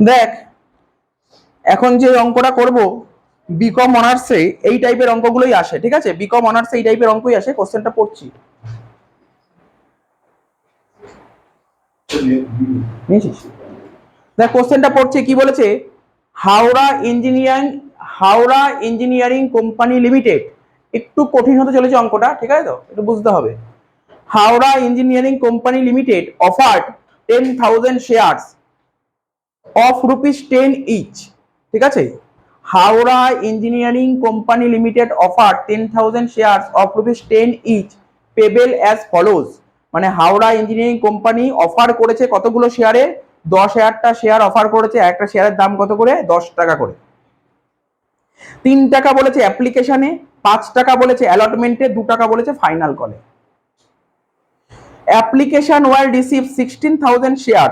দেখ এখন যে অঙ্কটা করব বিকম অনার্সে এই টাইপের অঙ্কগুলোই আসে, ঠিক আছে? বিকম অনার্সে এই টাইপের অঙ্কই আসে। কোশ্চেনটা পড়ছি, দেখ কোশ্চেনটা পড়ছে কি বলেছে, হাওড়া ইঞ্জিনিয়ারিং কোম্পানি লিমিটেড। একটু কঠিন হতে চলেছে অঙ্কটা, ঠিক আছে? তো একটু বুঝতে হবে। Howrah engineering company limited offered 10,000 shares of ₹10 each, ঠিক আছে? Howrah engineering company limited offer 10,000 shares of ₹10 each payable as follows. মানে হাওড়া ইঞ্জিনিয়ারিং কোম্পানি অফার করেছে কতগুলো শেয়ারে? 10,000টা শেয়ার অফার করেছে। একটা শেয়ারের দাম কত করে? 10 টাকা করে। 3 টাকা বলেছে অ্যাপ্লিকেশনে, 5 টাকা বলেছে অ্যালটমেন্টে, 2 টাকা বলেছে ফাইনাল কলে। Application were receive 16,000 share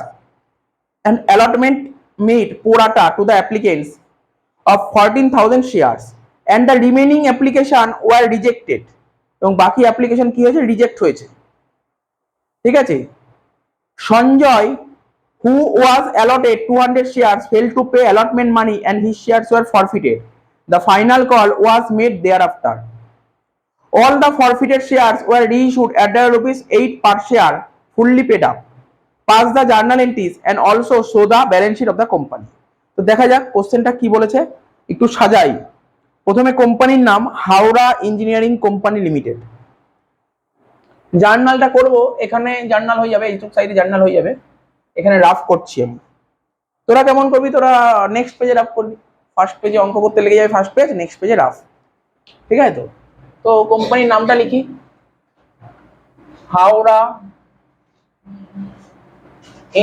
and allotment made pro rata to the applicants of 14,000 shares and the remaining application were rejected, এবং বাকি অ্যাপ্লিকেশন কি হয়েছে? রিজেক্ট হয়েছে, ঠিক আছে? Sanjay who was allotted 200 shares failed to pay allotment money and his shares were forfeited. The final call was made thereafter. All the forfeited shares were reissued at the ₹8 per share, fully paid up. Pass the journal entries and also show the balance sheet of the company. তো দেখা যাক কোশ্চেনটা কি বলেছে, একটু সাজাই। প্রথমে কোম্পানির নাম হাওড়া ইঞ্জিনিয়ারিং কোম্পানি লিমিটেড। জার্নালটা করব, এখানে জার্নাল হয়ে যাবে, এইটুক সাইডে জার্নাল হয়ে যাবে। এখানে রাফ করছি আমি। তোরা কেমন করবি? তোরা নেক্সট পেজে রাফ করবি। ফার্স্ট পেজে অঙ্ক করতে লেগে যাবে ফার্স্ট পেজ, নেক্সট পেজে রাফ, ঠিক আছে? তো তো কোম্পানির নামটা লিখি, হাওড়া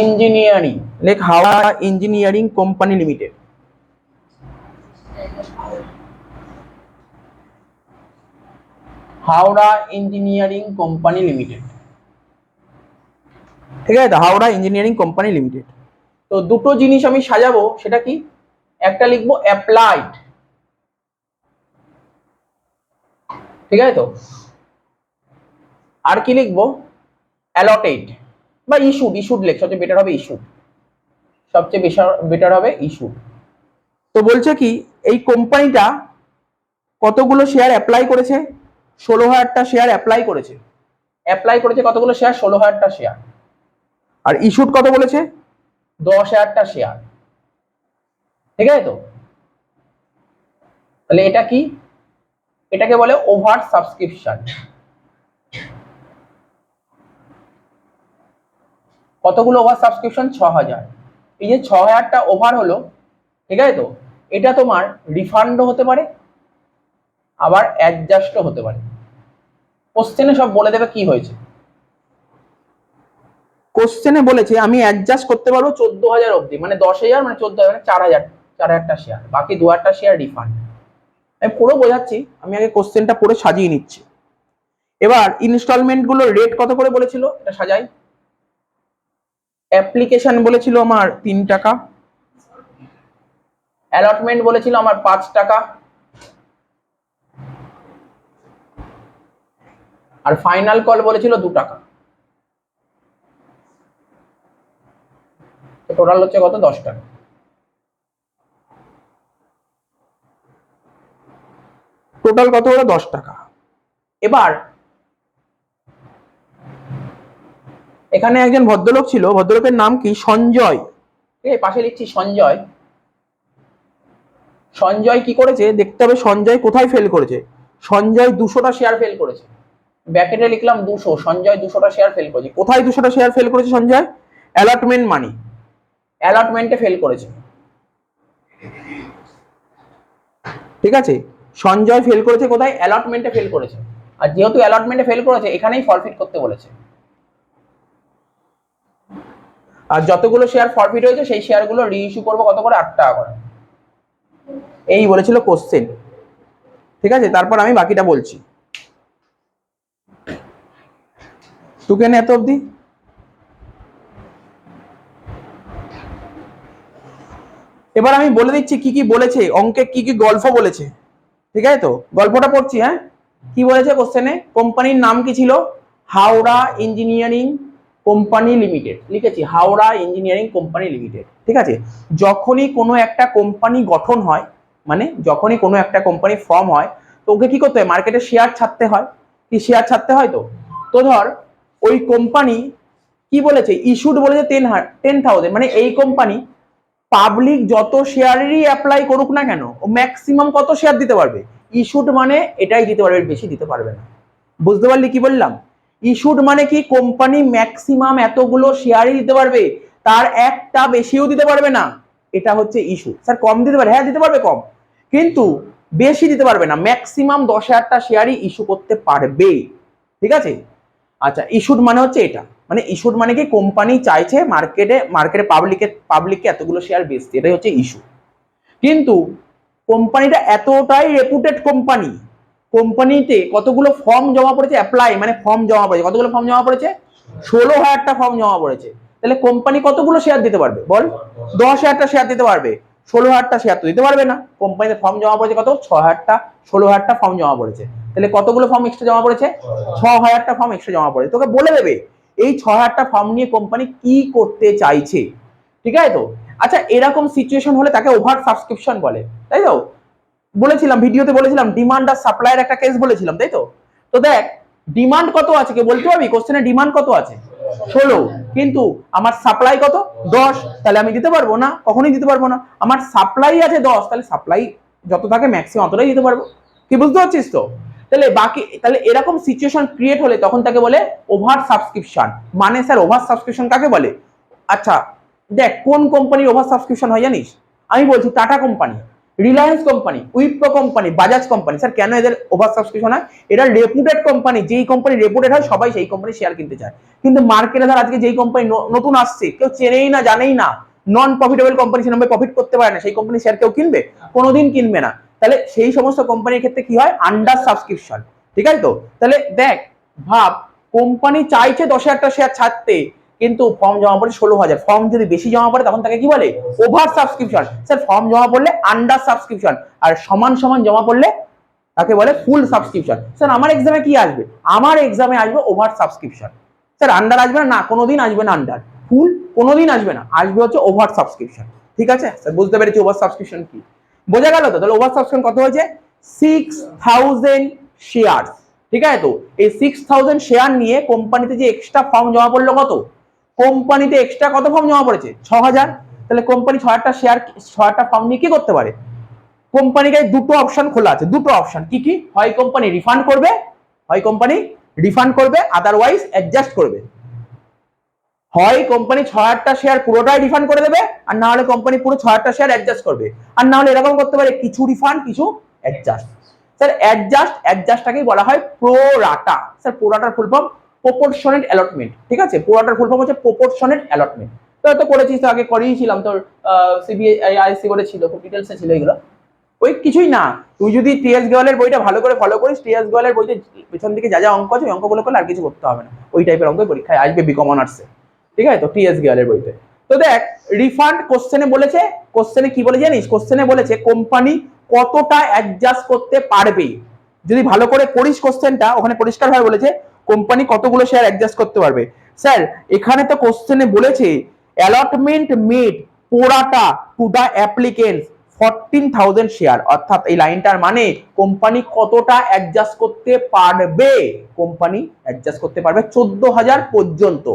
ইঞ্জিনিয়ারিং, লেখ Howrah engineering company limited. Howrah engineering company limited, ঠিক আছে? Howrah engineering company limited. তো দুটো জিনিস আমি সাজাবো, সেটা কি? একটা লিখবো অ্যাপ্লাইড, ঠিক আছে? তো আর কি লিখবো? অ্যালটেড বা ইস্যুড। ইস্যুড লেখ, সবচেয়ে বেটার হবে ইস্যুড, সবচেয়ে বেটার হবে ইস্যুড। তো বলছে কি এই কোম্পানিটা কতগুলো শেয়ার অ্যাপ্লাই করেছে? 16,000টা শেয়ার অ্যাপ্লাই করেছে। অ্যাপ্লাই করেছে কতগুলো শেয়ার? 16,000টা শেয়ার। আর ইস্যুড কত বলেছে? 10,000টা শেয়ার, ঠিক আছে? তো তাহলে এটা কি? এটাকে বলে ওভার সাবস্ক্রিপশন। কতগুলো ওভার সাবস্ক্রিপশন? 6,000। এই যে 6,000টা ওভার হলো, ঠিক আছে? তো এটা তোমার রিফান্ডও হতে পারে, আবার অ্যাডজাস্টও হতে পারে। কোশ্চেনে সব বলে দেবে কি হয়েছে। কোশ্চেনে বলেছে আমি অ্যাডজাস্ট করতে পারবো 14,000 অবধি, মানে 10,000 মানে 14,000 মানে 4,000টা শেয়ার, বাকি 2,000টা শেয়ার রিফান্ড। আমি পুরো বোঝাচ্ছি, আমি আগে কোশ্চেনটা পড়ে সাজিয়ে নিচ্ছি। এবার ইনস্টলমেন্ট গুলো রেট কত করে বলেছিল, এটা সাজাই। অ্যাপ্লিকেশন বলেছিল আমার 3 টাকা, অ্যালটমেন্ট বলেছিল আমার 5 টাকা, আর ফাইনাল কল বলেছিল 2 টাকা। টোটাল হচ্ছে কত? 10 টাকা। টোটাল কত হলো? 10 টাকা। এবার এখানে একজন ভদ্রলোক ছিল, ভদ্রলোকের নাম কি? সঞ্জয়, ঠিক আছে? পাশে লিখছি সঞ্জয়। সঞ্জয় কি করেছে দেখতে হবে, সঞ্জয় কোথায় ফেল করেছে। সঞ্জয় 200টা শেয়ার ফেল করেছে, ব্র্যাকেটে লিখলাম 200। সঞ্জয় 200টা শেয়ার ফেল করেছে। কোথায় 200টা শেয়ার ফেল করেছে সঞ্জয়? অ্যালটমেন্ট মানি, অ্যালটমেন্টে ফেল করেছে, ঠিক আছে? সঞ্জয় ফেল করেছে কোথায়? অ্যালটমেন্টে ফেল করেছে। আর যেহেতু অ্যালটমেন্টে ফেল করেছে, এখানেই ফরফিট করতে বলেছে। আর যতগুলো শেয়ার ফরফিট হয়েছে সেই শেয়ারগুলো রিইস্যু করবো কত করে? 8 টাকা করে। এই বলেছিল কোশ্চেন, ঠিক আছে? তারপর আমি বাকিটা বলছি। টুকেন এত অবধি। এবার আমি বলে দিচ্ছি কি কি বলেছে, অঙ্কে কি কি গল্প বলেছে, ঠিক আছে? তো গল্পটা পড়ছি, হ্যাঁ? কি বলেছে কোশ্চেনে? কোম্পানির নাম কি ছিল? হাওড়া ইঞ্জিনিয়ারিং কোম্পানি লিমিটেড লিখেছি, হাওড়া ইঞ্জিনিয়ারিং কোম্পানি লিমিটেড। ঠিক আছে, যখনই কোনো একটা কোম্পানি গঠন হয়, মানে যখনই কোনো একটা কোম্পানি ফর্ম হয়, তো ওকে কি করতে হয়, মার্কেটে শেয়ার ছাড়তে হয়। কি শেয়ার ছাড়তে হয়? তো ধর ওই কোম্পানি কি বলেছে, ইস্যুড বলেছে 10,000, মানে এই কোম্পানি পাবলিক যত শেয়ারেরই অ্যাপ্লাই করুক না কেন, ও ম্যাক্সিমাম কত শেয়ার দিতে পারবে? ইস্যুড মানে এটাই দিতে পারবে, বেশি দিতে পারবে না। বুঝতে পারলি কি বললাম? ইস্যুড মানে কি, কোম্পানি ম্যাক্সিমাম এতগুলো শেয়ারই দিতে পারবে, তার একটা বেশিও দিতে পারবে না, এটা হচ্ছে ইস্যু। স্যার কম দিতে পারে, হ্যাঁ দিতে পারবে কম, কিন্তু বেশি দিতে পারবে না, ম্যাক্সিমাম 10,000টা শেয়ারই ইস্যু করতে পারবে। ঠিক আছে, আচ্ছা ইস্যুড মানে হচ্ছে এটা, মানে ইস্যুড মানে কি, কোম্পানি চাইছে মার্কেটে পাবলিককে এতগুলো শেয়ার বেচতে, এটাই হচ্ছে ইস্যু। কিন্তু কোম্পানিটা এতটাই রেপুটেড কোম্পানি, কোম্পানিতে কতগুলো ফর্ম জমা পড়েছে, অ্যাপ্লাই মানে ফর্ম জমা পড়েছে, কতগুলো ফর্ম জমা পড়েছে, 16,000টা ফর্ম জমা পড়েছে। তাহলে কোম্পানি কতগুলো শেয়ার দিতে পারবে বল? 10,000টা শেয়ার দিতে পারবে, 16,000টা শেয়ার তো দিতে পারবে না। কোম্পানিতে ফর্ম জমা পড়েছে কত, 6,000টা, 16,000টা ফর্ম জমা পড়েছে। তাহলে কতগুলো ফর্ম এক্সট্রা জমা পড়েছে, 6,000টা ফর্ম এক্সট্রা জমা পড়েছে। তোকে বলে দেবে এই 6,000টা ফর্ম নিয়ে কোম্পানি কি করতে চাইছে। ঠিক আছে তো? আচ্ছা এরকম সিচুয়েশন হলে তাকে ওভার সাবস্ক্রিপশন বলে, তাই তো? বলেছিলাম ভিডিওতে, বলেছিলাম ডিমান্ড আর সাপ্লাইয়ের একটা কেস বলেছিলাম, তাই তো? তো দেখ ডিমান্ড কত আছে, কে বলতে পারবি? কোশ্চেনে ডিমান্ড কত আছে, 16, কিন্তু আমার সাপ্লাই কত, 10, তাহলে আমি দিতে পারবো না, কখনোই দিতে পারবো না। আমার সাপ্লাই আছে 10, তাহলে সাপ্লাই যত থাকে ম্যাক্সিমাম অতটাই দিতে পারবো। কি বুঝতে পারছিস তো? তাহলে তাহলে এরকম সিচুয়েশন ক্রিয়েট হলে তখন তাকে বলে ওভার সাবস্ক্রিপশন। মানে স্যার ওভার সাবস্ক্রিপশন কাকে বলে? আচ্ছা দেখ কোন কোম্পানির ওভার সাবস্ক্রিপশন হয় জানিস? আমি বলছি tata company, Reliance company, Wipro company, Bajaj company. Sir কেন এদের ওভার সাবস্ক্রিপশন হয়? এরা রেপুটেড কোম্পানি, যেই কোম্পানি রেপুটেড হয় সবাই সেই কোম্পানি শেয়ার কিনতে চায়। কিন্তু মার্কেটে ধর আজকে যেই কোম্পানি নতুন আসছে, কেউ চেনেই না জানেই না, নন প্রফিটেবল কোম্পানি, সেরকম প্রফিট করতে পারে না, সেই কোম্পানি শেয়ার কেউ কিনবে? কোনোদিন কিনবে না। তাহলে সেই সমস্ত কোম্পানির ক্ষেত্রে কি হয়, আন্ডার সাবস্ক্রিপশন। ঠিক আছে তো? তাহলে দেখ ভাব, কোম্পানি চাইছে 10,000টা শেয়ার ছাড়তে, কিন্তু ফর্ম জমা পড়ে 16,000। ফর্ম যদি বেশি জমা পড়ে তখন তাকে কি বলে, ওভার সাবস্ক্রিপশন। স্যার ফর্ম জমা পড়লে আন্ডার সাবস্ক্রিপশন, আর সমান সমান জমা পড়লে তাকে বলে ফুল সাবস্ক্রিপশন। স্যার আমার এক্সামে কি আসবে? আমার এক্সামে আসবে ওভার সাবস্ক্রিপশন। স্যার আন্ডার আসবে না, কোনোদিন আসবে না আন্ডার, ফুল কোনোদিন আসবে না, আসবে হচ্ছে ওভার সাবস্ক্রিপশন। ঠিক আছে স্যার, বুঝতে পেরেছি ওভার সাবস্ক্রিপশন কি, বোঝা গেল তো? তাহলে ওভার সাবস্ক্রিপশন কত হয়েছে, 6,000 শেয়ার। ঠিক আছে তো? এই 6,000 শেয়ার নিয়ে কোম্পানিতে যে এক্সট্রা ফর্ম জমা পড়লো কত, কোম্পানিতে এক্সট্রা কত ফর্ম জমা পড়েছে, 6,000। তাহলে কোম্পানি 6,000টা শেয়ার, 6,000টা ফর্ম নিয়ে কি করতে পারে? কোম্পানিকে দুটো অপশন খোলা আছে, দুটো অপশন কি কি, হয় কোম্পানি রিফান্ড করবে, হয় কোম্পানি রিফান্ড করবে, আদারওয়াইজ অ্যাডজাস্ট করবে। হয় কোম্পানি 6,000টা শেয়ার পুরোটাই রিফান্ড করে দেবে, আর না হলে কোম্পানি পুরো 6,000টা শেয়ার অ্যাডজাস্ট করবে, আর না হলে এরকম করতে পারে কিছু রিফান্ড কিছু অ্যাডজাস্ট। স্যার অ্যাডজাস্টটাকেই বলা হয় প্রো রাটা। স্যার প্রো রাটার ফুল ফর্ম প্রপোর্শনেট অ্যালটমেন্ট। ঠিক আছে, প্রো রাটার ফুল ফর্ম হচ্ছে প্রপোর্শনেট অ্যালটমেন্ট। তো করেছিস তো, আগে করিয়েছিলাম তোর সিবিআইসি করে ছিল, খুব ডিটেলসে ছিল এগুলো। ওই কিছুই না, তুই যদি টিএস গোয়ালের বইটা ভালো করে ফলো করিস, টিএস গোয়ালের বইতে পেছন দিকে যা যা অঙ্ক আছে ওই অঙ্কগুলো করলে আর কিছু করতে হবে না, ওই টাইপের অঙ্ক পরীক্ষায় আসবে বিকম অনার্সে। ঠিক আছে তো, টিএস গোয়ালের বইতে। তো দেখ রিফান্ড কোশ্চেনে বলেছে, কোশ্চেনে কি বলে জানিস, কোশ্চেনে বলেছে কোম্পানি কতটা অ্যাডজাস্ট করতে পারবে। যদি ভালো করে পড়িস কোশ্চেনটা, ওখানে পরিষ্কারভাবে বলেছে কোম্পানি কতগুলো শেয়ার অ্যাডজাস্ট করতে পারবে। স্যার এখানে তো কোশ্চেনে বলেছে allotment made pro rata to the applicants 14,000 share, অর্থাৎ এই লাইনটার মানে কোম্পানি কতটা অ্যাডজাস্ট করতে পারবে, কোম্পানি অ্যাডজাস্ট করতে পারবে 14,000 পর্যন্ত,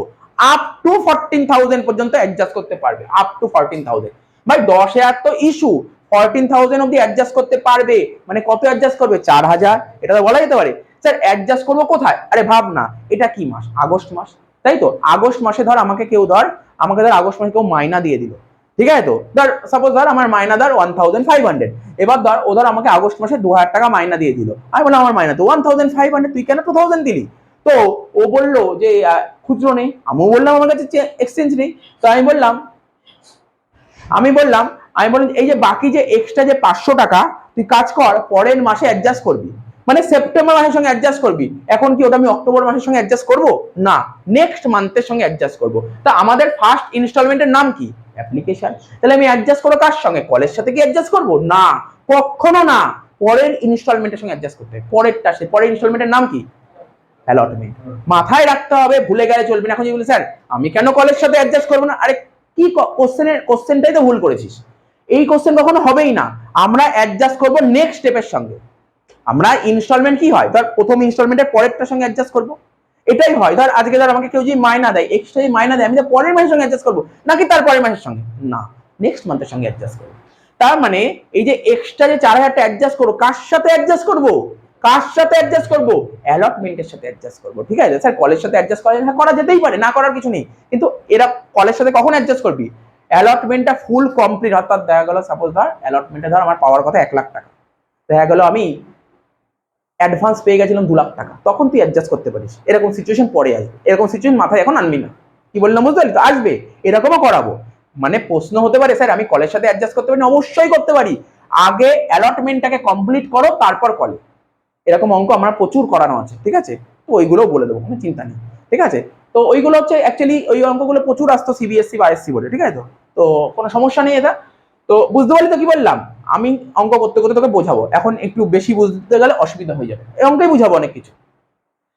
আপ টু 14,000 পর্যন্ত অ্যাডজাস্ট করতে পারবে, আপ টু 14,000। ভাই 10,000 তো ইস্যু, 14,000 অব্দি অ্যাডজাস্ট করতে পারবে, মানে কত অ্যাডজাস্ট করবে, 4,000। এটা তো বলা যেতে পারে। স্যার অ্যাডজাস্ট করবো কোথায়? আরে ভাব না, এটা কি মাস, আগস্ট মাস, তাই তো? আগস্ট মাসে ধর আমাকে আগস্ট মাসে কেউ মাইনা দিয়ে দিল। ঠিক আছে তো, ধর সাপোজ ধর আমার মাইনা ধর 1,500, এবার ধর ও ধর আমাকে আগস্ট মাসে 2,000 টাকা মাইনা দিয়ে দিল। আমি বললাম আমার মাইনা তো 1,500, তুই কেন 2,000 দিলি? তো ও বললো যে খুচরো নেই, আমিও বললাম আমার কাছে এক্সচেঞ্জ নেই। তো আমি বললাম এই যে বাকি যে এক্সট্রা যে 500 টাকা, তুই কাজ কর পরের মাসে অ্যাডজাস্ট করবি, মানে সেপ্টেম্বর মাসের সঙ্গে অ্যাডজাস্ট করবি। এখন কি ওটা আমি অক্টোবর মাসের সঙ্গে অ্যাডজাস্ট করব না, নেক্সট মান্থের সঙ্গে অ্যাডজাস্ট করব। তা আমাদের ফার্স্ট ইনস্টলমেন্টের নাম কি, অ্যাপ্লিকেশন। তাহলে আমি অ্যাডজাস্ট করবো কার সঙ্গে, কলের সাথে কি অ্যাডজাস্ট করব না, কখনো না, পরের ইনস্টলমেন্টের সঙ্গে অ্যাডজাস্ট করতে হয়, পরেরটা। সে পরের ইনস্টলমেন্টের নাম কি, অ্যালটমেন্ট। মাথায় রাখতে হবে, ভুলে গেলে চলবে না। এখন যদি বলি স্যার আমি কেন কলের সাথে অ্যাডজাস্ট করবো না, আরে কি কোশ্চেনটাই তো ভুল করেছিস। এই কোশ্চেন কখনো হবেই না। আমরা অ্যাডজাস্ট করবো নেক্সট স্টেপের সঙ্গে। আমরা ইনস্টলমেন্ট কি হয়, ধর প্রথম ইনস্টলমেন্টের পরেরটার সঙ্গে অ্যাডজাস্ট করবো, এটাই হয়। ধর আজকে ধর আমাকে কেউ যদি মাইনা দেয়, এক্সট্রা যদি মাইনা দেয়, আমি তো পরের মাসের সঙ্গে অ্যাডজাস্ট করবো নাকি তার পরের মাসের সঙ্গে, না, নেক্সট মান্থের সঙ্গে অ্যাডজাস্ট করবো। তার মানে এই যে এক্সট্রা যে 4000টা অ্যাডজাস্ট করবো, কার সাথে অ্যাডজাস্ট করবো, কার সাথে অ্যাডজাস্ট করবো, অ্যালটমেন্টের সাথে অ্যাডজাস্ট করবো। ঠিক আছে স্যার কলের সাথে অ্যাডজাস্ট করা হ্যাঁ করা যেতেই পারে, না করার কিছু নেই, কিন্তু এরা কলের সাথে কখন অ্যাডজাস্ট করবি, অ্যালটমেন্টটা ফুল কমপ্লিট, অর্থাৎ দেখা গেল সাপোজ ধর অ্যালটমেন্টে ধর আমার পাওয়ার কথা 1 লাখ টাকা, দেখা গেল আমি অ্যাডভান্স পেয়ে গেছিলাম 2 লাখ টাকা, তখন তুই অ্যাডজাস্ট করতে পারিস। এরকম সিচুয়েশন পরে আসবে, এরকম সিচুয়েশন মাথায় এখন আনবি না। কি বললাম বুঝতে পারলি তো, আসবে, এরকমও করাবো। মানে প্রশ্ন হতে পারে স্যার আমি কলের সাথে অ্যাডজাস্ট করতে পারি না, অবশ্যই করতে পারি, আগে অ্যালটমেন্টটাকে কমপ্লিট করো তারপর কলে। এরকম অঙ্ক আমরা প্রচুর করানো আছে, ঠিক আছে, তো ওইগুলোও বলে দেবো, কোনো চিন্তা নেই, ঠিক আছে। তো ওইগুলো হচ্ছে অ্যাকচুয়ালি ওই অঙ্কগুলো প্রচুর আসতো সিবিএসসি বা আইএসসি বোর্ডে, ঠিক আছে। তো কোনো সমস্যা নেই এটা। তো বুঝতে পারলি তো কি বললাম, আমি অঙ্ক করতে করতে তোকে বোঝাবো, এখন একটু বেশি বুঝতে গেলে অসুবিধা হয়ে যাবে, এই অঙ্কেই বুঝাবো অনেক কিছু।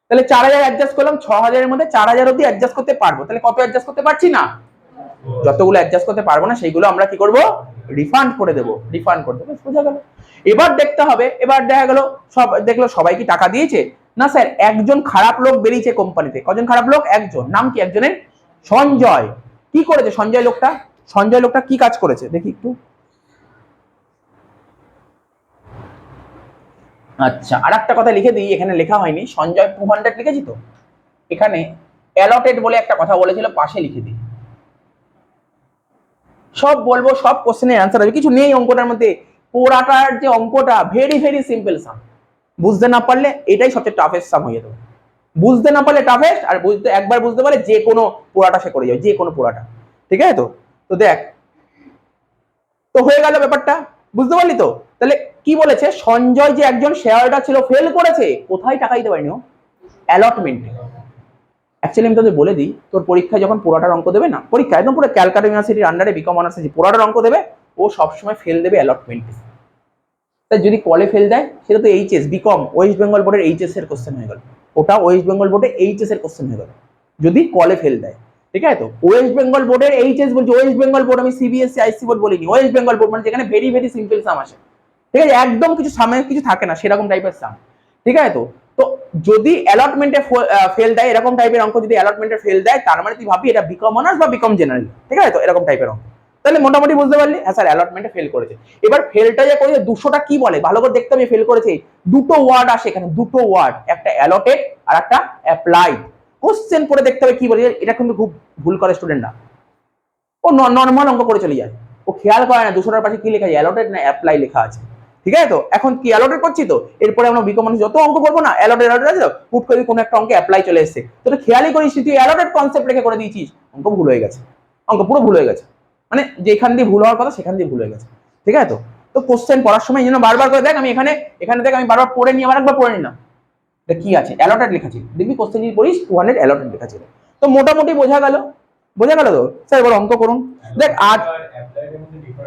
তাহলে 4000 অ্যাডজাস্ট করলাম, 6000 এর মধ্যে 4000 অব্দি অ্যাডজাস্ট করতে পারবো, তাহলে কত অ্যাডজাস্ট করতে পারছি না, যতগুলো অ্যাডজাস্ট করতে পারবো না সেইগুলো আমরা কি করব, রিফান্ড করে দেবো, রিফান্ড করে দেবো, বোঝা গেল। এবার দেখতে হবে, এবার দেখা গেল সব দেখলো সবাই কি টাকা দিয়েছে, না স্যার একজন খারাপ লোক বেরিয়েছে কোম্পানিতে। কজন খারাপ লোক, একজন। নাম কি একজনের, সঞ্জয়। কি করেছে সঞ্জয় লোকটা, সঞ্জয় লোকটা কি কাজ করেছে দেখি একটু। আচ্ছা আর একটা কথা লিখে দিই, এখানে লেখা হয়নি, সঞ্জয় 200 লিখেছি তো, এখানে অ্যালটেড বলে একটা কথা বলেছিল, পাশে লিখে দিই। সব বলবো, সব কোশ্চেনের অ্যান্সার হবে, কিছু নেই অঙ্কটার মধ্যে। পোড়াটার যে অঙ্কটা ভেরি ভেরি সিম্পল সাম, বুঝতে না পারলে এটাই সবচেয়ে টাফেস্ট সাম হয়ে যাবে। বুঝতে না পারলে টাফেস্ট, আর বুঝতে একবার বুঝতে পারলে যে কোনো পোড়াটা সে করে যাবে, যে কোনো পোড়াটা, ঠিক আছে। তো তো দেখ, তো হয়ে গেল ব্যাপারটা, বুঝতে পারলি তো। তাহলে কি বলেছে, সঞ্জয় যে একজন শেয়ারটা ছিল ফেল করেছে, কোথায় টাকা দিতে পারিনি ও, অ্যালটমেন্টে। অ্যাকচুয়ালি আমি তোদের বলে দিই, তোর পরীক্ষায় যখন পোড়াটার অঙ্ক দেবে না, পরীক্ষা একদম পুরো ক্যালকাটা ইউনিভার্সিটির আন্ডারে বিকম অনার্স আছে, পোড়াটার অঙ্ক দেবে, ও সবসময় ফেল দেবে অ্যালটমেন্টে। তাই যদি কলে ফেল দেয় সেটা তো এইচএস বিকম ওয়েস্ট বেঙ্গল বোর্ডের এইচএস এর কোশ্চেন হয়ে গেল, ওটা ওয়েস্ট বেঙ্গল বোর্ডে এইচএস এর কোশ্চেন হয়ে গেল যদি কলে ফেল দেয়, ঠিক আছে। তো ওয়েস্ট বেঙ্গল বোর্ডের এইচএস বলছি, ওয়েস্ট বেঙ্গল বোর্ড, আমি সিবিএসসি আইসি বোর্ড বলিনি, ওয়েস্ট বেঙ্গল বোর্ড, মানে যেখানে ভেরি ভেরি সিম্পল সাম আসে, ঠিক আছে, একদম কিছু সামনে কিছু থাকে না সেরকম টাইপের সাম, ঠিক আছে। তো তো যদি অ্যালটমেন্টে ফেল দেয়, এরকম টাইপের অঙ্ক যদি অ্যালটমেন্টে ফেল দেয়, তার মানে তুই ভাবি এটা বিকম অনার্স বা বিকম জেনারেল, ঠিক আছে। তো এরকম টাইপের অঙ্ক, তাহলে মোটামুটি বুঝতে পারলি, হ্যাঁ স্যার অ্যালটমেন্টে ফেল করেছে। এবার ফেলটা যে করেছে 200টা কি বলে ভালো করে দেখতে হবে, ফেল করেছে দুটো ওয়ার্ড আসে এখানে, দুটো ওয়ার্ড, একটা অ্যালটেড আর একটা অ্যাপ্লাইড। কোশ্চেন পড়ে দেখতে হবে কি বলে, এটা কিন্তু খুব ভুল করে স্টুডেন্টরা, ও নর্মাল অঙ্ক করে চলে যায়, ও খেয়াল করে না 200টার পাশে কি লেখা আছে, অ্যালটেড না অ্যাপ্লাই লেখা আছে, ঠিক আছে। তো এখন কি অ্যালটেড করছি, তো এরপরে আমরা বিকম মানুষ যত অঙ্ক করবো না অ্যালটেড আছে, তো হুট করে কোনো একটা অঙ্কে অ্যাপ্লাই চলে এসেছে, তো খেয়ালই করিস তুই অ্যালটেড কনসেপ্ট রেখে করে দিয়েছিস, অঙ্ক ভুল হয়ে গেছে, অঙ্ক পুরো ভুল হয়ে গেছে, মানে যেখান দিয়ে ভুল হওয়ার কথা সেখান দিয়ে ভুল হয়ে গেছে, ঠিক আছে। তো কোশ্চেন পড়ার সময় এই জন্য বারবার করে দেখ, আমি এখানে এখানে দেখ আমি বারবার পড়ে নিই, আবার একবার পড়ে নিলাম, কি আছে অ্যালটেড লেখা ছিল, দেখবি কোশ্চেন যদি পড়িস 200 অ্যালটেড লেখা ছিল। তো মোটামুটি বোঝা গেল, বোঝা গেল তো স্যার। এবার অঙ্ক করুন, দেখ আজ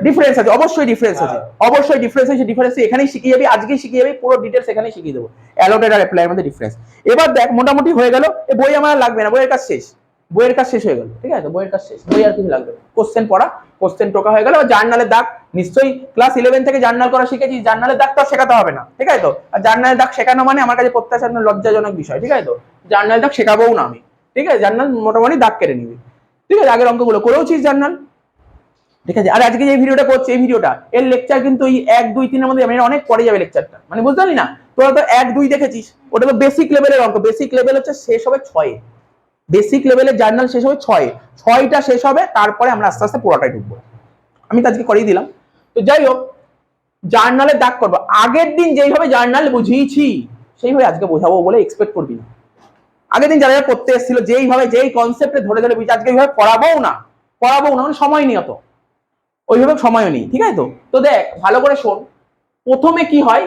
ডিফারেন্স আছে, অবশ্যই ডিফারেন্স আছে, অবশ্যই ডিফারেন্স আছে, ডিফারেন্স এখানেই শিখিয়ে যাবি, আজকেই শিখিয়ে যাবি, পুরো ডিটেলস এখানেই শিখিয়ে দেবো, অ্যালটেড আর অ্যাপ্লাই এর মধ্যে ডিফারেন্স। এবার দেখ মোটামুটি হয়ে গেল, এই বই আমার লাগবে না, বইয়ের কাজ শেষ, বইয়ের কাজ শেষ হয়ে গেল, ঠিক আছে, বইয়ের কাজ শেষ, বই আর কিছু লাগবে, কোশ্চেন পড়া, কোশ্চেন টোকা হয়ে গেল। জার্নালের দাগ নিশ্চয়ই ক্লাস 11 থেকে জার্নাল করা শিখেছি, জার্নালের দাগ তো শেখাতে হবে না, ঠিক আছে। তো আর জার্নালের দাগ শেখানো মানে আমার কাছে প্রত্যাশা লজ্জাজনক বিষয়, ঠিক আছে। তো জার্নাল দাগ শেখাবোও না আমি, ঠিক আছে, জার্নাল মোটামুটি দাগ কেটে নিবি, ঠিক আছে। আগের অঙ্কগুলো করেওছিস জার্নাল, ঠিক আছে। আর আজকে যে ভিডিওটা করছি, এই ভিডিওটা এর লেকচার কিন্তু এই 1 2 3 এর মধ্যে আমি অনেক পড়ে যাবে লেকচারটা, মানে বুঝতে পারলি না। তোরা তো 1 2 দেখেছিস, ওটা তো বেসিক লেভেলের অঙ্ক, বেসিক লেভেল হচ্ছে শেষ হবে 6 এ, বেসিক লেভেলের জার্নাল শেষ হবে 6 এ, 6টা শেষ হবে, তারপরে আমরা আস্তে আস্তে পুরোটাই ঢুকবো, আমি তো আজকে করিয়ে দিলাম। তো যাই হোক, জার্নালে দাগ করবো, আগের দিন যেইভাবে জার্নাল বুঝিয়েছি সেইভাবে আজকে বোঝাবো বলে এক্সপেক্ট করবি না। আগের দিন যারা পড়তে এসেছিল যেইভাবে যেই কনসেপ্টে ধরে ধরে বুঝি, আজকে এইভাবে পড়াবোও না, মানে সময় নিয়ে অত ওইভাবে সময়ও নেই, ঠিক আছে। তো তো দেখ ভালো করে শোন, প্রথমে কি হয়,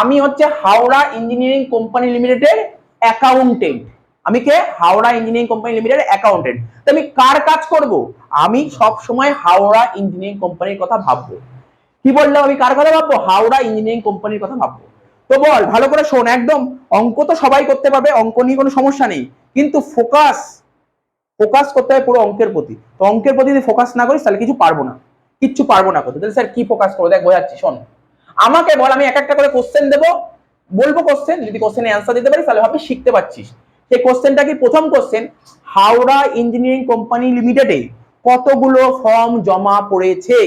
আমি হচ্ছে হাওড়া ইঞ্জিনিয়ারিং কোম্পানি লিমিটেডের অ্যাকাউন্টেন্ট, আমি কে, হাওড়া ইঞ্জিনিয়ারিং কোম্পানি লিমিটেডের অ্যাকাউন্টেন্ট। তো আমি কার কাজ করব, আমি সব সময় হাওড়া ইঞ্জিনিয়ারিং কোম্পানির কথা ভাববো। কি বললাম, আমি কার কথা ভাববো, হাওড়া ইঞ্জিনিয়ারিং কোম্পানির কথা ভাববো। তো বল ভালো করে শোন, একদম অঙ্ক তো সবাই করতে পারবে, অঙ্ক নিয়ে কোনো সমস্যা নেই, কিন্তু ফোকাস করতে হবে পুরো অঙ্কের প্রতি। তো অঙ্কের প্রতি যদি ফোকাস না করিস তাহলে কিচ্ছু পারবো না করতে। তাহলে স্যার কি ফোকাস করবো, দেখ বোঝাচ্ছি, শোন আমাকে বল, আমি এক একটা করে কোশ্চেন দেবো, বলবো কোশ্চেন, যদি কোশ্চেনে অ্যান্সার দিতে পারিস তাহলে ভাবি শিখতে পারছিস। সেই কোশ্চেনটা কি, প্রথম কোশ্চেন, হাওড়া ইঞ্জিনিয়ারিং কোম্পানি লিমিটেডে কতগুলো ফর্ম জমা পড়েছে?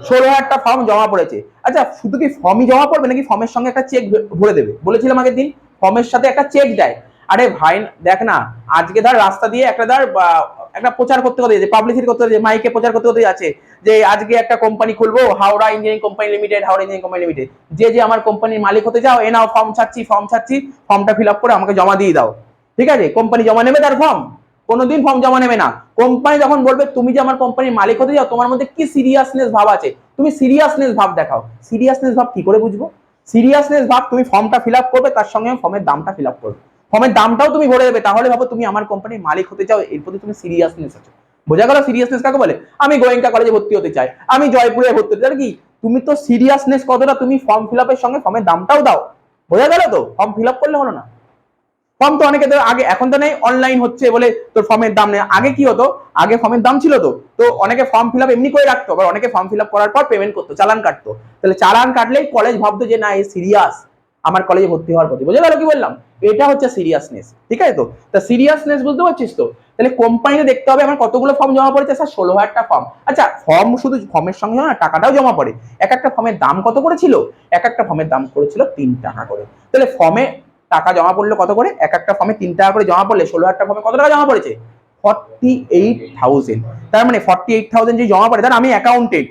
16,000টা ফর্ম জমা পড়েছে। আচ্ছা, শুধু কি ফর্মই জমা পড়বে নাকি ফর্মের সঙ্গে একটা চেক ভরে দেবে? বলেছিলাম আগের দিন ফর্মের সাথে একটা চেক দেয়। আরে ভাই দেখ না, আজকে ধর রাস্তা দিয়ে একটা প্রচার করতে পাবলিসিটি করতে মাইকে প্রচার করতে যাচ্ছে যে আজকে একটা কোম্পানি খুলবো, Howrah engineering company limited, Howrah engineering company limited, যে আমার কোম্পানির মালিক হতে চাও, এ নাও ফর্ম ছাড়ছি, ফর্মটা ফিল আপ করে আমাকে জমা দিয়ে দাও। ঠিক আছে, কোম্পানি জমা নেবে তার ফর্ম? কোনোদিন ফর্ম জমা নেবে না। কোম্পানি যখন বলবে তুমি যে আমার কোম্পানির মালিক হতে যাও, তোমার মধ্যে কি সিরিয়াসনেস ভাব আছে, তুমি সিরিয়াসনেস ভাব দেখাও। সিরিয়াসনেস ভাব কি করে বুঝবো? সিরিয়াসনেস ভাব, তুমি ফর্মটা ফিল আপ করবে, তার সঙ্গে ফর্মের দামটা ফিল আপ করবে, ফর্মের দামটাও তুমি ভরে দেবে, তাহলে ভাবো তুমি আমার কোম্পানির মালিক হতে চাও, এর প্রতি তুমি সিরিয়াসনেস আছো। বোঝা গেল সিরিয়াসনেস কাকে বলে? আমি গোয়েঙ্কা কলেজে ভর্তি হতে চাই, আমি জয়পুরে ভর্তি হতে চাই, কি তুমি তো সিরিয়াসনেস কতটা, তুমি ফর্ম ফিল আপের সঙ্গে ফর্মের দামটাও দাও। বোঝা গেল তো? ফর্ম ফিল আপ করলে হলো না। ফর্ম তো অনেকে আগে, এখন তো নেই, অনলাইন হচ্ছে বলে তোর ফর্মের দাম নেই। আগে কি হতো, আগে ফর্মের দাম ছিল, তো অনেকে ফর্ম ফিল আপ এমনি করে রাখতো, আবার অনেকে ফর্ম ফিল আপ করার পর পেমেন্ট করতো, চালান কাটতো। তাহলে চালান কাটলেই কলেজ ভাবতো যে না এ সিরিয়াস আমার কলেজে ভর্তি হওয়ার প্রতি। বোঝা গেল কি বললাম? এটা হচ্ছে সিরিয়াসনেস। ঠিক আছে, তো সিরিয়াসনেস বুঝতে পারছিস তো? তাহলে কোম্পানিতে দেখতে হবে আমার কতগুলো ফর্ম জমা পড়েছে। স্যার 16,000টা ফর্ম। আচ্ছা, ফর্ম শুধু ফর্মের সঙ্গে না টাকাটাও জমা পড়ে। এক একটা ফর্মের দাম কত করেছিল? এক একটা ফর্মের দাম করেছিল 3 টাকা করে। তাহলে ফর্মে টাকা জমা পড়লো কত করে? এক একটা ফর্মে 3 টাকা করে জমা পড়লে 16,000টা ফর্মে কত টাকা জমা পড়েছে? 48,000। তার মানে 48,000 যে জমা পড়ে, ধর আমি অ্যাকাউন্টেন্ট,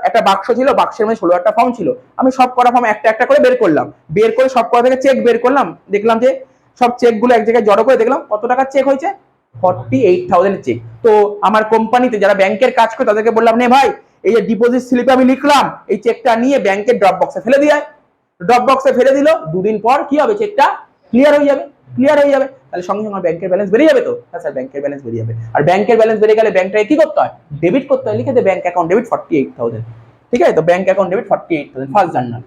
একটা বাক্স ছিল, বাক্সের মধ্যে 16,000টা ফর্ম ছিল, আমি সব করা ফর্ম একটা একটা করে বের করলাম, বের করে সব করা থেকে চেক বের করলাম, দেখলাম যে সব চেক গুলো এক জায়গায় জড়ো করে দেখলাম কত টাকা চেক হয়েছে, 48,000 চেক। তো আমার কোম্পানিতে যারা ব্যাংকের কাজ করে তাদেরকে বললাম, নে ভাই এই যে ডিপোজিট স্লিপে আমি লিখলাম, এই চেকটা নিয়ে ব্যাংকের ড্রপ বক্সে ফেলে দিয়ে আয়। ড্রপ বক্সে ফেলে দিল, দুদিন পর কি হবে, চেকটা ক্লিয়ার হয়ে যাবে। তাহলে সঙ্গে সঙ্গে ব্যাংকের ব্যালেন্স বেরিয়ে যাবে। তো হ্যাঁ স্যার, ব্যাংকের ব্যালেন্স বেরিয়ে যাবে। আর ব্যাংকের ব্যালেন্স বেরিয়ে গেলে ব্যাংকটাকে কি করতে হয়? ডেবিট করতে হয়, লিখে দে ব্যাংক অ্যাকাউন্ট ডেবিট 48,000। ঠিক আছে, তো bank account debit 48,000 first journal.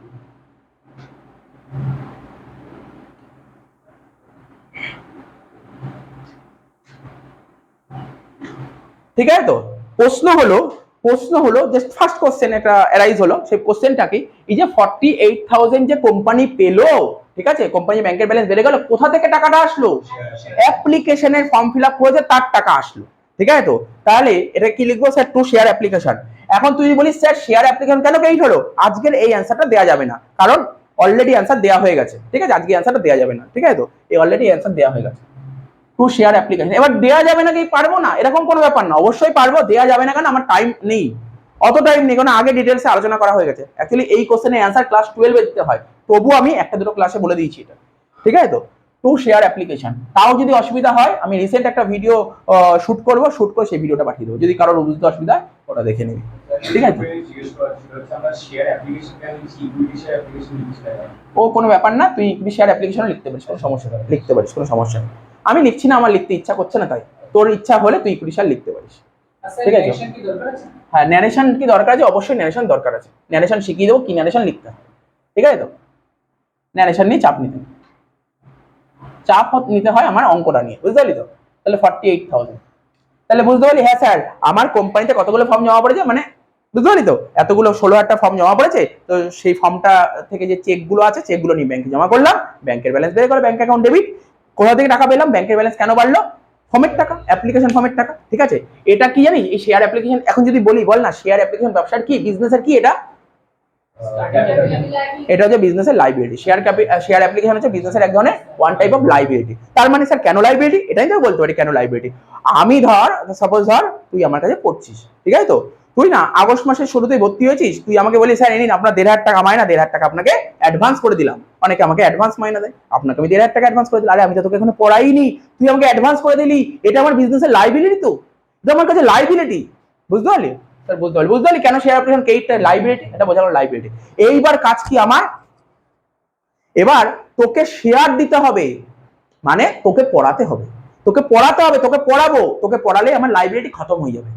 ঠিক আছে, তো প্রশ্ন হলো যে ফার্স্ট কোশ্চেন একটা অ্যারাইজ হলো, সেই কোশ্চেনটা কি, এই যে 48,000 যে কোম্পানি পেলো, ঠিক আছে, কোম্পানি ব্যাংকের ব্যালেন্স বেড়ে গেল, কোথা থেকে টাকাটা আসলো? অ্যাপ্লিকেশনের ফর্ম ফিল আপ করেছে তার টাকা আসলো। ঠিক আছে, তো তাহলে এটা কি লিখবো স্যার? To share application. এখন তুই বলিস স্যার শেয়ার অ্যাপ্লিকেশন কেন ক্রেডিট হলো? আজকের এই অ্যান্সারটা দেওয়া যাবে না, কারণ অলরেডি অ্যান্সার দেওয়া হয়ে গেছে। ঠিক আছে, আজকে অ্যান্সারটা দেওয়া যাবে না। ঠিক আছে, তো এই অলরেডি অ্যান্সার দেওয়া হয়ে গেছে। To share application. এবার দেওয়া যাবে না কি পারবো না, এরকম কোনো ব্যাপার না, অবশ্যই পারবো। দেওয়া যাবে না কেন? আমার টাইম নেই, অত টাইম নেই, কারণ আগে ডিটেলসে আলোচনা করা হয়ে গেছে। অ্যাকচুয়ালি এই কোশ্চেনের অ্যান্সার ক্লাস 12 দিতে হয়, তবু আমি একটা দুটো ক্লাসে বলে দিয়েছি এটা। ঠিক আছে, তো টু শেয়ার অ্যাপ্লিকেশন। তাও যদি অসুবিধা হয়, আমি রিসেন্ট একটা ভিডিও শুট করে সেই ভিডিওটা পাঠিয়ে দেবো, যদি কারোর বুঝতে অসুবিধা হয় ওটা দেখে নিবি। ঠিক আছে, ও কোনো ব্যাপার না, তুই ইকুইটি শেয়ার অ্যাপ্লিকেশনও লিখতে পারিস, কোনো সমস্যা নেই, লিখতে পারিস, কোনো সমস্যা নেই। আমি লিখছি না, আমার লিখতে ইচ্ছা করছে না, তাই তোর ইচ্ছা হলে তুই ইকুইটি শেয়ার লিখতে পারিস। ঠিক আছে, হ্যাঁ ন্যারেশন কি দরকার আছে? অবশ্যই ন্যারেশন দরকার আছে, ন্যারেশন শিখিয়ে দেবো কি ন্যারেশন লিখতে হয়। ঠিক আছে, তো ন্যারেশন নিয়ে চাপ নিতে হয় আমার অঙ্কটা নিয়ে, বুঝতে পারলি তো? তাহলে 48,000, তাহলে বুঝতে পারলি হ্যাঁ স্যার আমার কোম্পানিতে কতগুলো ফর্ম জমা পড়েছে, মানে বুঝতে পারলি তো? এতগুলো 16,000টা ফর্ম জমা পড়েছে, তো সেই ফর্মটা থেকে যে চেকগুলো আছে চেকগুলো নিয়ে ব্যাংকে জমা করলাম, ব্যাংকের ব্যালেন্স বের করে ব্যাংক অ্যাকাউন্ট ডেবিট। কোথা থেকে টাকা পেলাম? ব্যাংকের ব্যালেন্স কেন বাড়লো? ফর্মের টাকা, অ্যাপ্লিকেশন ফর্মের টাকা। ঠিক আছে, এটা কি জানিস? এই শেয়ার অ্যাপ্লিকেশন, এখন যদি বল না শেয়ার অ্যাপ্লিকেশন ব্যবসার কি, বিজনেসের কি এটা? এটা হচ্ছে বিজনেসের লাইবিলিটি। শেয়ার অ্যাপ্লিকেশন হচ্ছে বিজনেসের এক ধরনের ওয়ান টাইপ অফ লাইবিলিটি। তার মানে স্যার কেন লাইবিলিটি? এটাই তো বলতে পারি কেন লাইবিলিটি। আমি সাপোজ তুই আমার কাছে পড়ছিস, ঠিক আছে, তো তুই না আগস্ট মাসের শুরুতেই ভর্তি হয়েছিস, তুই আমাকে বলি স্যার নিন আপনার 1,500 টাকা মাইনা, 1,500 টাকা আপনাকে অ্যাডভান্স করে দিলাম। অনেকে আমাকে অ্যাডভান্স মাইনা দেয়, আপনাকে আমি 1,500 টাকা অ্যাডভান্স করে দিলাম। আরে আমি তো তোকে এখনো পড়াইনি, তুই আমাকে অ্যাডভান্স করে দিলি, এটা আমার বিজনেসের লাইবিলিটি, তো এটা আমার কাছে লাইবিলিটি। বুঝতে পারলি স্যার? বুঝতে পারলি কেন শেয়ার অ্যাপ্লিকেশন ক্রেডিট লাইবিলিটি? এটা বোঝানো লাইবিলিটি। এইবার কাজ কি আমার? এবার তোকে শেয়ার দিতে হবে, মানে তোকে পড়াতে হবে, তোকে পড়াবো, তোকে পড়ালে আমার লাইবিলিটি খতম হয়ে যাবে।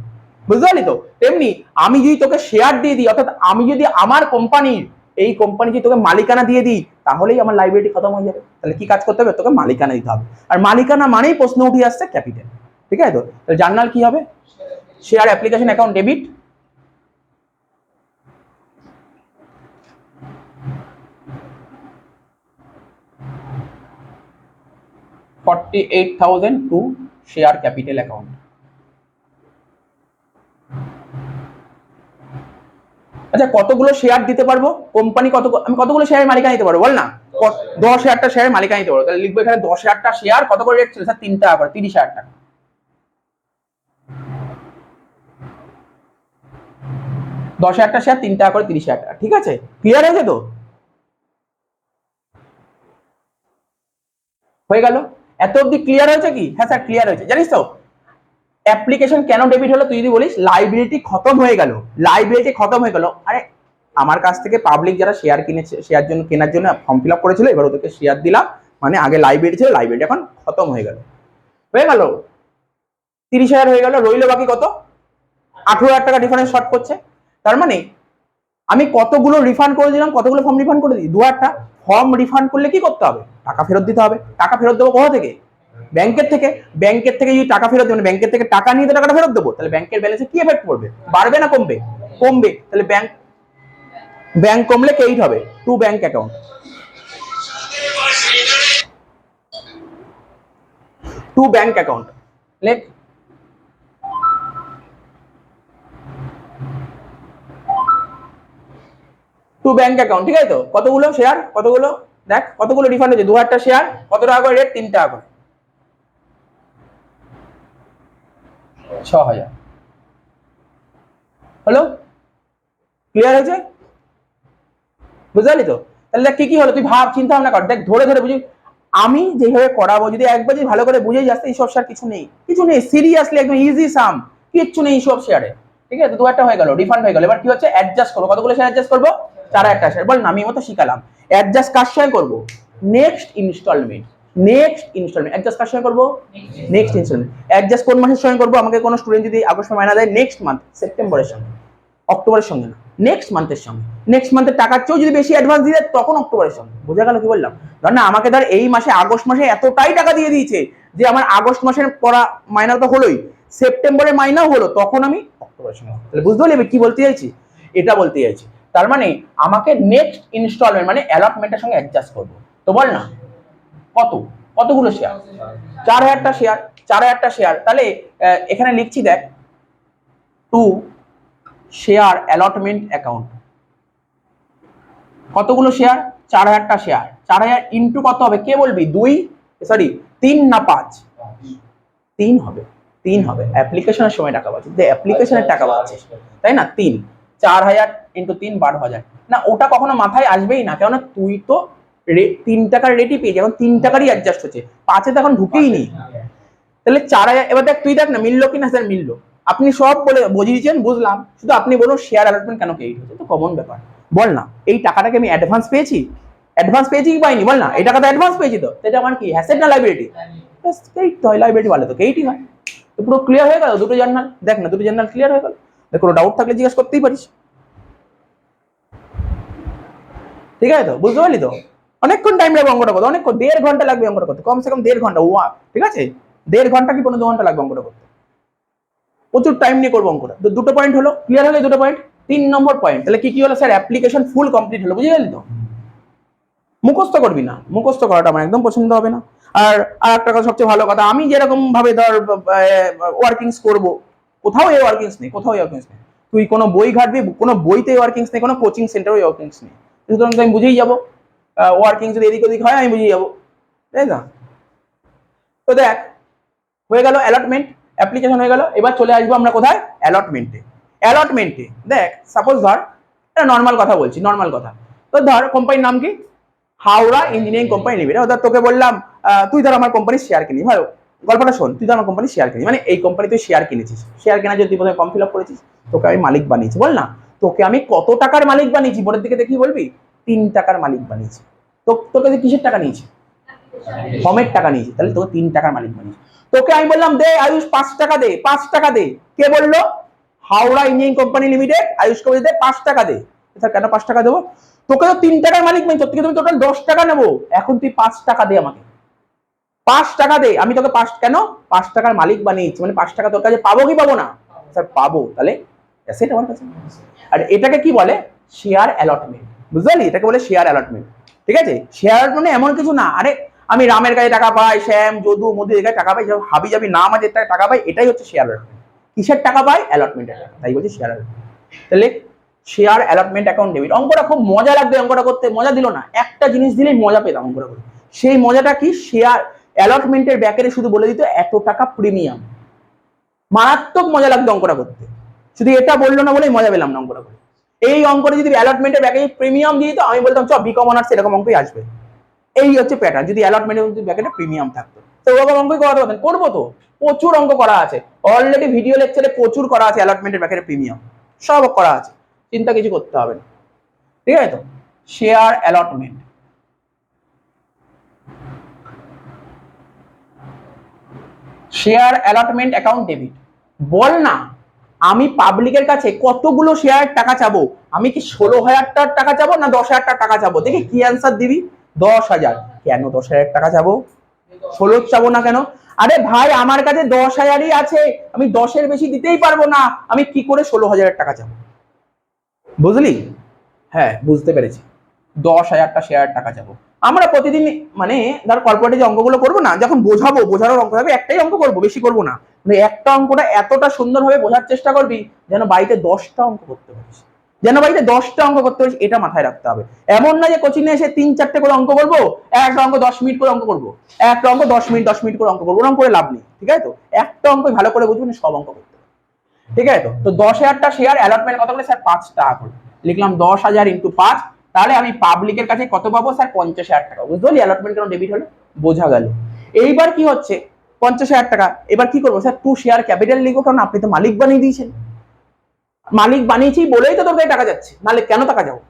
বুঝতে পারলি তো? তেমনি আমি যদি তোকে শেয়ার দিয়ে দিই, অর্থাৎ আমি যদি আমার কোম্পানির এই কোম্পানি যদি তোকে মালিকানা দিয়ে দিই তাহলেই আমার লাইবিলিটি খতম হয়ে যাবে। তাহলে কি কাজ করতে হবে, তোকে মালিকানা দিতে হবে, আর মালিকানা মানেই প্রশ্ন উঠে আসছে ক্যাপিটাল। ঠিক আছে, তো তাহলে জার্নাল কি হবে, share application account debit, $48,000 two share capital account. আচ্ছা কতগুলো শেয়ার দিতে পারবো কোম্পানি, আমি কতগুলো শেয়ারের মালিকানা দিতে পারবো বল না, 10,000টা শেয়ারের মালিকানা দিতে পারবো। তাহলে লিখবো এখানে 10,000টা শেয়ার কত করে রেট ছিল স্যার, 3 টাকা করে, 30,000 টাকা। 10,000টা শেয়ার 3 টাকা করে, 30,000 টাকা। ঠিক আছে, ক্লিয়ার হয়েছে তো, হয়ে গেল এত অব্দি ক্লিয়ার হয়েছে কি? হ্যাঁ স্যার ক্লিয়ার হয়েছে। জানিস তো অ্যাপ্লিকেশন কেন ডেবিট হলো, তুই যদি বলিস লাইবিলিটি খতম হয়ে গেল, লাইবিলিটি খতম হয়ে গেল। আরে আমার কাছ থেকে পাবলিক যারা শেয়ার কিনেছে, শেয়ার জন্য কেনার জন্য ফর্ম ফিল আপ করেছিল, এবার ওদেরকে শেয়ার দিলাম, মানে আগে লাইবিলিটি ছিল, লাইবিলিটি এখন খতম হয়ে গেল, হয়ে গেল 30,000 হয়ে গেল, রইলো বাকি কত, 18,000 টাকা ডিফারেন্স শর্ট করছে। তার মানে আমি কতগুলো রিফান্ড করে দিলাম, কতগুলো ফর্ম রিফান্ড করে দিই, 2,000টা। ফর্ম রিফান্ড করলে কি করতে হবে, টাকা ফেরত দিতে হবে। টাকা ফেরত দেবো কোথা থেকে, ব্যাংকের থেকে। ব্যাংকের থেকে যদি টাকা ফেরত দেবেন, ব্যাংকের থেকে টাকা নিয়ে তো টাকাটা ফেরত দেবো, তাহলে ব্যাংকের ব্যালেন্সে কি এফেক্ট পড়বে, বাড়বে না কমবে, কমবে। তাহলে ব্যাংক কমলে ক্রেডিট হবে to bank account, to bank account লেখ, টু ব্যাংক অ্যাকাউন্ট। ঠিক আছে তো, কতগুলো শেয়ার, কতগুলো দেখ কতগুলো রিফান্ড হয়েছে, 2,000টা শেয়ার কত টাকা করে রেট, 3 টাকা করে, 6,000 হলো, ক্লিয়ার হয়েছে, বুঝলি তো। তাহলে কি কি হলো, তুই ভাব, চিন্তা ভাবনা কর, দেখ ধরে ধরে বুঝি আমি যেভাবে করাবো, যদি একবার যদি ভালো করে বুঝে যাস, এইসব শেয়ার কিছু নেই, কিছু নেই, সিরিয়াসলি একদম ইজি সাম, কিচ্ছু নেই সব শেয়ারে। ঠিক আছে, 2,000টা হয়ে গেল, রিফান্ড হয়ে গেল। এবার কি হচ্ছে, অ্যাডজাস্ট করবো, কতগুলো শেয়ার অ্যাডজাস্ট করবো, 4,000টা শেয়ার। বল না, আমি মতো শিখালাম, অ্যাডজাস্ট কার সঙ্গে করবো, next instalment, next instalment adjust কার সঙ্গে করবো, নেক্সট ইনস্টলমেন্ট। অ্যাডজাস্ট কোন মাসের সঙ্গে করবো, আমাকে কোনো স্টুডেন্ট যদি আগস্ট মাইনা দেয়, নেক্সট মান্থ সেপ্টেম্বরের সঙ্গে, অক্টোবরের সঙ্গে না, নেক্সট মান্থের সঙ্গে। নেক্সট মান্থের টাকার চেয়েও যদি বেশি অ্যাডভান্স দিয়ে তখন অক্টোবরের সঙ্গে। বোঝা গেল কি বললাম, ধর না আমাকে ধর এই মাসে আগস্ট মাসে এতটাই টাকা দিয়ে দিয়েছে যে আমার আগস্ট মাসের পড়া মাইনা তো হলোই, সেপ্টেম্বরের মাইনাও হলো, তখন আমি অক্টোবরের সঙ্গে। তাহলে বুঝতে পারলি কি বলতে চাইছি, এটা বলতে চাইছি। তার মানে আমাকে নেক্সট ইনস্টলমেন্ট মানে অ্যালটমেন্টের সঙ্গে অ্যাডজাস্ট করবো। তো বল না কতগুলো শেয়ার, 4,000টা শেয়ার, 4,000টা শেয়ার। তাহলে এখানে লিখছি দেখ, টু শেয়ার অ্যালটমেন্ট অ্যাকাউন্ট, কতগুলো শেয়ার, 4,000টা শেয়ার, 4,000 ইন্টু কত হবে, কে বলবি, 3 না 5, 3 হবে, 3 হবে, অ্যাপ্লিকেশনের সময় টাকা পাচ্ছিস, অ্যাপ্লিকেশনের টাকা পাচ্ছিস তাই না, 3, 4,000 ইন্টু 3 12,000। না ওটা কখনো মাথায় আসবেই না, কেননা তুই তো 3 টাকার রেটই পেয়েছি, এখন 3 টাকারই অ্যাডজাস্ট হচ্ছে, 5-এ তো এখন ঢুকেই নি। তাহলে 4,000, এবার দেখ তুই দেখ না মিললো কিনা, স্যার মিললো, আপনি সব বলে বুঝিয়েছেন, বুঝলাম, শুধু আপনি বলুন শেয়ার অ্যালটমেন্ট কেন ক্রেডিট হচ্ছে, তো কমন ব্যাপার। বল না এই টাকাটাকে আমি অ্যাডভান্স পেয়েছি, অ্যাডভান্স পেয়েছি কি পাইনি, বল না এই টাকাটা অ্যাডভান্স পেয়েছি, তো এটা আমার কি অ্যাসেট না লাইবিলিটি, ক্রেডিট তো হয়, লাইবিলিটি বলে তো ক্রেডিটই হয়। তো পুরো ক্লিয়ার হয়ে গেল, দুটো জার্নাল দেখ না, দুটো জার্নাল ক্লিয়ার হয়ে গেল। দেখ কোনো ডাউট থাকলে জিজ্ঞেস করতেই পারিস। ঠিক আছে তো, বুঝতে পারলি তো, অনেকক্ষণ টাইম লাগবে অঙ্কটা করতে, অনেকক্ষণ 1.5 ঘন্টা লাগবে অঙ্কটা করতে, কমসে কম 1.5 ঘন্টা, ঠিক আছে 1.5 ঘন্টা কি 2 ঘন্টা লাগবে অঙ্কটা করতে, প্রচুর টাইম নিয়ে করবো অঙ্কটা। তো দুটো পয়েন্ট হলো, ক্লিয়ার হলো দুটো পয়েন্ট। 3 নম্বর পয়েন্ট, তাহলে কি কি হলো স্যার, অ্যাপ্লিকেশন ফুল কমপ্লিট হলো, বুঝে গেলি তো। মুখস্থ করবি না, মুখস্থ করাটা আমার একদম পছন্দ হবে না। আর একটা কথা, সবচেয়ে ভালো কথা, আমি যেরকম ভাবে ধর ওয়ার্কিংস করব, কোথাও এই ওয়ার্কিংস নেই, কোথাও এই ওয়ার্কিংস নেই। তুই কোনো বই ঘাটবি, কোনো বইতে ওয়ার্কিংস নেই, কোনো কোচিং সেন্টারে ওয়ার্কিংস নেই, সুতরাং আমি বুঝেই যাবো ওয়ার্কিং যদি এদিক ওদিক হয়, আমি বুঝেই যাবো, তাই না। তো দেখ হয়ে গেল অ্যালটমেন্ট, অ্যাপ্লিকেশন হয়ে গেল। এবার চলে আসবো আমরা কোথায়, অ্যালটমেন্টে। অ্যালটমেন্টে দেখ সাপোজ ধর, এটা নর্মাল কথা বলছি, নর্মাল কথা। তো ধর কোম্পানির নাম কি, হাওড়া ইঞ্জিনিয়ারিং কোম্পানি লিমিটেড। ধর তোকে বললাম তুই ধর আমার কোম্পানির শেয়ার কিনি, ভালো গল্পটা শোন, তুই ধর আমার কোম্পানির শেয়ার কিনি, মানে এই কোম্পানি তুই শেয়ার কিনেছিস, শেয়ার কেনার জন্য তুই প্রথমে ফর্ম ফিল আপ করেছিস, তোকে আমি মালিক বানিয়েছি, বল না তোকে আমি কত টাকার মালিক বানিয়েছি, বোর্ডের দিকে দেখি বলবি 3 টাকার মালিক বানিয়েছি। তো তোর কাছে কিসের টাকা নিয়েছি, ফর্মের টাকা নিয়েছি, তাহলে তোকে 3 টাকার মালিক বানিয়েছি। তোকে আমি বললাম দে আয়ুষ 5 টাকা দে, 5 টাকা দে, কে বললো, হাওড়া ইঞ্জিনিয়ারিং কোম্পানি লিমিটেড, আয়ুষকে বলতে 5 টাকা দে। স্যার কেন 5 টাকা দেবো, তোকে তো 3 টাকার মালিক বানিয়েছি, তোর থেকে তুমি টোটাল 10 টাকা নেবো, এখন তুই 5 টাকা দে আমাকে, 5 টাকা দে, আমি তোকে 5 টাকার মালিক বানিয়েছি, মানে 5 টাকা তোর কাছে পাবো কি পাবো না? স্যার পাবো, তাহলে অ্যাসেট আমার কাছে। আর এটাকে কি বলে? শেয়ার অ্যালটমেন্ট, বুঝলি? এটাকে বলে শেয়ার অ্যালটমেন্ট, ঠিক আছে? শেয়ার মানে এমন কিছু না, আরে আমি রামের কাছে টাকা পাই, শ্যাম, যদু, মধু এর কাছে টাকা পাই, হাবি যাবি নাম আছে টাকা পাই, এটাই হচ্ছে শেয়ার অ্যালটমেন্ট। কিসের টাকা পাই? অ্যালটমেন্টের টাকা, তাই বলছি শেয়ার অ্যালটমেন্ট। তাহলে শেয়ার অ্যালটমেন্ট অ্যাকাউন্ট ডেবিট, অঙ্কটা খুব মজা লাগবে, অঙ্কটা করতে মজা দিল না, একটা জিনিস দিলেই মজা পেতাম অঙ্কটা করে। সেই মজাটা কি? শেয়ার অ্যালটমেন্টের ব্যাকেটে শুধু বলে দিত এত টাকা প্রিমিয়াম, মারাত্মক মজা লাগতো অঙ্কটা করতে, শুধু এটা বললো না বলেই মজা পেলাম না অঙ্কটা করে। এই অঙ্কটা যদি অ্যালটমেন্টের ব্যাকেটে প্রিমিয়াম দিয়ে দিত, আমি বলতাম চ বিকম অনার্স এরকম অঙ্কই আসবে। এই হচ্ছে প্যাটার্ন, যদি অ্যালটমেন্টের ব্যাকেটে প্রিমিয়াম থাকতো, তো ওরকম অঙ্কই করাতে পারতেন। করবো তো, প্রচুর অঙ্ক করা আছে অলরেডি, ভিডিও লেকচারে প্রচুর করা আছে অ্যালটমেন্টের ব্যাকেটে প্রিমিয়াম, সব করা আছে, চিন্তা কিছু করতে হবে না, ঠিক আছে? তো share allotment, share allotment account debit. বল না, আমি পাবলিকের কাছে কতগুলো শেয়ার টাকা চাবো? আমি কি 16,000 টাকা চাবো না 10,000 টাকা চাবো? দেখি কি অ্যান্সার দিবি। 10,000। কেন 10,000 টাকা চাবো? 16 চাবো না কেন? আরে ভাই আমার কাছে 10,000ই আছে, আমি 10-এর বেশি দিতেই পারবো না, আমি কি করে 16,000 টাকা চাবো? বুঝলি? হ্যাঁ বুঝতে পেরেছি, 10,000টা শেয়ার টাকা চাবো। আমরা প্রতিদিন মানে ধর কর্পোরেটে যে অঙ্কগুলো করবো না, যখন বোঝাবো, বোঝানোর অঙ্ক হবে, একটাই অঙ্ক করবো, বেশি করবো না, একটা অঙ্কটা এতটা সুন্দরভাবে বোঝার চেষ্টা করবি যেন বাড়িতে 10টা অঙ্ক করতে পারিস, যেন বাড়িতে 10টা অঙ্ক করতে পারিস, এটা মাথায় রাখতে হবে। এমন না যে কোচিং এ এসে 3-4টে করে অঙ্ক করবো, একটা অঙ্ক 10 মিনিট করে অঙ্ক করবো, একটা অঙ্ক 10 মিনিট করে অঙ্ক করবো, ওরকম করে লাভ নেই, ঠিক আছে? তো একটা অঙ্ক ভালো করে বুঝবেন, সব অঙ্ক করতে হবে, ঠিক আছে? তো 10,000টা শেয়ার অ্যালটমেন্ট কত করে? স্যার 5 টাকা করে। লিখলাম 10,000 ইন্টু 5, তাহলে আমি পাবলিকের কাছে কত পাবো? স্যার 50,000 টাকা। বুঝতে পারলি অ্যালটমেন্ট কেন ডেবিট হলো? বোঝা গেল। এইবার কি হচ্ছে? 50,000 টাকা, এবার কি করবো? স্যার টু শেয়ার ক্যাপিটাল লিখবো, কারণ আপনি তো মালিক বানিয়ে দিয়েছেন, মালিক বানিয়েছি বলেই তো তোর কাছে টাকা যাচ্ছে, নাহলে কেন টাকা যাবো?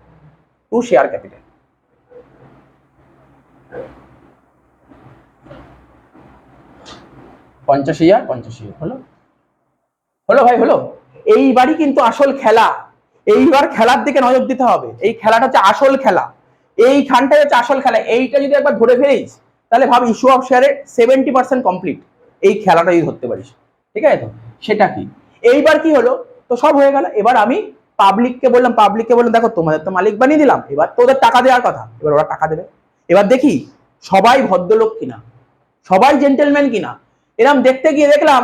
টু শেয়ার ক্যাপিটাল, 50,000 50,000 হলো, হলো ভাই হলো। এইবারই কিন্তু আসল খেলা, এইবার খেলার দিকে নজর দিতে হবে, এই খেলাটা হচ্ছে আসল খেলা, এইখানটাই হচ্ছে আসল খেলা। এইটা যদি একবার ধরে ফেলিস তাহলে ভাব ইস্যু অফ শেয়ারের 70% কমপ্লিট, এই খেলাটা যদি ধরতে পারিস, ঠিক আছে? তো সেটা কি, এইবার কি হলো? তো সব হয়ে গেল, এবার আমি পাবলিককে বললাম দেখো তোমাদের তো মালিক বানিয়ে দিলাম, এবার তোদের টাকা দেওয়ার কথা, এবার ওরা টাকা দেবে। এবার দেখি সবাই ভদ্রলোক কিনা, সবাই জেন্টেলম্যান কিনা। এরকম দেখতে গিয়ে দেখলাম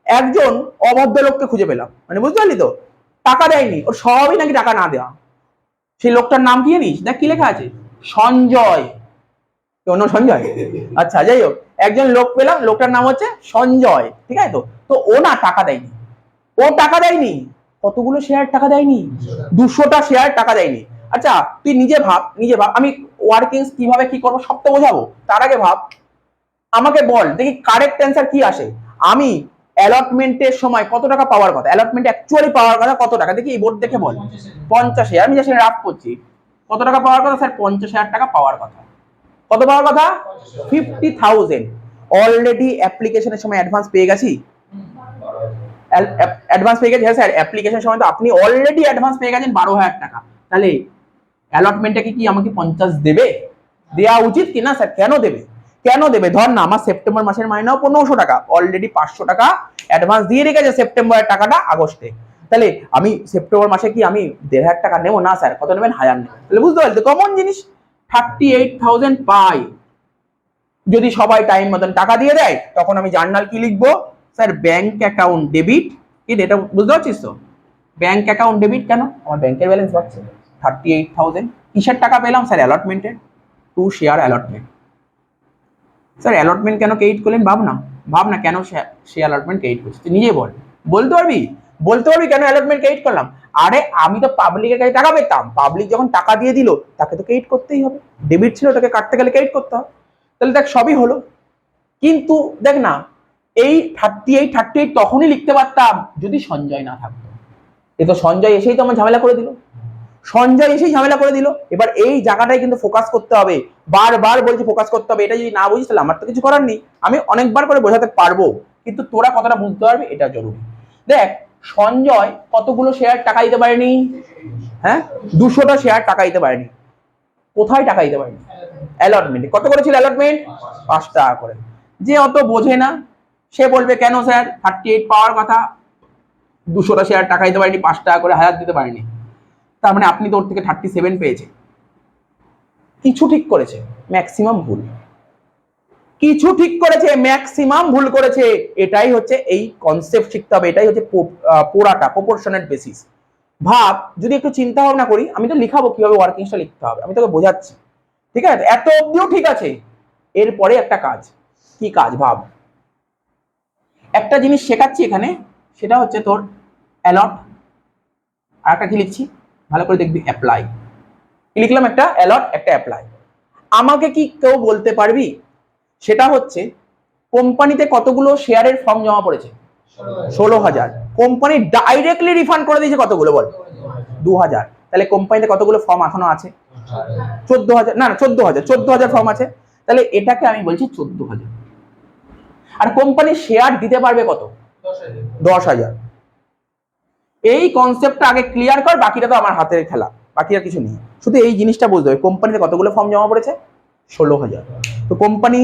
একজন অভদ্র লোককে খুঁজে পেলাম, মানে বুঝতে পারলি তো, টাকা দেয়নি, ওর সবই নাকি টাকা না দেওয়া। সেই লোকটার নাম কি জানিস? দেখ কি লেখা আছে, সঞ্জয়। অন্য সঞ্জয়? আচ্ছা যাই হোক, একজন লোক পেলাম, লোকটার নাম হচ্ছে সঞ্জয়, ঠিক আছে? তো তো ও না টাকা দেয়নি, ও টাকা দেয়নি, কতগুলো শেয়ার টাকা দেয়নি? 200টা শেয়ার টাকা দেয়নি। আচ্ছা তুই নিজে ভাব, আমি ওয়ার্কিংস কিভাবে কি করবো সব তো বোঝাবো, তার আগে ভাব, আমাকে বল দেখি কারেক্ট অ্যান্সার কি আসে। আমি অ্যালটমেন্টের সময় কত টাকা পাওয়ার কথা, অ্যালটমেন্ট অ্যাকচুয়ালি পাওয়ার কথা কত টাকা, দেখি এই বোর্ড দেখে বল। 50,000, আমি জাস্ট রাফ করছি, কত টাকা পাওয়ার কথা? স্যার 50,000 টাকা পাওয়ার কথা। কত পাওয়ার কথা? 50,000। অলরেডি অ্যাপ্লিকেশনের সময় অ্যাডভান্স পেয়ে গেছি, অ্যাডভান্স পেয়ে গেছি। হ্যাঁ স্যার অ্যাপ্লিকেশনের সময় তো আপনি অলরেডি অ্যাডভান্স পেয়ে গেছেন 12,000 টাকা, তাহলে অ্যালটমেন্টটাকে কি আমাকে 50 দেবে? দেওয়া উচিত কি না স্যার? কেন দেবে? কেন দেবে? ধর না আমার সেপ্টেম্বর মাসের মাইনেও 1500 টাকা, অলরেডি 500 টাকা অ্যাডভান্স দিয়ে রেখেছে সেপ্টেম্বরের টাকাটা আগস্টে, তাহলে আমি সেপ্টেম্বর মাসে কি আমি 1,500 টাকা নেবো? না স্যার, কত নেবেন? 1000 নেবেন। তাহলে বুঝতে পারলি তো, কমন জিনিস, 38,000 পাই। যদি সবাই টাইম মতন টাকা দিয়ে দেয় তখন আমি জার্নাল কি লিখবো? স্যার ব্যাংক অ্যাকাউন্ট ডেবিট, কি এটা বুঝতে পারছিস তো? ব্যাংক অ্যাকাউন্ট ডেবিট কেন? আমার ব্যাংকের ব্যালেন্স বাড়ছে, 38,000 কিসের টাকা পেলাম? স্যার অ্যালটমেন্টের, to share allotment. Sir allotment কেন ক্রেডিট করলেন? ভাব না কেন সে অ্যালটমেন্ট ক্রেডিট করছে, তুই নিজেই বল, বলতে পারবি? কেন অ্যালটমেন্ট ক্রেডিট করলাম? আরে আমি তো পাবলিকের কাছে টাকা পেতাম, পাবলিক যখন টাকা দিয়ে দিল তাকে তো ক্রেডিট করতেই হবে, ডেবিট ছিল তাকে কাটতে গেলে ক্রেডিট করতে হবে, তাহলে দেখ সবই হলো। কিন্তু দেখ না, এই 38 তখনই লিখতে পারতাম যদি সঞ্জয় না থাকতো, এ তো সঞ্জয় এসেই তো আমার ঝামেলা করে দিল, এবার এই জায়গাটাই কিন্তু ফোকাস করতে হবে, বারবার বলছি ফোকাস করতে হবে, এটা যদি না বুঝিস তাহলে আমার তো কিছু করার নেই, আমি অনেকবার করে বোঝাতে পারবো, কিন্তু তোরা কতটা বুঝতে পারবি এটা জরুরি। দেখ সঞ্জয় কতগুলো শেয়ার টাকা দিতে পারেনি? হ্যাঁ 200টা শেয়ার টাকা দিতে পারেনি, কোথায় টাকা দিতে পারেনি? অ্যালটমেন্টে। কত করে ছিল অ্যালটমেন্ট? 5 টাকা করে। যে অত বোঝে না সে বলবে কেন স্যার 38 পাওয়ার কথা, 200টা শেয়ার টাকা দিতে পারেনি, 5 টাকা করে 1000 দিতে পারেনি, তার মানে আপনি তো ওর থেকে 37 পেয়েছে। কিছু ঠিক করেছে, ম্যাক্সিমাম ভুল। কিছু ঠিক করেছে, ম্যাক্সিমাম ভুল করেছে। এটাই হচ্ছে এই কনসেপ্ট শিখতে হবে, এটাই হচ্ছে পোড়াটা, প্রপোর্শনেট বেসিস। ভাব, যদি একটু চিন্তা ভাবনা করি, আমি তো লিখাবো কিভাবে ওয়ার্কিংসটা লিখতে হবে, আমি তোকে বোঝাচ্ছি, ঠিক আছে? এত অবধিও ঠিক আছে। এরপরে একটা কাজ, কি কাজ ভাব। একটা জিনিস শেখাচ্ছি এখানে, সেটা হচ্ছে তোর অ্যালট, আর একটা কি লিখছি ভালো করে দেখবি, অ্যাপ্লাই। কি লিখলাম? একটা অ্যালট, একটা অ্যাপ্লাই। আমাকে কি কেউ বলতে পারবি সেটা হচ্ছে কোম্পানিতে কতগুলো শেয়ারের ফর্ম জমা পড়েছে? 16,000। কোম্পানি ডাইরেক্টলি রিফান্ড করে দিয়েছে কতগুলো বল? 2,000। তাহলে কোম্পানিতে কতগুলো ফর্ম এখনো আছে? 14,000, না 14,000 ফর্ম আছে। তাহলে এটাকে আমি বলছি 14,000। আর কোম্পানি শেয়ার দিতে পারবে কত? 10,000। এই কনসেপ্টটা আগে ক্লিয়ার কর, বাকিটা তো আমার হাতের খেলা, বাকি আর কিছু নেই। শুধু এই জিনিসটা বুঝতে হবে, কোম্পানিতে কতগুলো ফর্ম জমা পড়েছে? 16,000। তো কোম্পানি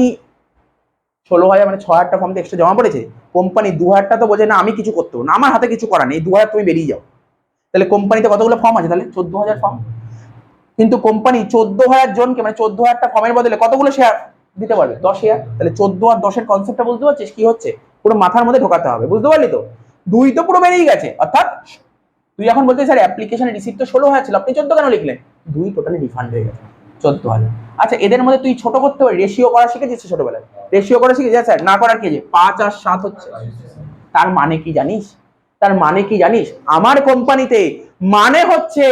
16,000 মানে 6,000টা ফর্ম তো এক্সট্রা জমা পড়েছে। কোম্পানি 2,000টা তো বোঝে না আমি কিছু করতে হবে না, আমার হাতে কিছু করা নেই, 2,000 তুমি বেরিয়ে যাও। তাহলে কোম্পানিতে কতগুলো ফর্ম আছে? তাহলে 14,000 ফর্ম। কিন্তু কোম্পানি 14,000 জনকে, মানে 14,000টা ফর্মের বদলে কতগুলো শেয়ার দিতে পারবে? 10 শেয়ার। তাহলে 14 আর 10-এর কনসেপ্টটা বুঝতে পারছিস কি হচ্ছে? পুরো মাথার মধ্যে ঢোকাতে হবে, বুঝতে পারলি তো? 2 তো পুরো বেরিয়ে গেছে, অর্থাৎ তুই এখন বলতে স্যার অ্যাপ্লিকেশনের রিসিপ্ট তো 16,000 ছিল, আপনি 14 কেন লিখলেন? 2 টোটালি রিফান্ড হয়ে গেছে, 14,000। আচ্ছা, এদের মধ্যে তুই ছোট করতে পারি, রেশিও করা শিখেছিস ছোটবেলায়? রেশিও করা শিখেছিস? স্যার না করার কি যে 5 আর 7 হচ্ছে। তার মানে কি জানিস? তার মানে কি জানিস? আমার কোম্পানিতে মানে হচ্ছে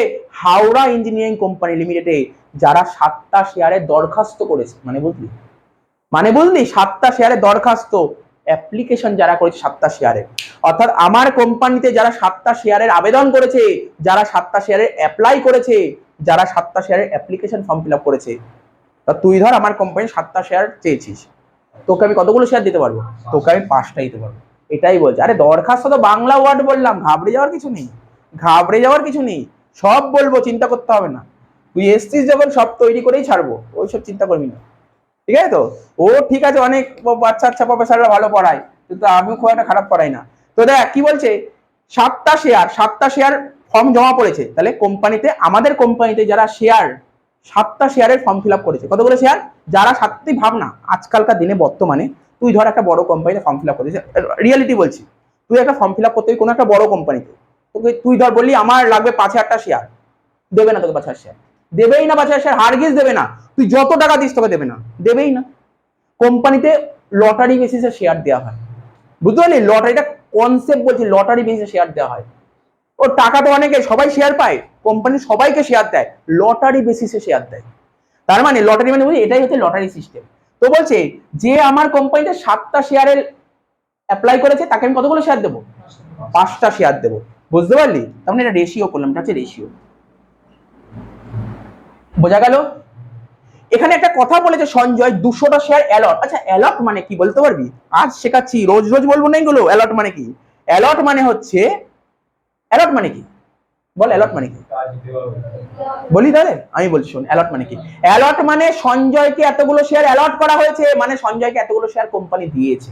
হাওড়া ইঞ্জিনিয়ারিং কোম্পানি লিমিটেডে যারা 7টা শেয়ারে দরখাস্ত করেছে, মানে বুঝলি? মানে বুঝলি 7টা শেয়ারে দরখাস্ত, অ্যাপ্লিকেশন যারা করেছে 7টা শেয়ারে, অর্থাৎ আমার কোম্পানিতে যারা 7টা শেয়ারের আবেদন করেছে, যারা 7টা শেয়ারে অ্যাপ্লাই করেছে, যারা 7টা শেয়ারের অ্যাপ্লিকেশন ফর্ম ফিল আপ করেছে। তা তুই ধর আমার কোম্পানি 7টা শেয়ার চেয়েছিস, তোকে আমি কতগুলো শেয়ার দিতে পারবো? তোকে আমি 5টা দিতে পারবো। এটাই বলছে। আরে দরখাস্ত তো বাংলা ওয়ার্ড বললাম, ঘাবড়ে যাওয়ার কিছু নেই, ঘাবড়ে যাওয়ার কিছু নেই, সব বলবো, চিন্তা করতে হবে না। তুই এসছিস যখন সব তৈরি করেই ছাড়বো, ওইসব চিন্তা করবি না, ঠিক আছে তো? ও ঠিক আছে, অনেক বাচ্চা আচ্ছা প্রফেসররা ভালো পড়ায়, কিন্তু আমিও খুব একটা খারাপ পড়াই না। তো দেখ কি বলছে, 7টা শেয়ার ফর্ম জমা পড়েছে। তাহলে কোম্পানিতে, আমাদের কোম্পানিতে যারা শেয়ার 7টা শেয়ারের ফর্ম ফিল আপ করেছে, কতগুলো শেয়ার? যারা 7টি, ভাব না আজকালকার দিনে বর্তমানে তুই ধর একটা বড় কোম্পানিতে ফর্ম ফিল আপ করেছিস, রিয়েলিটি বলছি, তুই একটা ফর্ম ফিল আপ করতে কোনো একটা বড় কোম্পানিতে, তোকে তুই ধর বললি আমার লাগবে 5,000টা শেয়ার, দেবে না তোকে 5,000 শেয়ার, দেবেই না 5,000 শেয়ার, হারগিজ দেবে না। তুই যত টাকা দিস তোকে দেবে না, দেবেই না। কোম্পানিতে লটারি বেসিসে শেয়ার দেওয়া হয়, বুঝতে পারলি? লটারিটা কনসেপ্ট বলছি, লটারি বেসিসে শেয়ার দেওয়া হয়। ওর টাকা তো অনেকে, সবাই শেয়ার পায়, কোম্পানি সবাইকে শেয়ার দেয়, লটারি বেসিসে শেয়ার দেয়। তার মানে লটারি মানে বুঝলি, এটাই হচ্ছে লটারি সিস্টেম। তো বলছে যে আমার কোম্পানিতে 7টা শেয়ারের অ্যাপ্লাই করেছে, তাকে আমি কতগুলো শেয়ার দেবো? 5টা শেয়ার দেবো, বুঝতে পারলি? তার মানে এটা রেশিও করলাম, এটা হচ্ছে রেশিও। বোঝা গেল? এখানে একটা কথা বলেছে সঞ্জয়, 200টা শেয়ার অ্যালট। আচ্ছা অ্যালট মানে কি বলতে পারবি? আজ শেখাচ্ছি, রোজ রোজ বলবো না এগুলো। অ্যালট মানে কি? অ্যালট মানে হচ্ছে, অ্যালট মানে কি বল? অ্যালট মানে কি বলি তাহলে? আমি বলছি শোন, অ্যালট মানে কি? অ্যালট মানে সঞ্জয়কে এতগুলো শেয়ার অ্যালট করা হয়েছে, মানে সঞ্জয়কে এতগুলো শেয়ার কোম্পানি দিয়েছে,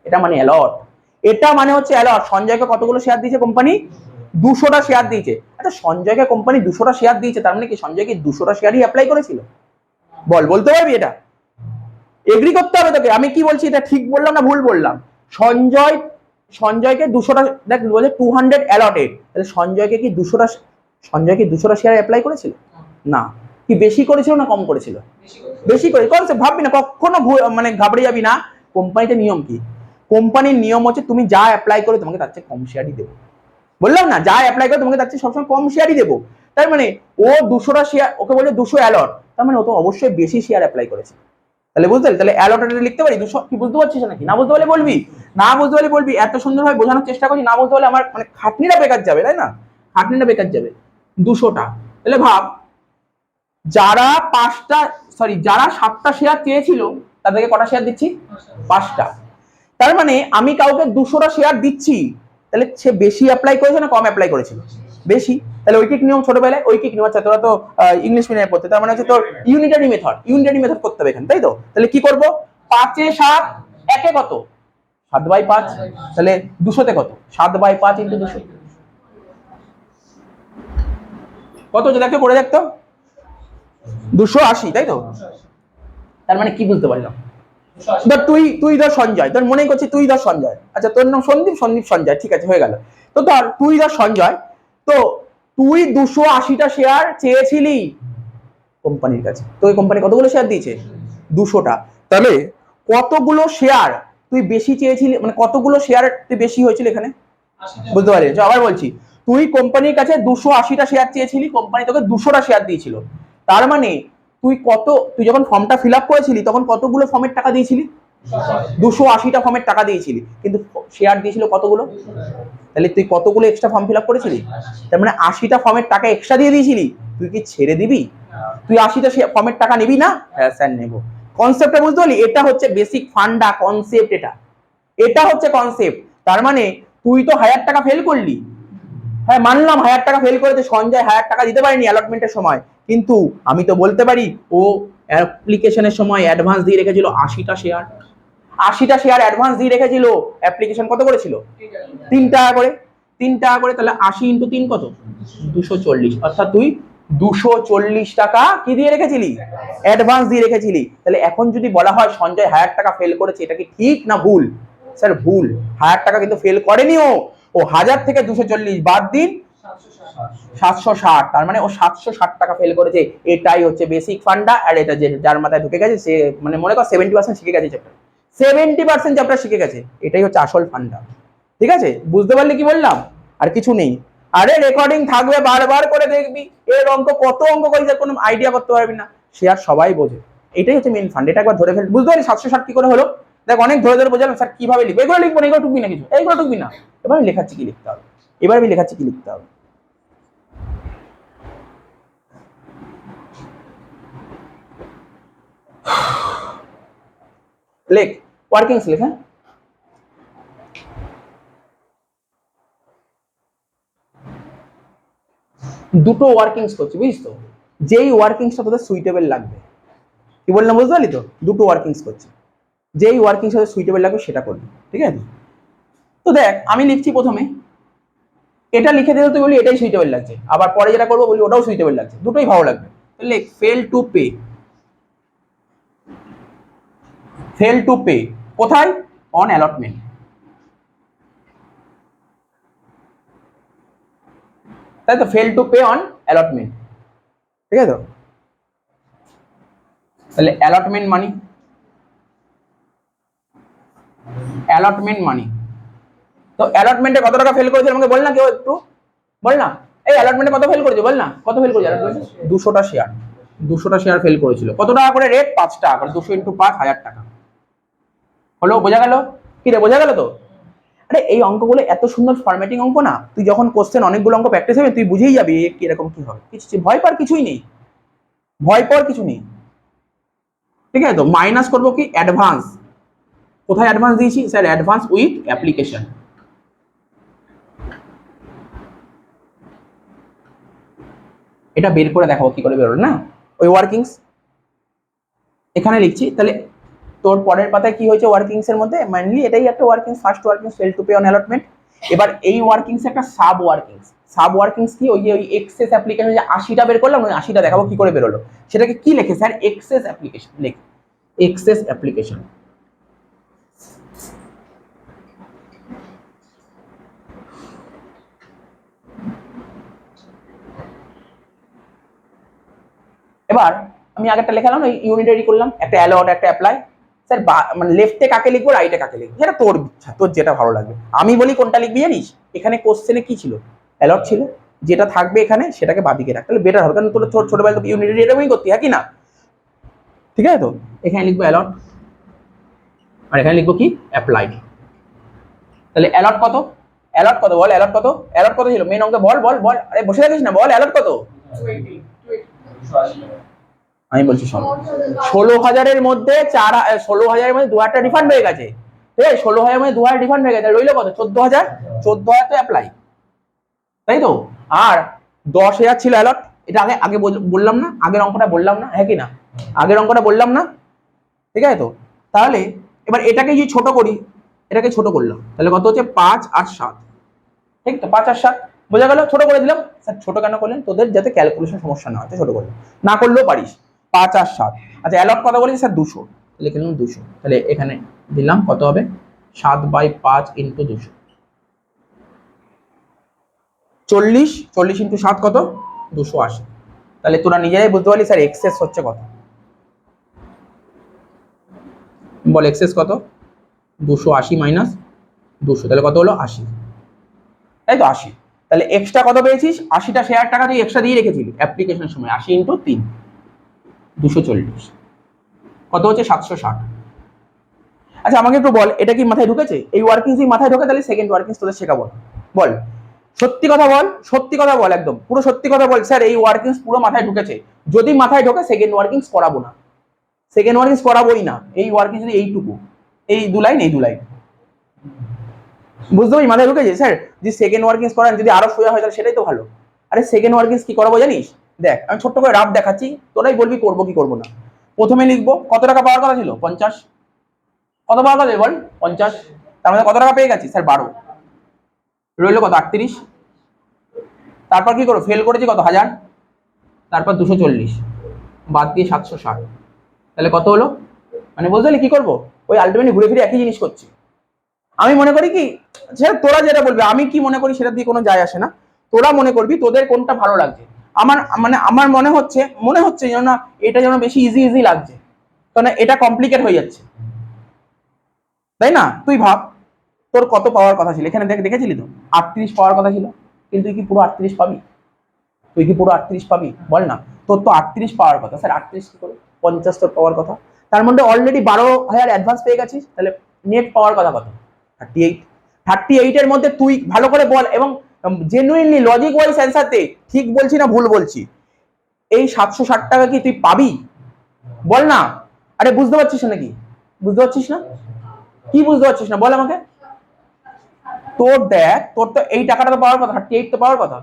এটা মানে অ্যালট। এটা মানে হচ্ছে অ্যালট। সঞ্জয়কে কতগুলো শেয়ার দিয়েছে কোম্পানি? 200টা শেয়ার দিয়েছে। আচ্ছা সঞ্জয়কে কোম্পানি 200টা শেয়ার দিয়েছে, তার মানে কি সঞ্জয় কি 200টা শেয়ারই অ্যাপ্লাই করেছিল? বল, বলতে পারবি? এটা এগ্রি করতে হবে তোকে। আমি কি বলছি, এটা ঠিক বললাম না ভুল বললাম? সঞ্জয়কে 200টা, দেখ বলে 200 অ্যালটেড, তাহলে সঞ্জয়কে কি 200টা শেয়ার অ্যাপ্লাই করেছিল? না। কি বেশি করেছিল না কম করেছিল? বেশি করে। কনসেপ্ট ভাববি না কখনো, মানে ঘাবড়ে যাবি না। কোম্পানিতে নিয়ম কি? কোম্পানির নিয়ম হচ্ছে তুমি যা অ্যাপ্লাই করে তোমাকে তার চেয়ে কম শেয়ারই দেবো। বললাম না, যা অ্যাপ্লাই করে তোমাকে তার চেয়ে সবসময় কম শেয়ারই দেবো। তার মানে ও 200টা শেয়ার, ওকে বলে 200 অ্যালট, তার মানে ও তো অবশ্যই বেশি শেয়ার অ্যাপ্লাই করেছে। তাহলে বুঝতে পারলি? তাহলে অ্যালটেড লিখতে পারি 200। কি বুঝতে পারছিস নাকি? না বুঝতে পারলে বলবি, না বুঝতে পারলে বলবি। এত সুন্দরভাবে বোঝানোর চেষ্টা করছি, না বুঝতে পারলে আমার মানে খাটনিটা বেকার যাবে, তাই না? খাটনিটা বেকার যাবে। 200টা, তাহলে ভাব যারা 7টা শেয়ার চেয়েছিল তাদেরকে কটা শেয়ার দিচ্ছি? 5টা। তার মানে আমি কাউকে 200টা শেয়ার দিচ্ছি, তাহলে সে বেশি অ্যাপ্লাই করেছে না কম অ্যাপ্লাই করেছিল? বেশি। তাহলে ঐকিক নিয়ম ছোটবেলায় ঐকিক নিয়ম, আচ্ছা তোরা তো ইংলিশ মিডিয়ামে পড়তে, তার মানে হচ্ছে তোর ইউনিটারি মেথড করতে হবে এখানে, তাই তো? তাহলে কি করব, 5 এ 7 1 এ কত 7/5, তাহলে 200 তে কত 7/5 ইন্টু 200 কত হচ্ছে দেখো, করে দেখতো 280, তাই তো? তার মানে কি বুঝতে পারলাম, ধর তুই ধর সঞ্জয়, তোর মনে করছি তুই ধর সঞ্জয়, আচ্ছা তোর নাম সন্দীপ সঞ্জয়, ঠিক আছে হয়ে গেল। তো ধর তুই ধর সঞ্জয়, তো তুই 280টা শেয়ার চেয়েছিলি কোম্পানির কাছে, তো ওই কোম্পানি কতগুলো শেয়ার দিয়েছে 200টা, তাহলে কতগুলো শেয়ার তুই বেশি চেয়েছিলি, মানে কতগুলো শেয়ার তুই বেশি হয়েছিল এখানে, বুঝতে পারলি? আবার বলছি, তুই কোম্পানির কাছে 280টা শেয়ার চেয়েছিলি, কোম্পানি তোকে 200টা শেয়ার দিয়েছিল, তার মানে তুই যখন ফর্মটা ফিল আপ করেছিলি তখন কতগুলো ফর্মের টাকা দিয়েছিলি, 280টা ফর্মের টাকা দিয়েছিলি, কিন্তু শেয়ার দিয়েছিল কতগুলো, তাহলে তুই কতগুলো এক্সট্রা ফর্ম ফিল আপ করেছিলি, তার মানে 80টা ফর্মের টাকা এক্সট্রা দিয়ে দিয়েছিলি, তুই কি ছেড়ে দিবি? তুই 80টা ফর্মের টাকা নিবি না? হ্যাঁ স্যার নেবো। কনসেপ্টটা বুঝতে পারলি? এটা হচ্ছে বেসিক ফান্ডা কনসেপ্ট, এটা হচ্ছে কনসেপ্ট। তার মানে তুই তো 1000 টাকা ফেল করলি, হ্যাঁ মানলাম 1000 টাকা ফেল করেছে সঞ্জয়, 1000 টাকা দিতে পারেনি অ্যালটমেন্টের সময়, কিন্তু আমি তো বলতে পারি ও অ্যাপ্লিকেশনের সময় অ্যাডভান্স দিয়ে রেখেছিল 80টা শেয়ার, 80টা শেয়ার অ্যাডভান্স দিয়ে রেখেছিল, অ্যাপ্লিকেশন কত করেছিল 3 টাকা করে, 3 টাকা করে, তাহলে 80 ইন্টু 3 কত 240, অর্থাৎ তুই 240 টাকা কি দিয়ে রেখেছিলি, অ্যাডভান্স দিয়ে রেখেছিলি। তাহলে এখন যদি বলা হয় সঞ্জয় 1000 টাকা ফেল করেছে, এটা কি ঠিক না ভুল? স্যার ভুল, 1000 টাকা কিন্তু ফেল করেনি, ও 1000 থেকে 240 বাদ দিন 760, তার মানে ও 760 টাকা ফেল করেছে। এটাই হচ্ছে বেসিক ফান্ডা, আর এটা যার মাথায় ঢুকে গেছে সে মানে মনে কর 70% শিখে গেছে চ্যাপ্টার, 70% চ্যাপ্টার শিখে গেছে, এটাই হচ্ছে আসল ফান্ডা। ঠিক আছে, বুঝতে পারলি কি বললাম? আর কিছু নেই। আরে রেকর্ডিং থাকবে, বারবার করে দেখবি, এর অঙ্ক কত অঙ্ক করি যার কোনো আইডিয়া করতে পারবি না, সে আর সবাই বোঝে। এটাই হচ্ছে মেইন ফান্ড, এটা একবার ধরে ফেল, বুঝতে পারলি 760 কি করে হলো? দেখ অনেক ধরে ধরে বোঝালাম স্যার কিভাবে লিখবো, এগুলো লিখবো না, এগুলো টুকবি না, কিছু এইগুলো টুকবি না, এবার আমি লেখাচ্ছি কি লিখতে হবে, এবার আমি লেখাচ্ছি কি লিখতে হবে। লেখ ওয়ার্কিংস লেখ, হ্যাঁ দুটো ওয়ার্কিংস করছি, বুঝিস তো, যেই ওয়ার্কিংসটা তোদের সুইটেবল লাগবে, কি বললাম বুঝতে পারলি তো? দুটো ওয়ার্কিংস করছি, যেই ওয়ার্কিংস তোদের সুইটেবল লাগবে সেটা করবি, ঠিক আছে? তো দেখ আমি লিখছি প্রথমে, এটা লিখে দিলে তুই বলি এটাই সুইটেবল লাগছে, আবার পরে যেটা করবো বলি ওটাও সুইটেবল লাগছে, দুটোই ভালো লাগবে। লেখ fail to pay, fail to pay কোথায়, অন অ্যালটমেন্ট, তাই তো, fail to pay on allotment, ঠিক আছে তো? তাহলে অ্যালটমেন্ট মানি, অ্যালটমেন্ট মানি, তো অ্যালটমেন্টে কত টাকা ফেল করেছে আমাকে বল না, কেউ একটু বল না, এই অ্যালটমেন্টে কত ফেল করেছে বল না, কত ফেল করেছে অ্যালটমেন্টে? 200টা শেয়ার, 200টা শেয়ার ফেল করেছিল, কত টাকা করে রেট, 5 টাকা করে, 200 ইন্টু 5 1000 টাকা হলো, বোঝা গেল? কি রে বোঝা গেল তো? আরে এই অঙ্কগুলো এত সুন্দর ফরম্যাটিং অঙ্ক না, তুই যখন কোশ্চেন অনেকগুলো অঙ্ক প্র্যাকটিস হবে তুই বুঝেই যাবি কি এরকম কি হবে, কিছু ভয় পাওয়ার কিছুই নেই, ভয় পাওয়ার কিছু নেই, ঠিক আছে তো? মাইনাস করবো কি অ্যাডভান্স, কোথায় অ্যাডভান্স দিয়েছি স্যার, অ্যাডভান্স উইথ অ্যাপ্লিকেশন, এটা বের করে দেখাবো কি করে বেরোলো না, ওই ওয়ার্কিংস এখানে লিখছি। তাহলে তোর পরের পাতায় কি হয়েছে ওয়ার্কিংস এর মধ্যে, মেইনলি এটাই একটা workings, first workings fail to pay on allotment. এবার এই ওয়ার্কিংস একটা সাব ওয়ার্কিংস, সাব ওয়ার্কিংস কি, ওই যে ওই এক্সেস অ্যাপ্লিকেশন যে 80টা বের করলাম, ওই 80টা দেখাবো কি করে বেরোলো, সেটাকে কি লেখে স্যার, এক্সেস অ্যাপ্লিকেশন, লেখ এক্সেস অ্যাপ্লিকেশন। এবার আমি আগেরটা লেখালাম, ওই ইউনিটারি করলাম, একটা অ্যালট একটা অ্যাপ্লাই, স্যার মানে লেফটে কাকে লিখবো রাইটে কাকে লিখবো সেটা তোর ইচ্ছা, তোর যেটা ভালো লাগবে। আমি বলি কোনটা লিখবি জানিস, এখানে কোশ্চেনে কি ছিল, অ্যালট ছিল, যেটা থাকবে এখানে সেটাকে বাদিকে রাখ, তাহলে বেটার হবে, কারণ তোর ছোটবেলায় তো ইউনিটারি এরকমই করতি, হ্যাঁ কি না? ঠিক আছে তো, এখানে লিখবো অ্যালট, আর এখানে লিখবো কি অ্যাপ্লাইড। তাহলে অ্যালট কত, অ্যালট কত বল, অ্যালট কত, অ্যালট কত ছিল মেন অঙ্কে, বল বল বল, আরে বসে থাকিস না, বল অ্যালট কত? আমি বলছি শোনো, 16,000-এর মধ্যে 16,000-এর মধ্যে 2,000টা রিফান্ড হয়ে গেছে, ঠিক আছে? 16,000-এর মধ্যে 2,000 রিফান্ড হয়ে গেছে, রইলো কত 14,000, 14,000 তো অ্যাপ্লাই, তাই তো? আর 10,000 ছিল অ্যালট, এটা আগে আগে বললাম না, আগের অঙ্কটা বললাম না, হ্যাঁ কি না, আগের অঙ্কটা বললাম না, ঠিক আছে তো। তাহলে এবার এটাকে যদি ছোট করি, এটাকে ছোট করলাম, তাহলে কত হচ্ছে 5 আর 7, ঠিক তো, 5 আর 7 বোঝা গেল, ছোট করে দিলাম। স্যার ছোট কেন করলেন? তোদের যাতে ক্যালকুলেশন সমস্যা না হয়, ছোট করলাম, না করলেও পারিস। 5 আর 7, আচ্ছা অ্যালট কত বলেছি স্যার? 200, লিখে নিলাম 200, তাহলে এখানে দিলাম কত হবে 7/5 ইন্টু 200, 40 ইন্টু 7 কত? 280। তাহলে তোরা নিজেরাই বুঝতে পারলি স্যার এক্সেস হচ্ছে কত, বল এক্সেস কত? 280 মাইনাস 200, তাহলে কত হলো? 80, তাই তো 80। তাহলে এক্সট্রা কত পেয়েছিস? 80টা শেয়ার টাকা তুই এক্সট্রা দিয়ে রেখেছিলি অ্যাপ্লিকেশনের সময়, 80 ইন্টু 3 240, কত হচ্ছে? 760। আচ্ছা আমাকে একটু বল, এটা কি মাথায় ঢুকেছে? এই ওয়ার্কিংস যদি মাথায় ঢোকে তাহলে সেকেন্ড ওয়ার্কিংস তোদের শেখাবো, বল সত্যি কথা বল, সত্যি কথা বল, একদম পুরো সত্যি কথা বল। স্যার এই ওয়ার্কিংস পুরো মাথায় ঢুকেছে, যদি মাথায় ঢোকে সেকেন্ড ওয়ার্কিংস করাবো না, সেকেন্ড ওয়ার্কিংস করাবোই না। এই ওয়ার্কিং যদি এইটুকু, এই 2 লাইন, এই 2 লাইন, বুঝতে পারি মাথায় ঢুকেছে স্যার। যদি সেকেন্ড ওয়ার্কিংস করান, যদি আরো সোজা হয় তাহলে সেটাই তো ভালো। আরে সেকেন্ড ওয়ার্কিংস কি করাবো জানিস? দেখ আমি ছোট্ট করে রাফ দেখাচ্ছি, তোরাই বলবি করবো কি করবো না। প্রথমে লিখবো কত টাকা পাওয়ার কথা ছিল? 50। কত পাওয়ার কথা বল? 50। তার মধ্যে কত টাকা পেয়ে গেছি স্যার? 12। রইলো কত? 38। তারপর কি করবো? ফেল করেছি কত? 1000। তারপর 240 বাদ দিয়ে 760, তাহলে কত হলো? মানে বুঝতে পারলি কি করবো? ওই আলটিমেটলি ঘুরে ফিরে একই জিনিস করছি। আমি মনে করি কি, সেটা তোরা যেটা বলবি, আমি কি মনে করি সেটা দিয়ে কোনো যায় আসে না। তোরা মনে করবি তোদের কোনটা ভালো লাগছে। আমার মানে আমার মনে হচ্ছে যেন না এটা যেন বেশি ইজি ইজি লাগছে, কারণ এটা কমপ্লিকেট হয়ে যাচ্ছে, তাই না? তুই ভাব তোর কত পাওয়ার কথা ছিল এখানে, দেখেছিলি তো 38 পাওয়ার কথা ছিল, কিন্তু তুই কি পুরো 38 পাবি? তুই কি পুরো 38 পাবি? বল না। তোর তো 38 পাওয়ার কথা স্যার, 38 কি করে? 50 তোর পাওয়ার কথা, তার মধ্যে অলরেডি 12,000 অ্যাডভান্স পেয়ে গেছিস, তাহলে নেট পাওয়ার কথা কত? 38। 38 এর মধ্যে তুই ভালো করে বল, এবং জেনুইনলি লজিক ওয়াইজ অ্যান্সার দে, ঠিক বলছি না ভুল বলছি। এই 760 টাকা কি তুই পাবি? বল না। আরে বুঝতে পারছিস নাকি? বুঝতে পারছিস না? কি বুঝতে পারছিস না বল আমাকে। তোর দেখ, তোর তো এই টাকাটা তো পাওয়ার কথা, 38 তো পাওয়ার কথা,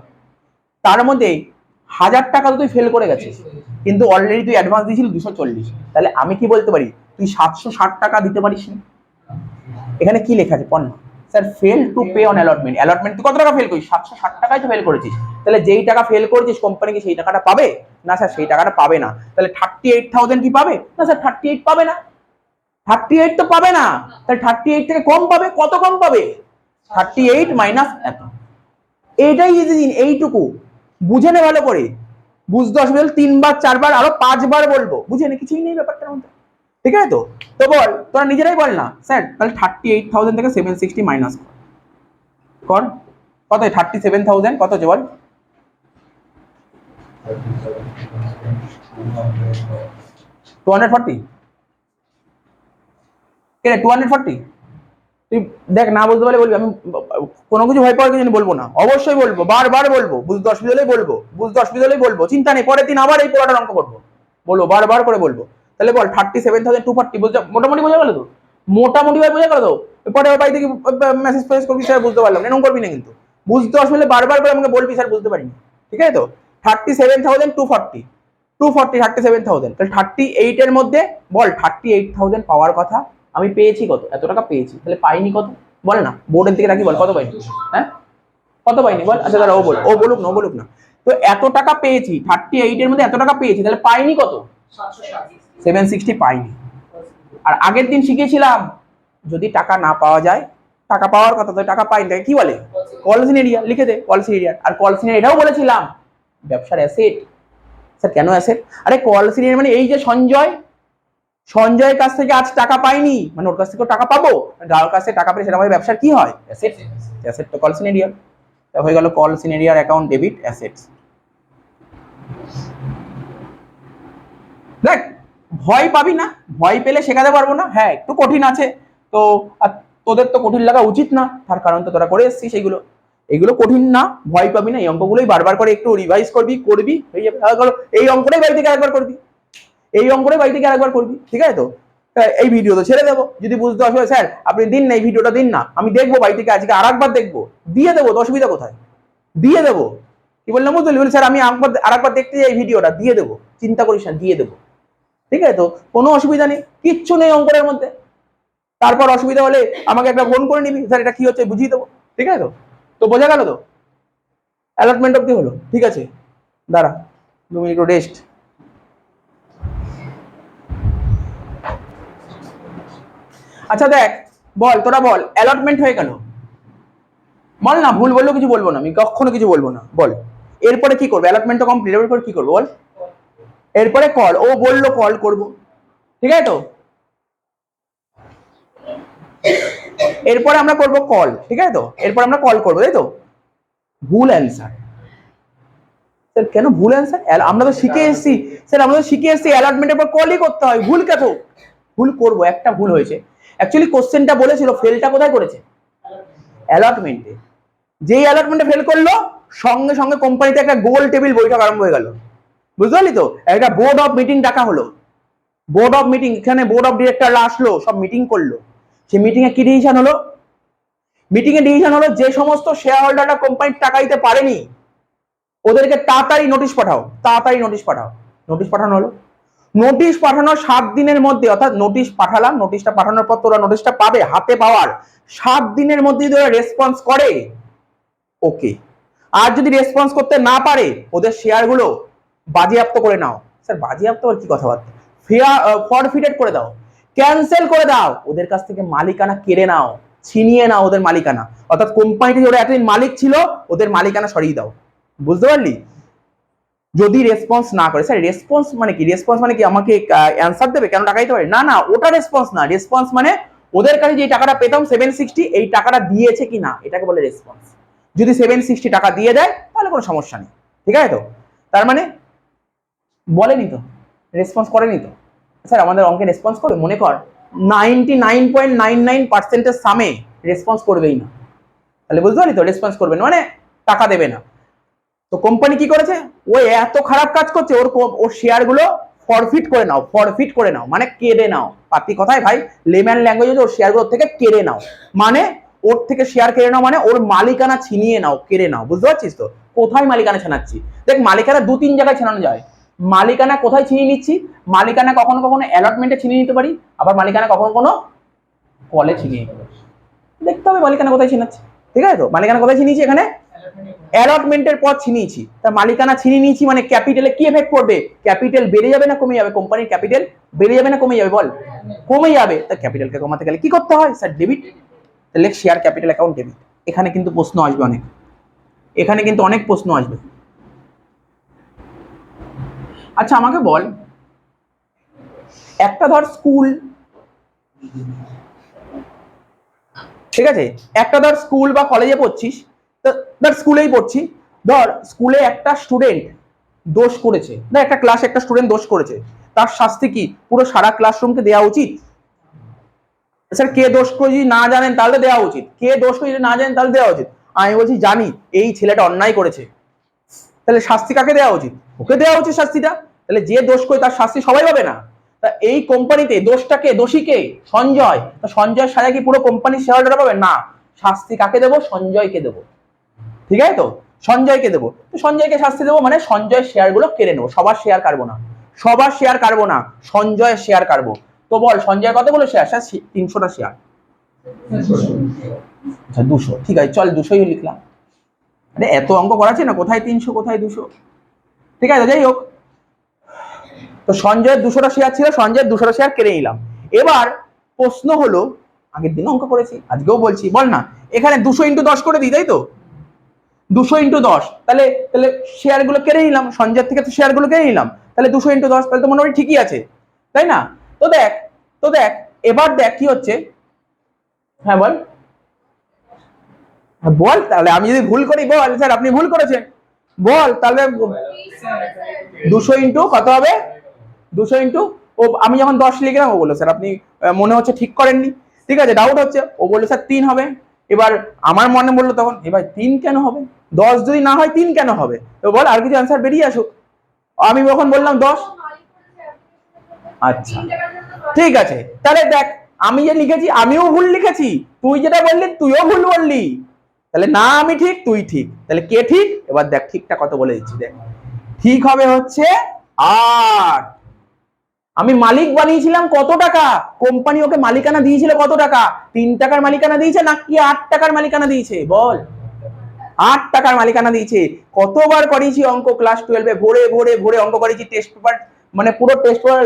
তার মধ্যে 1000 টাকা তো তুই ফেল করে গেছিস, কিন্তু অলরেডি তুই অ্যাডভান্স দিয়েছিলি 240। তাহলে আমি কি বলতে পারি? তুই 760 টাকা দিতে পারিস না। এখানে কি লেখা আছে পড় না। Sir fail to pay on allotment, allotment তুই কত টাকা ফেল করিস? 760 টাকায় তো ফেল করেছিস। তাহলে যেই টাকা ফেল করেছিস কোম্পানি কি সেই টাকাটা পাবে? না স্যার সেই টাকাটা পাবে না। তাহলে 38,000 কি পাবে? না স্যার 38 পাবে না, 38 তো পাবে না। তাহলে 38 থেকে কম পাবে, কত কম পাবে? 38 মাইনাস এত। এইটাই ইজি, এইটুকু বুঝে নে ভালো করে। বুঝতে অসুবিধা হলে 3 বার 4 বার আরো 5 বার বলবো, বুঝে নে, কিছুই নেই ব্যাপারটার মধ্যে, ঠিক আছে তো। তো বল তোরা নিজেরাই বল না স্যার, তাহলে 38,000 থেকে 760 মাইনাস কর, কত? 37,000 কত হচ্ছে বল? 240, কে 240? তুই দেখ না বুঝতে পারলে বলবি, আমি কোনো কিছু ভয় পাওয়ার কিছু বলবো না, অবশ্যই বলবো, বারবার বলবো, বুঝতে অসুবিধা হলেই বলবো, বুঝতে অসুবিধা হলেই বলবো, চিন্তা নেই, পরের দিন আবার এই পড়াটার অঙ্ক করবো, বলবো, বারবার করে বলবো। তাহলে বল 37,240 বুঝতে মোটামুটি বোঝা গেল তো? মোটামুটি ভাবে বোঝা গেল তো? পরে বাড়ি থেকে মেসেজ ফেস করবি স্যার বুঝতে পারলাম, এরকম করবি না কিন্তু, বুঝতে অসুবিধা বারবার করে আমাকে বলবি স্যার বুঝতে পারিনি, ঠিক আছে তো। 37,240, 37,000, তাহলে 38 এর মধ্যে বল 38,000 পাওয়ার কথা, আমি পেয়েছি কত? এত টাকা পেয়েছি, তাহলে পাইনি কত? বল না, বোর্ডের দিকে তাকিয়ে বল কত পাইনি, হ্যাঁ কত পাইনি বল। আচ্ছা দাঁড়া, ও বলুক না, ও বলুক না। তো এত টাকা পেয়েছি, 38 এর মধ্যে এত টাকা পেয়েছি, তাহলে পাইনি কত? 760 পাইনি। আর আগের দিন শিখেছিলাম যদি টাকা না পাওয়া যায়, টাকা পাওয়ার কথা তো টাকা পাইনি, তাকে কি বলে? কলসিন এরিয়া, লিখে দে কলসিন এরিয়া। আর কলসিন এটাও বলেছিলাম ব্যবসার অ্যাসেট। স্যার কেন অ্যাসেট? আরে কলসিন এরিয়া মানে এই যে সঞ্জয়ের কাছ থেকে আজ টাকা পাইনি, মানে ওর কাছ থেকে টাকা পাবো, যার কাছে টাকা পেলে সেটা আমাদের ব্যবসার কি হয়? অ্যাসেট। অ্যাসেট তো কল সিনারিয়ার, তা হয়ে গেল কল সিনারিয়ার অ্যাকাউন্ট ডেবিট অ্যাসেটস। দেখ ভয় পাবি না, ভয় পেলে শেখাতে পারবো না, হ্যাঁ একটু কঠিন আছে তো, আর তোদের তো কঠিন লাগা উচিত না, তার কারণ তো তোরা করে এসেছিস এইগুলো, এগুলো কঠিন না, ভয় পাবি না, এই অঙ্কগুলোই বারবার করে একটু রিভাইজ করবি হয়ে যাবে। এই অঙ্কটাই বাড়ি থেকে আরেকবার করবি, এই অঙ্কটাই বাড়ি থেকে আরেকবার করবি, ঠিক আছে তো। এই ভিডিও তো ছেড়ে দেবো, যদি বুঝতে অসুবিধা স্যার আপনি দিন না এই ভিডিওটা দিন না, আমি দেখবো বাড়ি থেকে আজকে আরেকবার দেখবো, দিয়ে দেবো, তো অসুবিধা কোথায়? দিয়ে দেবো, কি বললাম বুঝলি? বলি স্যার আমি আরেকবার দেখতে যাই ভিডিওটা, দিয়ে দেবো, চিন্তা করিস না, দিয়ে দেবো। ঠিক আছে তো, কোনো অসুবিধা নেই, কিচ্ছু নেই অঙ্কের মধ্যে। তারপর অসুবিধা হলে আমাকে একটা ফোন করে নিবি, স্যার এটা কি হচ্ছে বুঝিয়ে দেবো। ঠিক আছে তো? তো বোঝা গেল তো? অ্যালটমেন্ট অব্দি হলো, ঠিক আছে। দাঁড়া 2 মিনিট রেস্ট। আচ্ছা দেখ, বল তোরা বল, অ্যালটমেন্ট হয়ে গেল, বল না, ভুল বললেও কিছু বলবো না, আমি কখনো কিছু বলবো না, বল। এরপরে কি করবো? অ্যালটমেন্ট তো কমপ্লিট, এরপর কি করবো বল? এরপরে কল, ও বললো কল করবো, ঠিক আছে তো? এরপরে আমরা করবো কল, ঠিক আছে তো? এরপর আমরা কল করবো, তাই তো? ভুল অ্যান্সার স্যার, কেন ভুল অ্যান্সার? আমরা তো শিখে এসেছি স্যার, আমরা তো শিখে এসেছি অ্যালটমেন্টের পর কলই করতে হয়, ভুল কেন? ভুল করবো, একটা ভুল হয়েছে। অ্যাকচুয়ালি কোশ্চেনটা বলেছিল ফেলটা কোথায় করেছে? অ্যালটমেন্টে। যেই অ্যালটমেন্টে ফেল করলো, সঙ্গে সঙ্গে কোম্পানিতে একটা গোল টেবিল বৈঠক আরম্ভ হয়ে গেল, বুঝতে পারলি তো? একটা বোর্ড অফ মিটিং ডাকা হলো, বোর্ড অফ মিটিং, এখানে বোর্ড অফ ডিরেক্টররা আসলো, সব মিটিং করলো। সেই মিটিং এ কি ডিসিশন হলো? মিটিং এ ডিসিশন হলো যে সমস্ত শেয়ার হোল্ডাররা কোম্পানির টাকা দিতে পারেনি ওদেরকে তাড়াতাড়ি নোটিশ পাঠাও, তাড়াতাড়ি নোটিশ পাঠাও। নোটিশ পাঠানো হলো। নোটিশ পাঠানোর 7 দিনের মধ্যে, অর্থাৎ নোটিশ পাঠালাম, নোটিশটা পাঠানোর পর তোরা নোটিশটা পাবে, হাতে পাওয়ার 7 দিনের মধ্যে যদি ওরা রেসপন্স করে, ওকে। আর যদি রেসপন্স করতে না পারে, ওদের শেয়ারগুলো বাজেয়াপ্ত করে নাও। স্যার বাজেয়াপ্ত আর কি কথাবার্তা? ফরফিটেড করে দাও, ক্যান্সেল করে দাও, ওদের কাছ থেকে মালিকানা কেড়ে নাও, ছিনিয়ে নাও ওদের মালিকানা, অর্থাৎ কোম্পানিতে ওরা এতদিন মালিক ছিল, ওদের মালিকানা সরিয়ে দাও, বুঝতে পারলি? যদি রেসপন্স না করে, স্যার রেসপন্স মানে কি? রেসপন্স মানে কি আমাকে অ্যানসার দেবে কেন টাকা দিতে পারে? না না, ওটা রেসপন্স না। রেসপন্স মানে ওদের কাছে যে টাকাটা পেতাম 760, এই টাকাটা দিয়েছে কি না, এটাকে বলে রেসপন্স। যদি 760 টাকা দিয়ে দেয় তাহলে কোনো সমস্যা নেই, ঠিক আছে তো? তার মানে বলেনি তো, রেসপন্স করেনি তো। স্যার আমাদের অঙ্কে রেসপন্স করবে, মনে কর 99.99% সামে রেসপন্স করবেই না, তাহলে বুঝতে পারলি তো? রেসপন্স করবে না মানে টাকা দেবে না। তো কোম্পানি কি করেছে? ও এত খারাপ কাজ করছে, ওর শেয়ার গুলো ফরফিট করে নাও, ফরফিট করে নাও মানে কেড়ে নাও। পাতি কথায় ভাই, লেম্যান ল্যাঙ্গুয়েজ, ওর শেয়ার গুলো থেকে কেড়ে নাও মানে, ওর থেকে শেয়ার কেড়ে নাও মানে ওর মালিকানা ছিনিয়ে নাও, কেড়ে নাও, বুঝতে পারছিস তো? কোথায় মালিকানা ছানাচ্ছি? দেখ মালিকানা 2-3 জায়গায় ছানানো যায়। মালিকানা কোথায় ছিনিয়ে নিচ্ছি? মালিকানা কখনো কখনো অ্যালটমেন্টে ছিনিয়ে নিতে পারি, আবার মালিকানা কখনো কোনো কলে ছিনিয়ে নিতে পারি। দেখতে হবে মালিকানা কোথায় ছিনাচ্ছি, ঠিক আছে তো? মালিকানা কোথায় ছিনিয়েছি? এখানে অ্যালটমেন্টের পর ছিনিয়েছি, তা মালিকানা ছিনিয়ে নিয়েছি মানে ক্যাপিটালে কি এফেক্ট পড়বে? ক্যাপিটাল বেড়ে যাবে না কমে যাবে? কোম্পানির ক্যাপিটাল বেড়ে যাবে না কমে যাবে বল? কমে যাবে। তা ক্যাপিটালকে কমাতে গেলে কি করতে হয়? স্যার ডেবিট, তাহলে শেয়ার ক্যাপিটাল অ্যাকাউন্ট ডেবিট। এখানে কিন্তু প্রশ্ন আসবে অনেক, এখানে কিন্তু অনেক প্রশ্ন আসবে। আচ্ছা আমাকে বল, একটা ধর স্কুল, ঠিক আছে, একটা ধর স্কুল বা কলেজে পড়ছিস, ধর স্কুলেই পড়ছি, ধর স্কুলে একটা স্টুডেন্ট দোষ করেছে, না একটা ক্লাসে একটা স্টুডেন্ট দোষ করেছে, তার শাস্তি কি পুরো সারা ক্লাসরুমকে দেওয়া উচিত? স্যার কে দোষ করে যদি না জানেন তাহলে দেওয়া উচিত, কে দোষ করে যদি না জানেন তাহলে দেওয়া উচিত। আমি বলছি জানি এই ছেলেটা অন্যায় করেছে, তাহলে শাস্তি কাকে দেওয়া উচিত? ওকে দেওয়া উচিত শাস্তিটা। তাহলে যে দোষ করে তার শাস্তি সবাই পাবে না? তা এই কোম্পানিতে দোষটাকে, দোষীকে সঞ্জয়, তো সঞ্জয়ের সাজা কি পুরো কোম্পানির শেয়ার হোল্ডাররা পাবে না? শাস্তি কাকে দেবো? সঞ্জয়কে দেবো, ঠিক আছে তো? সঞ্জয়কে দেবো। তো সঞ্জয়কে শাস্তি দেবো মানে সঞ্জয়ের শেয়ার গুলো কেড়ে নেবো, সবার শেয়ার কাটবো না, সবার শেয়ার কাটবো না, সঞ্জয়ের শেয়ার কাটবো। তো বল সঞ্জয় কতগুলো শেয়ার? Sir 300টা share. আচ্ছা 200, ঠিক আছে চল 200ই লিখলাম। আরে এত অঙ্ক করাচ্ছে না, কোথায় 300 কোথায় 200, ঠিক আছে যাই হোক। তো সঞ্জয়ের 200টা শেয়ার ছিল, সঞ্জয়ের 200টা শেয়ার কেড়ে নিলাম। এবার প্রশ্ন হলো, আগের দিন অঙ্ক করেছি আজকেও বলছি, বল না এখানে 200 × 10 করে দিই, তাই তো? 200 × 10, তাহলে তাহলে শেয়ার গুলো কেড়ে নিলাম, সঞ্জয়ের থেকে তো শেয়ার গুলো কেড়ে নিলাম, তাহলে 200 × 10, তাহলে তো মোটামুটি ঠিকই আছে, তাই না? তো দেখ, তো দেখ এবার দেখ কি হচ্ছে। হ্যাঁ বল, বল তাহলে আমি যদি ভুল করি বল, স্যার আপনি ভুল করেছেন বল, তাহলে 200 × কত হবে? 200 × ও আমি যখন 10 লিখলাম ও বললো স্যার আপনি মনে হচ্ছে ঠিক করেননি, ঠিক আছে ডাউট হচ্ছে, ও বললো স্যার 3 হবে। এবার আমার মনে বললো তখন এবার 3 কেন হবে? 10 যদি না হয় 3 কেন হবে? তো বল আর কিছু অ্যান্সার বেরিয়ে আসুক। আমি যখন বললাম 10, আচ্ছা ঠিক আছে, তাহলে দেখ আমি যে লিখেছি আমিও ভুল লিখেছি, তুই যেটা বললি তুইও ভুল বললি, তাহলে না আমি ঠিক তুই ঠিক, তাহলে কে ঠিক? এবার দেখ ঠিকটা কত বলে দিচ্ছি, দেখ ঠিক হবে হচ্ছে 8। আমি মালিক বানিয়েছিলাম কত টাকা, কোম্পানি ওকে মালিকানা দিয়েছিল কত টাকা? 3 টাকার মালিকানা দিয়েছে নাকি 8 টাকার মালিকানা দিয়েছে? বল। 8 টাকার মালিকানা দিয়েছে। কতবার করেছি অঙ্ক ক্লাস 12-এ, ভোরে ভোরে ভোরে অঙ্ক করেছি, টেস্ট পেপার মানে পুরো টেস্ট পেপার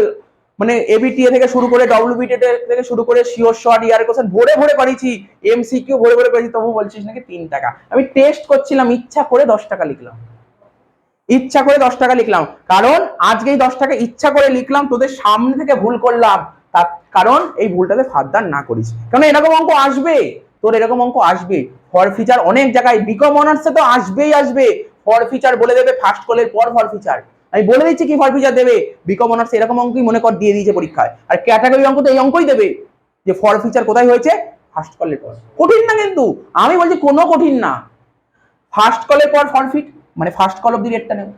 মানে এবিটিএ থেকে শুরু করে ডব্লিউবিটিএ থেকে শুরু করে শিওর শর্ট ইয়ার কোশ্চেন ভোরে ভোরে করেছি, এমসিকিউ ভোরে ভোরে করেছি, তবু বলছিস নাকি 3 টাকা। আমি টেস্ট করছিলাম, ইচ্ছা করে 10 টাকা লিখলাম, ইচ্ছা করে 10 টাকা লিখলাম, কারণ আজকেই 10 টাকা ইচ্ছা করে লিখলাম, তোদের সামনে থেকে ভুল করলাম, তার কারণ এই ভুলটাতে ফার্দার না করিস, কারণ এরকম অঙ্ক আসবে, তোর এরকম অঙ্ক আসবে। ফর ফিচার অনেক জায়গায় বিকম অনার্সে তো আসবেই আসবে, ফর ফিচার বলে দেবে ফার্স্ট কলের পর ফর ফিচার, আমি বলে দিচ্ছি কি ফর ফিচার দেবে বিকম অনার্স, এরকম অঙ্কই মনে কর দিয়ে দিয়েছে পরীক্ষায়। আর ক্যাটাগরি অঙ্ক তো এই অঙ্কই দেবে যে ফর ফিচার কোথায় হয়েছে, ফার্স্ট কলের পর। কঠিন না কিন্তু, আমি বলছি কোনো কঠিন না, ফার্স্ট কলের পর ফরফিট মানে ফার্স্ট কল অব্দি রেটটা নেব।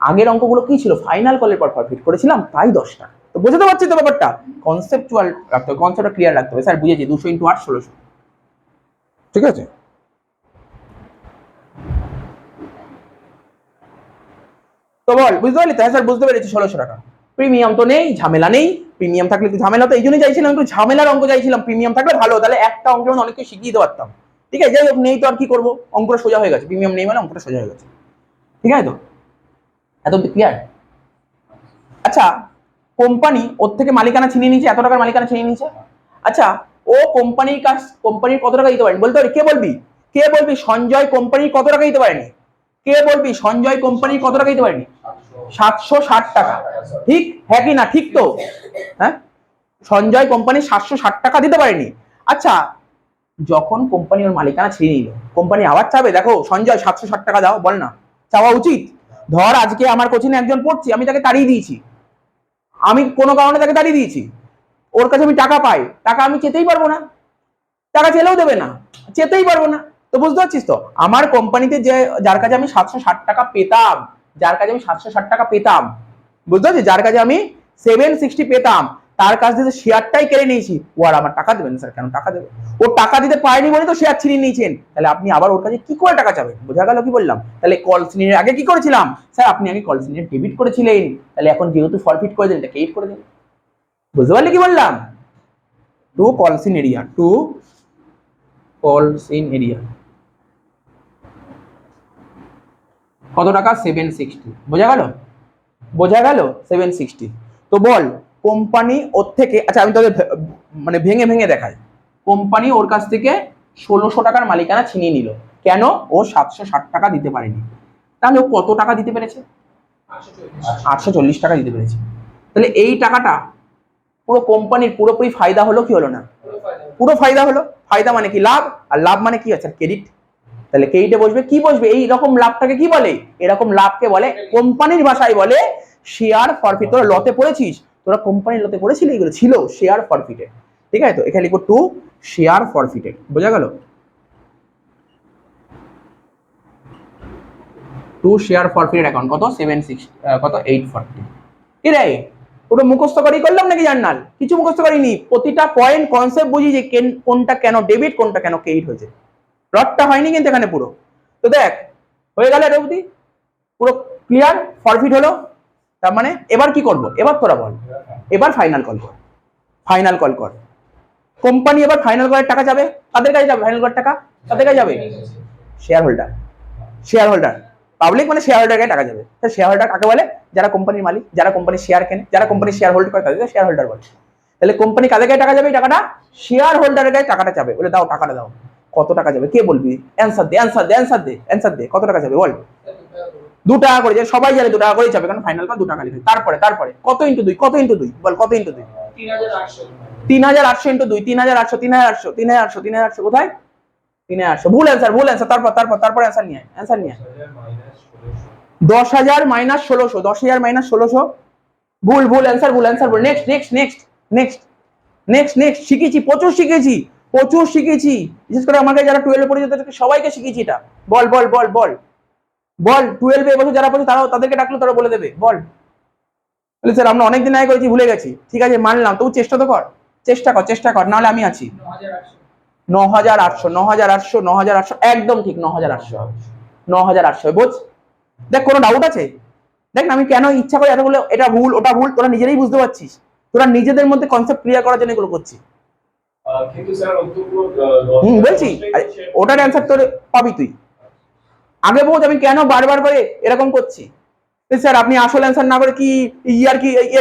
আগের অঙ্কগুলো কি ছিল, ফাইনাল কলের পর ফরফিট করেছিলাম, তাই 10টা। তো বুঝতে পারছি তো ব্যাপারটা, কনসেপচুয়াল রাখতে হবে, কনসেপ্টটা ক্লিয়ার রাখতে হবে। স্যার বুঝেছি, 200 × 8 1600, ঠিক আছে। তো বল, বুঝতে পারলি তো? হ্যাঁ স্যার বুঝতে পেরেছি, 1600 টাকা। প্রিমিয়াম তো নেই, ঝামেলা নেই, প্রিমিয়াম থাকলে তো ঝামেলা, তো এই জন্যই চাইছিলাম একটু ঝামেলার অঙ্ক চাইছিলাম, প্রিমিয়াম থাকলে ভালো, তাহলে একটা অঙ্কের মধ্যে অনেককে শিখিয়ে দিতে পারতাম। ঠিক আছে, যাই হোক, নেই তো আর কি করবো, অঙ্কটা সোজা হয়ে গেছে, প্রিমিয়াম নেই মানে অঙ্কটা সোজা হয়ে গেছে, ঠিক আছে তো? এত ক্লিয়ার? আচ্ছা, কোম্পানি ওর থেকে মালিকানা ছিনিয়ে নিয়েছে, এত টাকার মালিকানা ছিনিয়ে নিয়েছে। আচ্ছা, ও কোম্পানির কাছ, কোম্পানির কত টাকা দিতে পারেনি বলতে পারি? কে বলবি, কে বলবি সঞ্জয় কোম্পানির কত টাকা দিতে পারেনি? কে বলবি সঞ্জয় কোম্পানির কত টাকা দিতে পারেনি? 760 টাকা। ঠিক হ্যাঁ কি না? ঠিক তো? হ্যাঁ, সঞ্জয় কোম্পানি 760 টাকা দিতে পারেনি। আচ্ছা, যখন কোম্পানি ওর মালিকানা ছিনিয়ে নিল, কোম্পানি আবার চাবে দেখো সঞ্জয় 760 টাকা দাও, বল না, চাওয়া উচিত? ধর আজকে আমার কোচিনে একজন পড়ছে, আমি তাকে তাড়িয়ে দিয়েছি, আমি কোনো কারণে তাকে তাড়িয়ে দিয়েছি, ওর কাছে আমি টাকা পাই, টাকা আমি চেতেই পারবো না, টাকা চেলেও দেবে না, চেতেই পারবো না। তো বুঝতে পারছিস তো, আমার কোম্পানিতে যে যার কাছে আমি 760 টাকা পেতাম, যার কাছে আমি 760 টাকা পেতাম, বুঝতে পারছিস, যার কাছে আমি 760 পেতাম, তার কাছ থেকে শেয়ারটাই কেড়ে নিয়েছি, ও আর আমার টাকা দেবেন স্যার? কেন টাকা দেবে? ও টাকা দিতে পারেনি বলে তো শেয়ার ছিনিয়ে নিয়েছেন, তাহলে আপনি আবার ওর কাছে কি করে টাকা চাবেন? বোঝা গেল কি বললাম? তাহলে কল সিনিয়র আগে কি করেছিলাম স্যার? আপনি আগে কল সিনিয়র ডেবিট করেছিলেন, তাহলে এখন যেহেতু ফরফিট করে দেন, এটা ক্রেডিট করে দেন। বুঝতে পারলি কি বললাম? টু কলসিন এরিয়া, টু কলসিন এরিয়া কত টাকা? 760। বোঝা গেল? বোঝা গেল 760। তো বল, কোম্পানি ওর থেকে, আচ্ছা আমি তোদের মানে ভেঙে ভেঙে দেখাই, কোম্পানি ওর কাছ থেকে 1600 টাকার মালিকানা ছিনিয়ে নিল, কেন? ও 760 টাকা দিতে পারেনি, তাহলে ও কত টাকা দিতে পেরেছে? 840 টাকা দিতে পেরেছে। তাহলে এই টাকাটা পুরো কোম্পানির পুরোপুরি ফায়দা হলো কি হলো না? পুরো ফায়দা হলো। ফায়দা মানে কি? লাভ। আর লাভ মানে কি আছে? ক্রেডিট। তাহলে ক্রেডিটে বসবে কি? বসবে এই রকম লাভটাকে কি বলে? এরকম লাভকে বলে, কোম্পানির ভাষায় বলে শেয়ার ফরফিট। তোরা লতে পড়েছিস, তোরা কোম্পানির লতে পড়েছিলি, এগুলো ছিল শেয়ার ফরফিটে, ঠিক আছে? তো এখানে লিখো টু শেয়ার ফরফিটে, বোঝা গেল? টু শেয়ার ফরফিটেড অ্যাকাউন্ট কত? 760 কত 840। কি রে, পুরো মুখস্থ করেই করলাম নাকি জার্নাল? কিছু মুখস্থ করিনি, প্রতিটা পয়েন্ট কনসেপ্ট বুঝি যে কোনটা কেন ডেবিট, কোনটা কেন ক্রেডিট হয়েছে, প্লটটা হয়নি কিন্তু এখানে পুরো। তো দেখ হয়ে গেল এটা অবধি, পুরো ক্লিয়ার। ফরফিট হলো, তার মানে এবার কি করব? এবার তোরা বল, এবার ফাইনাল কল কর, ফাইনাল কল কর। কোম্পানি এবার ফাইনাল করার টাকা যাবে তাদের কাছে, যাবে ফাইনাল করার টাকা তাদের কাছে যাবে, share holder. Share holder public মানে শেয়ার হোল্ডার কাছে টাকা যাবে। শেয়ার হোল্ডার কাকে বলে? যারা কোম্পানির মালিক, যারা কোম্পানির শেয়ার কেনে, যারা কোম্পানির শেয়ার হোল্ড করে, তাদেরকে শেয়ার হোল্ডার বলে। তাহলে কোম্পানি কাদের কাছে টাকা যাবে? এই টাকাটা শেয়ার হোল্ডারের কাছে টাকাটা যাবে। বলে দাও টাকাটা দাও, কত টাকা যাবে? কে বলবি? অ্যান্সার দে, অ্যান্সার দে, অ্যান্সার দে, অ্যান্সার দে, কত টাকা যাবে বল? 2 টাকা করে যাবে, সবাই জানে 2 টাকা করেই যাবে, কারণ ফাইনাল পর 2 টাকা লিখে। তারপরে তারপরে কত ইনটু 2? কত ইনটু 2 বল? কত ইনটু 2? 3800। 3800 ইনটু 2 3800, 3800, 3800, 3800 কোথায়? 3800 ভুল অ্যান্সার, ভুল অ্যান্সার। তারপর তারপর তারপর অ্যান্সার নিয়ে আয়, অ্যান্সার নিয়ে আয়। 10,000 মাইনাস 1600, 10,000 মাইনাস 1600, ভুল ভুল অ্যান্সার, ভুল অ্যান্সার, ভুল। Next next next next next next. শিখেছি, প্রচুর শিখেছি, প্রচুর শিখেছি, বিশেষ করে আমাকে যারা 12 পড়েছে তাদেরকে সবাইকে শিখেছি এটা। বল বল বল বল বল, 12 এবছর যারা পড়েছে তারাও, তাদেরকে ডাকলে তারা বলে দেবে, বল। বলে স্যার আমরা অনেকদিন আগে করেছি, ভুলে গেছি। ঠিক আছে মানলাম, তবু চেষ্টা তো কর, চেষ্টা কর, চেষ্টা কর, নাহলে আমি আছি। 9,800 9,800 9,800 একদম ঠিক 9,800 হবে 9,800 বোঝ। দেখ কোনো ডাউট আছে? দেখ না আমি কেন ইচ্ছা করে এতগুলো এটা ভুল ওটা ভুল তোরা নিজেরাই বুঝতে পারছিস, তোরা নিজেদের মধ্যে কনসেপ্ট ক্লিয়ার করার জন্য এগুলো করছিস। কিন্তু স্যার অন্তপুর বলছি ওটার অ্যান্সার তোর পাবি তুই। আগে বোঝ আমি কেন বারবার করে এরকম করছি। স্যার আপনি আসল অ্যান্সার না করে কি ইয়ার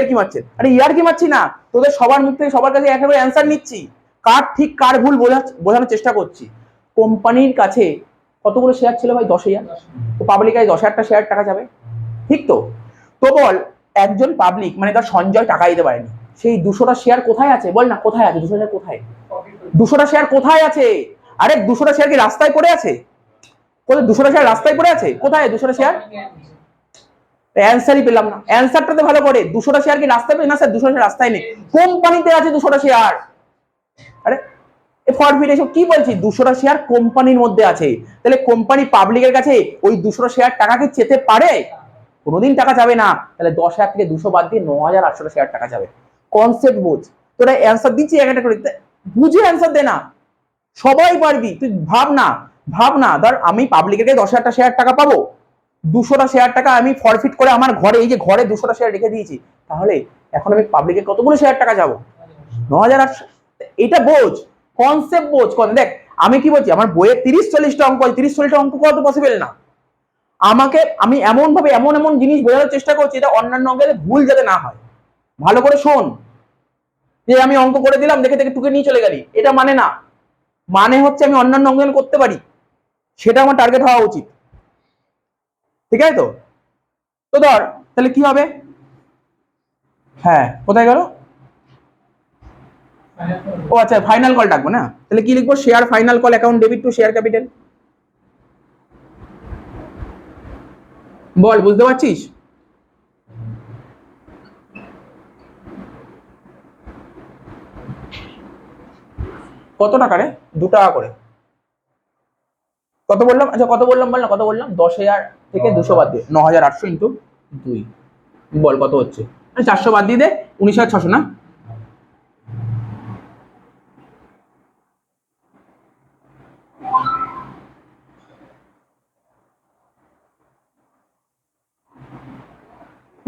কি মারছেন? আরে ইয়ার কি মারছি না, তোদের সবার মুখ থেকে সবার কাছে একেবারে অ্যান্সার নিচ্ছি, কার ঠিক কার ভুল বোঝানোর চেষ্টা করছি। কোম্পানির কাছে কতগুলো শেয়ার ছিল ভাই? 10,000। তো পাবলিকায় 10,000টা শেয়ার টাকা যাবে, ঠিক তো? তো বল একজন পাবলিক মানে তার সঞ্জয় টাকা দিতে পারেনি, সেই 200টা শেয়ার কোথায় আছে? বল না কোথায় আছে 200 শেয়ার? কোথায় 200টা শেয়ার কোথায় আছে? আরে 200টা শেয়ার কি রাস্তায় পড়ে আছে? কোথায় 200টা শেয়ার রাস্তায় পড়ে আছে? কোথায় 200টা শেয়ার? অ্যান্সারই পেলাম না। অ্যান্সারটাতে ভালো করে 200টা শেয়ার কি রাস্তায় পেয়ে? না স্যার 200টা শেয়ার রাস্তায় নেই, কোম্পানিতে আছে 200টা শেয়ার। আরে ফরফিট এসব কি বলছি? 200টা শেয়ার কোম্পানির মধ্যে আছে, তাহলে কোম্পানি পাবলিকের কাছে ওই 200 শেয়ার টাকা কি চেতে পারে? কোনোদিন টাকা যাবে না। তাহলে 10,000 থেকে 200 বাদ দিয়ে 9,800 শেয়ার টাকা যাবে। কনসেপ্ট বোঝ। তোরা অ্যান্সার দিচ্ছি একটা করে, বুঝে অ্যান্সার দে না, সবাই পারবি। তুই ভাব না ধর আমি পাবলিকের কাছে 10,000টা শেয়ার টাকা পাবো, 200টা শেয়ার টাকা আমি ফরফিট করে আমার ঘরে, এই যে ঘরে 200টা শেয়ার রেখে দিয়েছি, তাহলে এখন আমি পাবলিকের কতগুলো শেয়ার টাকা যাবো? 9,800। এটা বোঝ, কনসেপ্ট বোঝ। দেখ আমি কি বলছি, আমার বইয়ে 30-40টা অঙ্ক আছে, 30-40টা অঙ্ক করা তো পসিবল না। আমাকে আমি এমন ভাবে এমন জিনিস বোঝানোর চেষ্টা করছি এটা অন্যান্য অঙ্কে ভুল যাতে না হয়। ভালো করে শোন, যে আমি অঙ্ক করে দিলাম দেখে দেখে টুকে নিয়ে চলে গেলি, এটা মানে না। মানে হচ্ছে আমি অন্যান্য অঙ্ক করতে পারি, সেটা আমার টার্গেট হওয়া উচিত, ঠিক আছে তো? তো ধর তাহলে কি হবে? হ্যাঁ কোথায় গেল? ও আচ্ছা ফাইনাল কল ডাকবো না, তাহলে কি লিখবো? Share final call account debit to share capital. বল বুঝতে পারছিস? কত টাকা রে? 2 টাকা করে। কত বললাম? আচ্ছা কত বললাম বল না, কত বললাম? 10,000 থেকে 200 বাদ দিয়ে 9,800 ইন্টু 2, বল কত হচ্ছে? 400 বাদ দিয়ে দে, 19,600 না?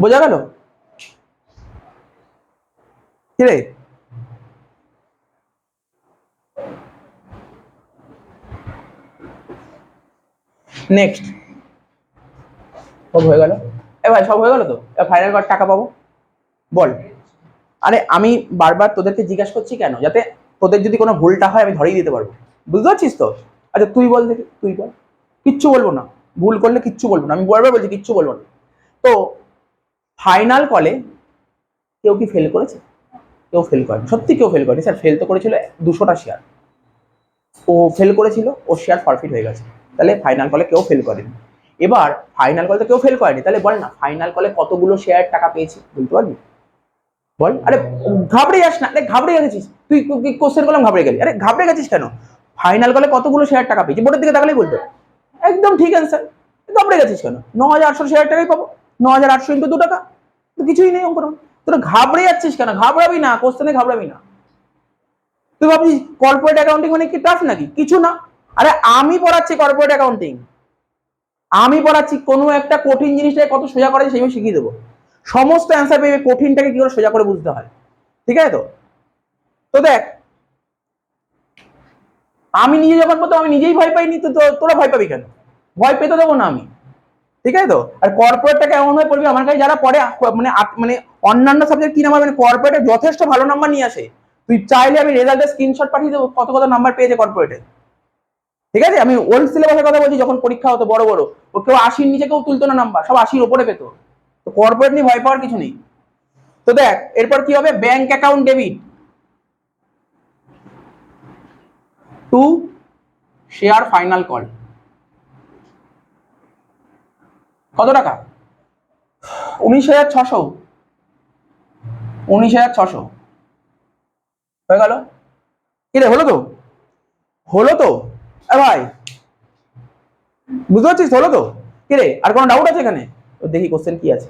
বোঝা গেল কি রে? নেক্সট সব হয়ে গেল? এ ভাই সব হয়ে গেল তো? ফাইনাল কত টাকা পাবো বল? আরে আমি বারবার তোদেরকে জিজ্ঞাসা করছি কেন? যাতে তোদের যদি কোনো ভুলটা হয় আমি ধরিয়ে দিতে পারবো, বুঝতে পারছিস তো? আচ্ছা তুই বল দেখি, তুই বল। কিচ্ছু বলবো না, ভুল করলে কিচ্ছু বলবো না, আমি বারবার বলছি কিচ্ছু বলবো না। তো ফাইনাল কলে কেউ কি ফেল করেছে? কেউ ফেল করেনি, সত্যি কেউ ফেল করেনি। স্যার ফেল তো করেছিল 200টা শেয়ার, ও ফেল করেছিল, ও শেয়ার ফরফিট হয়ে গেছে, তাহলে ফাইনাল কলে কেউ ফেল করেনি। এবার ফাইনাল কলে তো কেউ ফেল করেনি, তাহলে বল না ফাইনাল কলে কতগুলো শেয়ার টাকা পেয়েছি বলতে পারবি? বল। আরে ঘাবড়ে যাস না, আরে ঘাবড়ে গেছিস তুই, কোশ্চেন করলাম ঘাবড়ে গেলি, আরে ঘাবড়ে গেছিস কেন? ফাইনাল কলে কতগুলো শেয়ার টাকা পেয়েছি বোর্ডের দিকে তাকালেই বলতো, একদম ঠিক অ্যান্সার। ঘাবড়ে গেছিস কেন? 9,800 শেয়ার টাকাই পাবো, 9,800 ইন্টু 2 টাকা, তো কিছুই নেই অঙ্ক। তোরা ঘাবড়ে যাচ্ছিস কেন? ঘাবড়াবি না, কোশ্চেনে ঘাবড়াবি না। তুই ভাবছিস কর্পোরেট অ্যাকাউন্টিং মানে কি টাফ নাকি? কিছু না। আরে আমি পড়াচ্ছি কর্পোরেট অ্যাকাউন্টিং, আমি পড়াচ্ছি, কোনো একটা কঠিন জিনিসটাকে কত সোজা করে সেইভাবে শিখিয়ে দেবো, সমস্ত অ্যান্সার পেয়ে কঠিনটাকে কি করে সোজা করে বুঝতে হয়, ঠিক আছে তো? তো দেখ আমি নিজে যখন পড়তাম আমি নিজেই ভয় পাইনি, তো তোরা ভয় পাবি কেন? ভয় পেতে দেবো না আমি, ঠিক আছে তো? আর কর্পোরেটটাকে এমন ভাবে পড়বি, আমার কাছে যারা পড়ে মানে মানে অন্যান্য সাবজেক্ট কি নাম্বার, মানে কর্পোরেটে যথেষ্ট ভালো নাম্বার নিয়ে আসে, তুই চাইলে আমি রেজাল্টের স্ক্রিনশট পাঠিয়ে দেবো কত কত নাম্বার পেয়েছে কর্পোরেটে, ঠিক আছে? আমি ওল্ড সিলেবাসের কথা বলছি, যখন পরীক্ষা হতো বড় বড়, ও কেউ 80-র নিচে কেউ তুলতো না নাম্বার, সব 80-র উপরে পেতো। তো কর্পোরেট নিয়ে ভয় পাওয়ার কিছু নেই। তো দেখ এরপর কি হবে? Bank account debit to share final call. কত টাকা? 19,600, 19,600 হয়ে গেল। কি রে হলো তো? হলো তো ভাই, বুঝতে পারছিস? হলো তো? কি রে আর কোনো ডাউট আছে এখানে? দেখি কোশ্চেন কি আছে।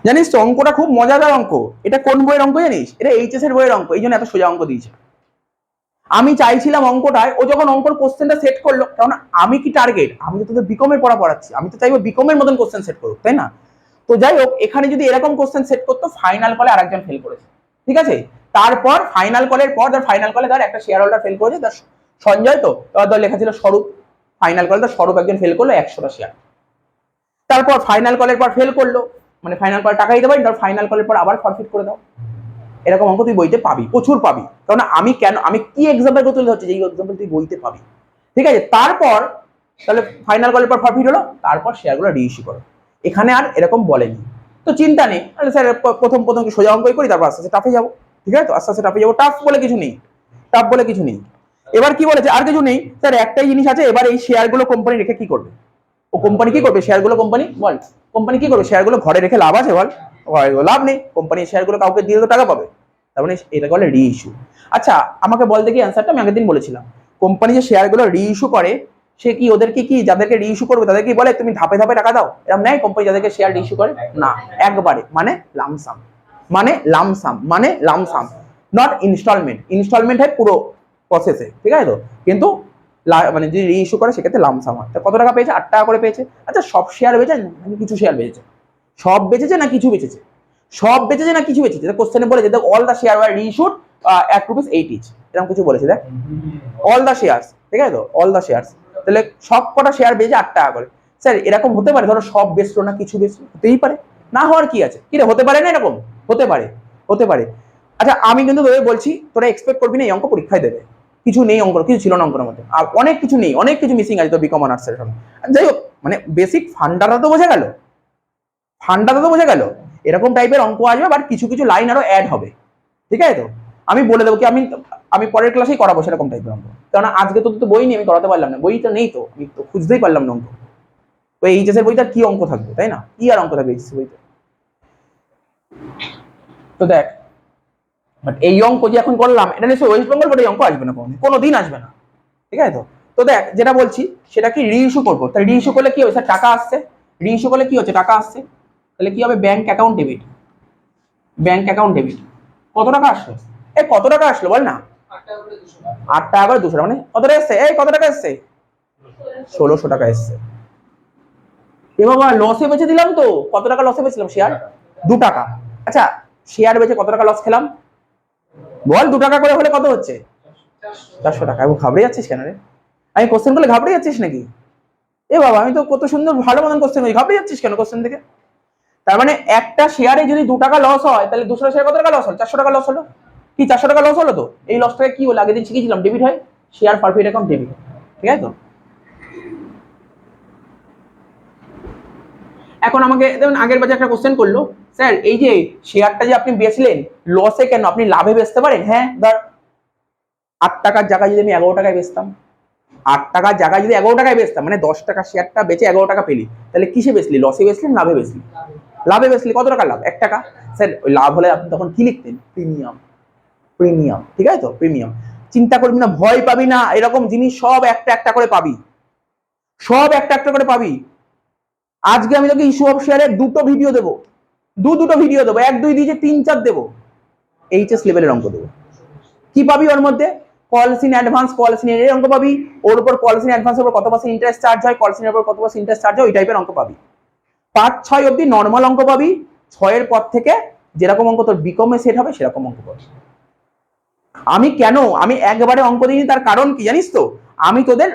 জানিস তো অঙ্কটা খুব মজাদার অঙ্ক। এটা কোন বইয়ের অঙ্ক জানিস? এটা এইচএস এর বইয়ের অঙ্ক, এই জন্য এত সোজা অঙ্ক দিয়েছে। আমি চাইছিলাম অঙ্কটায়, ও যখন অঙ্কর কোশ্চেনটা সেট করলো, কারণ আমি কি টার্গেট, আমি তো তোদের বিকমের পড়া পড়াচ্ছি, আমি তো চাইবো বিকমের মতন কোশ্চেন সেট করুক, তাই না? তো যাই হোক, এখানে যদি এরকম কোশ্চেন সেট করতো, ফাইনাল কলে আরেকজন ফেল করেছে, ঠিক আছে? তারপর ফাইনাল কলের পর ফাইনাল কলে ধর একটা শেয়ার হোল্ডার ফেল করেছে, তার সঞ্জয়, তো ধর লেখা ছিল স্বরূপ, ফাইনাল কলে তো স্বরূপ একজন ফেল করলো 100টা শেয়ার। তারপর ফাইনাল কলের পর ফেল করলো, মানে ফাইনাল কল টাকা দিতে পারি, ধর ফাইনাল কলের পর আবার ফরফিট করে দাও। এরকম অঙ্ক তুই বইতে পাবি, প্রচুর পাবি, কারণ আমি কি এক্সাম্পল করে তুলে ধরছি, যেই এক্সাম্পল তুই বইতে পাবি, ঠিক আছে? তারপর তাহলে ফাইনাল কলের পর প্রফিট হলো, তারপর শেয়ারগুলো রিইস্যু করো। এখানে আর এরকম বলেনি, তো চিন্তা নেই। তাহলে স্যার প্রথম প্রথম কি সোজা অঙ্কই করি, তারপর আস্তে আস্তে টাফে যাবো, ঠিক আছে? তো আস্তে আস্তে টাফে যাবো, টাফ বলে কিছু নেই, টাফ বলে কিছু নেই। এবার কি বলেছে, আর কিছু নেই স্যার, একটাই জিনিস আছে, এবার এই শেয়ারগুলো কোম্পানি রেখে কি করবে? ও কোম্পানি কি করবে, শেয়ারগুলো কোম্পানি বল, কোম্পানি কি করবে, শেয়ারগুলো ঘরে রেখে লাভ আছে বল? লাভ নেই, কোম্পানি শেয়ারগুলো কাউকে দিয়ে তো টাকা পাবে, তার মানে এটাকে বলে রিইস্যু। আচ্ছা আমাকে বল দেখি অ্যান্সারটা, আমি আগের দিন বলেছিলাম, কোম্পানি যে শেয়ারগুলো রিইস্যু করে, সে কি ওদেরকে কি, যাদেরকে রিইস্যু করবে তাদের কি বলে তুমি ধাপে ধাপে টাকা দাও, এরকম নেয় কোম্পানি যাদেরকে শেয়ার রিইস্যু করে? না, একবারে, মানে লামসাম, মানে লামসাম, মানে লামসাম, নট ইনস্টলমেন্ট। ইনস্টলমেন্ট হয় পুরো প্রসেসে, ঠিক আছে তো, কিন্তু মানে যদি রিইস্যু করে সেক্ষেত্রে লামসাম হয়। কত টাকা পেয়েছে? 8 টাকা করে পেয়েছে। আচ্ছা সব শেয়ার বেচে নাকি কিছু শেয়ার বেচেছে? সব বেচেছে না কিছু বেচেছে? সব বেচেছে না কিছু বেচেছে? কোশ্চেনে বলেছে দেখ, all the share were reissued at ₹8 each, এরকম কিছু বলেছে দেখ, অল দ্য শেয়ারস, ঠিক আছে তো, অল দ্য শেয়ারস। তাহলে সব কটা শেয়ার বেচে 8 টাকা করে। স্যার এরকম হতে পারে, ধরো সব বেচলো না কিছু বেচলো, হতেই পারে, না হওয়ার কি আছে? কি রে, হতে পারে না এরকম? হতে পারে, হতে পারে। আচ্ছা আমি কিন্তু তোদের বলছি, তোরা এক্সপেক্ট করবি না এই অঙ্ক পরীক্ষায় দেবে, কিছু নেই অঙ্ক, কিছু ছিল না অঙ্কের মধ্যে, আর অনেক কিছু নেই, অনেক কিছু মিসিং আছে তো বিকম অনার্সের সঙ্গে। যাই হোক, মানে বেসিক ফান্ডাটা তো বোঝা গেল, ফান্ডাটা তো বোঝা গেল, এরকম টাইপের অঙ্ক আসবে, বাট কিছু কিছু লাইন আরো অ্যাড হবে, ঠিক আছে তো? আমি বলে দেবো কি, আমি আমি পরের ক্লাসেই করাবো সেরকম টাইপের অঙ্ক, কারণ আজকে তো বই নেই, আমি করাতে পারলাম না, বই তো নেই, তো আমি তো খুঁজতেই পারলাম না অঙ্ক। তো এইচএস এর বইটা কি অঙ্ক থাকবে, তাই না? কি আর অঙ্ক থাকবে এইচএস বইতে? তো দেখ, বাট এই অঙ্ক যে এখন করলাম, এটা নিশ্চয়ই ওয়েস্ট বেঙ্গল বোর্ডে অঙ্ক আসবে না, কোনোদিন আসবে না, ঠিক আছে তো? তো দেখ যেটা বলছি সেটা কি, রিইস্যু করবো, তাহলে রিইস্যু করলে কি হবে স্যার? টাকা আসছে। রিইস্যু করলে কি হচ্ছে? টাকা আসছে। তাহলে কি হবে? Bank account debit, bank account debit. কত টাকা আসলো? এই কত টাকা আসলো বল না? 8 টাকা করে 200, মানে কত টাকা এসছে? এই কত টাকা এসছে? 1600 টাকা এসছে। এ বাবা, লসে বেচে দিলাম তো। কত টাকা লসে বেচলাম শেয়ার? 2 টাকা। আচ্ছা শেয়ার বেচে কত টাকা লস খেলাম বল? 2 টাকা করে হলে কত হচ্ছে? 400 টাকা। এবং ঘাবড়ে যাচ্ছিস কেন রে? আমি কোশ্চেন করলে ঘাবড়ে যাচ্ছিস নাকি? এ বাবা, আমি তো কত সুন্দর ভালো মতন কোশ্চেন করি, ঘাবড়ে যাচ্ছিস কেন কোশ্চেন থেকে? তার মানে একটা শেয়ারে যদি 2 টাকা লস হয়, তাহলে 200 শেয়ার কত টাকা লস হলো? 400 টাকা লস হলো। কি 400 টাকা লস হলো? তো এই লসটাকে কি হলো? আগের দিন শিখেছিলাম, ডেবিট হয়, শেয়ার ফরফিট অ্যাকাউন্ট ডেবিট, ঠিক আছে তো? এখন আমাকে দেখুন, আগের বাজে একটা কোশ্চেন করলো, স্যার এই যে শেয়ারটা যে আপনি বেচলেন লসে কেন, আপনি লাভে বেচতে পারেন? হ্যাঁ, ধর 8 টাকার জায়গায় যদি আমি 11 টাকায় বেচতাম, 8 টাকার জায়গায় যদি 11 টাকায় বেচতাম, মানে 10 টাকা শেয়ারটা বেচে 11 টাকা পেলি, তাহলে কিসে বেচলি? লসে বেচলি, লাভে বেচলি? লাভে বেচলি। কত টাকা লাভ? 1 টাকা। স্যার ওই লাভ হলে আপনি তখন কি লিখতেন? প্রিমিয়াম, প্রিমিয়াম, ঠিক আছে তো, প্রিমিয়াম। চিন্তা করবি না, ভয় পাবি না, এরকম জিনিস সব একটা একটা করে পাবি, সব একটা একটা করে পাবি। আজকে আমি তোকে ইস্যু অফ শেয়ারের দুটো ভিডিও দেবো, দুটো ভিডিও দেবো, 1 2 দিয়ে 3 4 দেবো, এইচএস লেভেলের অঙ্ক দেবো। কি পাবি ওর মধ্যে? কলস ইন অ্যাডভান্স, কলস ইন এর অঙ্ক পাবি, ওর উপর কলস ইন অ্যাডভান্সের উপর কত পার্সেন্ট ইন্টারেস্ট চার্জ হয়, কলস ইনের উপর কত পার্সেন্ট ইন্টারেস্ট চার্জ হয়, ওই টাইপের অঙ্ক পাবি। 5 6 অবধি নর্মাল অঙ্ক পাবি, 6 এর পর থেকে যেরকম অঙ্ক তোর বিকমে সেট হবে সেরকম অঙ্ক পাবি। আমি একবারে অঙ্ক দিইনি, তার কারণ কি জানিস তো? আমি তোদের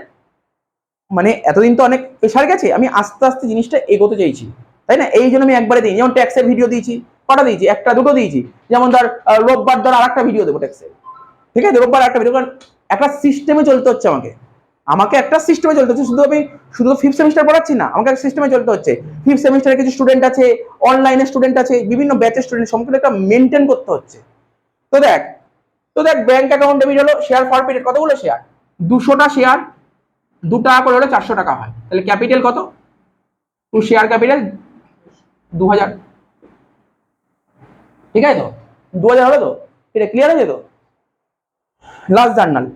মানে এতদিন তো অনেক প্রেশার গেছে, আমি আস্তে আস্তে জিনিসটা এগোতে চাইছি, তাই না? এই জন্য আমি একবারে দিই, যেমন ট্যাক্সের ভিডিও দিয়েছি, কটা দিয়েছি? একটা দুটো দিয়েছি। যেমন ধর রোববার ধর আরেকটা ভিডিও দেবো ট্যাক্সের, ঠিক আছে? রোববার একটা ভিডিও, কারণ একটা সিস্টেমে চলতে হচ্ছে আমাকে, একটা সিস্টেমে চলতে হচ্ছে। শুধু 5th সেমিস্টার পড়াচ্ছি না, আমাকে একটা সিস্টেমে চলতে হচ্ছে। 5th সেমিস্টারে কিছু স্টুডেন্ট আছে, অনলাইনে স্টুডেন্ট আছে, বিভিন্ন ব্যাচের স্টুডেন্ট, সম্পূর্ণ একটা মেনটেন করতে হচ্ছে। তো দেখ, ব্যাংক অ্যাকাউন্ট ডেবিট হলো, শেয়ার ফরফিটেড, কতগুলো শেয়ার? 200টা শেয়ার, 2 টাকা করে হলে 400 টাকা হয়। তাহলে ক্যাপিটাল কত? টু শেয়ার ক্যাপিটাল 2000, ঠিক আছে তো? 2000 হলো তো? এটা ক্লিয়ার হয়ে যেত? লাস্ট জার্নাল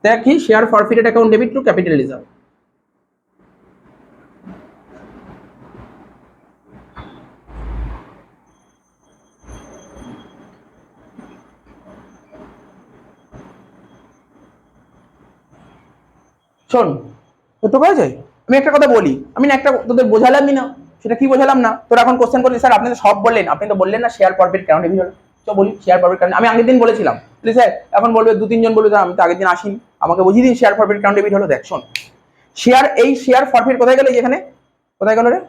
দেখ কি, share ফরফিটেড account debit two capital reserve. শোন, তো করেছে, আমি একটা কথা বলি, আমি না একটা তোদের বোঝালামই না, সেটা কি বোঝালাম না, তোরা এখন কোশ্চেন করলি স্যার আপনি তো সব বললেন, আপনি তো বললেন না শেয়ার প্রফিট কেন ডেবিট হলো। চল বলি শেয়ার প্রফিট কারণ আমি আগের দিন বলেছিলাম, স্যার এখন বলবে 2-3 জন বলবে আমি তো আগের দিন আসিনি, আমাকে বুঝিয়ে দিন শেয়ার প্রফিট কেন ডেবিট হলো। দেখ শোন, এই শেয়ার প্রফিট কোথায় গেল, যেখানে কোথায় গেল রে,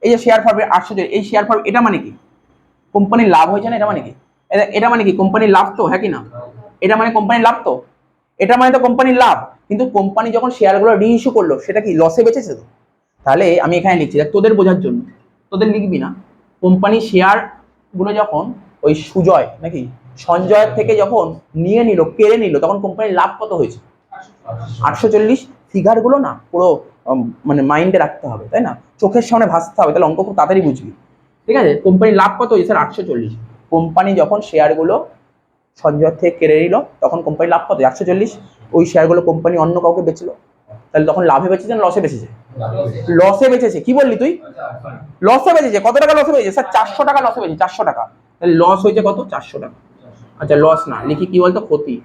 এই যে শেয়ার প্রফিট 800, এই শেয়ার প্রফিট এটা মানে কি, কোম্পানির লাভ হয়েছে না, এটা মানে কি, এটা মানে কি কোম্পানির লাভ তো, হ্যাঁ কি না, এটা মানে কোম্পানির লাভ তো, এটা মানে তো কোম্পানির লাভ, কিন্তু কোম্পানি যখন শেয়ারগুলো রিইস্যু করলো সেটা কি লসে বেঁচেছে তো। তাহলে আমি এখানে লিখছি দেখ তোদের বোঝার জন্য, তোদের লিখবি না, কোম্পানি শেয়ার গুলো যখন ওই সুজয় নাকি সঞ্জয়ের থেকে যখন নিয়ে নিল, কেড়ে নিল, তখন কোম্পানির লাভ কত হয়েছে 840। ফিগার গুলো না পুরো মানে মাইন্ডে রাখতে হবে, তাই না, চোখের সামনে ভাসতে হবে, তাহলে অঙ্ক খুব তাড়াতাড়ি বুঝবি। ঠিক আছে, কোম্পানির লাভ কত হয়েছে স্যার 840, কোম্পানি যখন শেয়ারগুলো সঞ্জয় থেকে কেড়ে নিল তখন কোম্পানির লাভ কত 840, ওই শেয়ারগুলো কোম্পানি অন্য কাউকে বেচলো, তাহলে তখন লাভে বেঁচেছে না লসে বেঁচেছে, লসে বেঁচেছে। কি বললি তুই, লসে বেঁচেছে, কত টাকা লসে বেঁচেছে স্যার 400 টাকা লসে বেঁচেছে, 400 টাকা, তাহলে লস হয়েছে কত 400 টাকা। আচ্ছা লস না লিখি, কি বলতো ক্ষতি,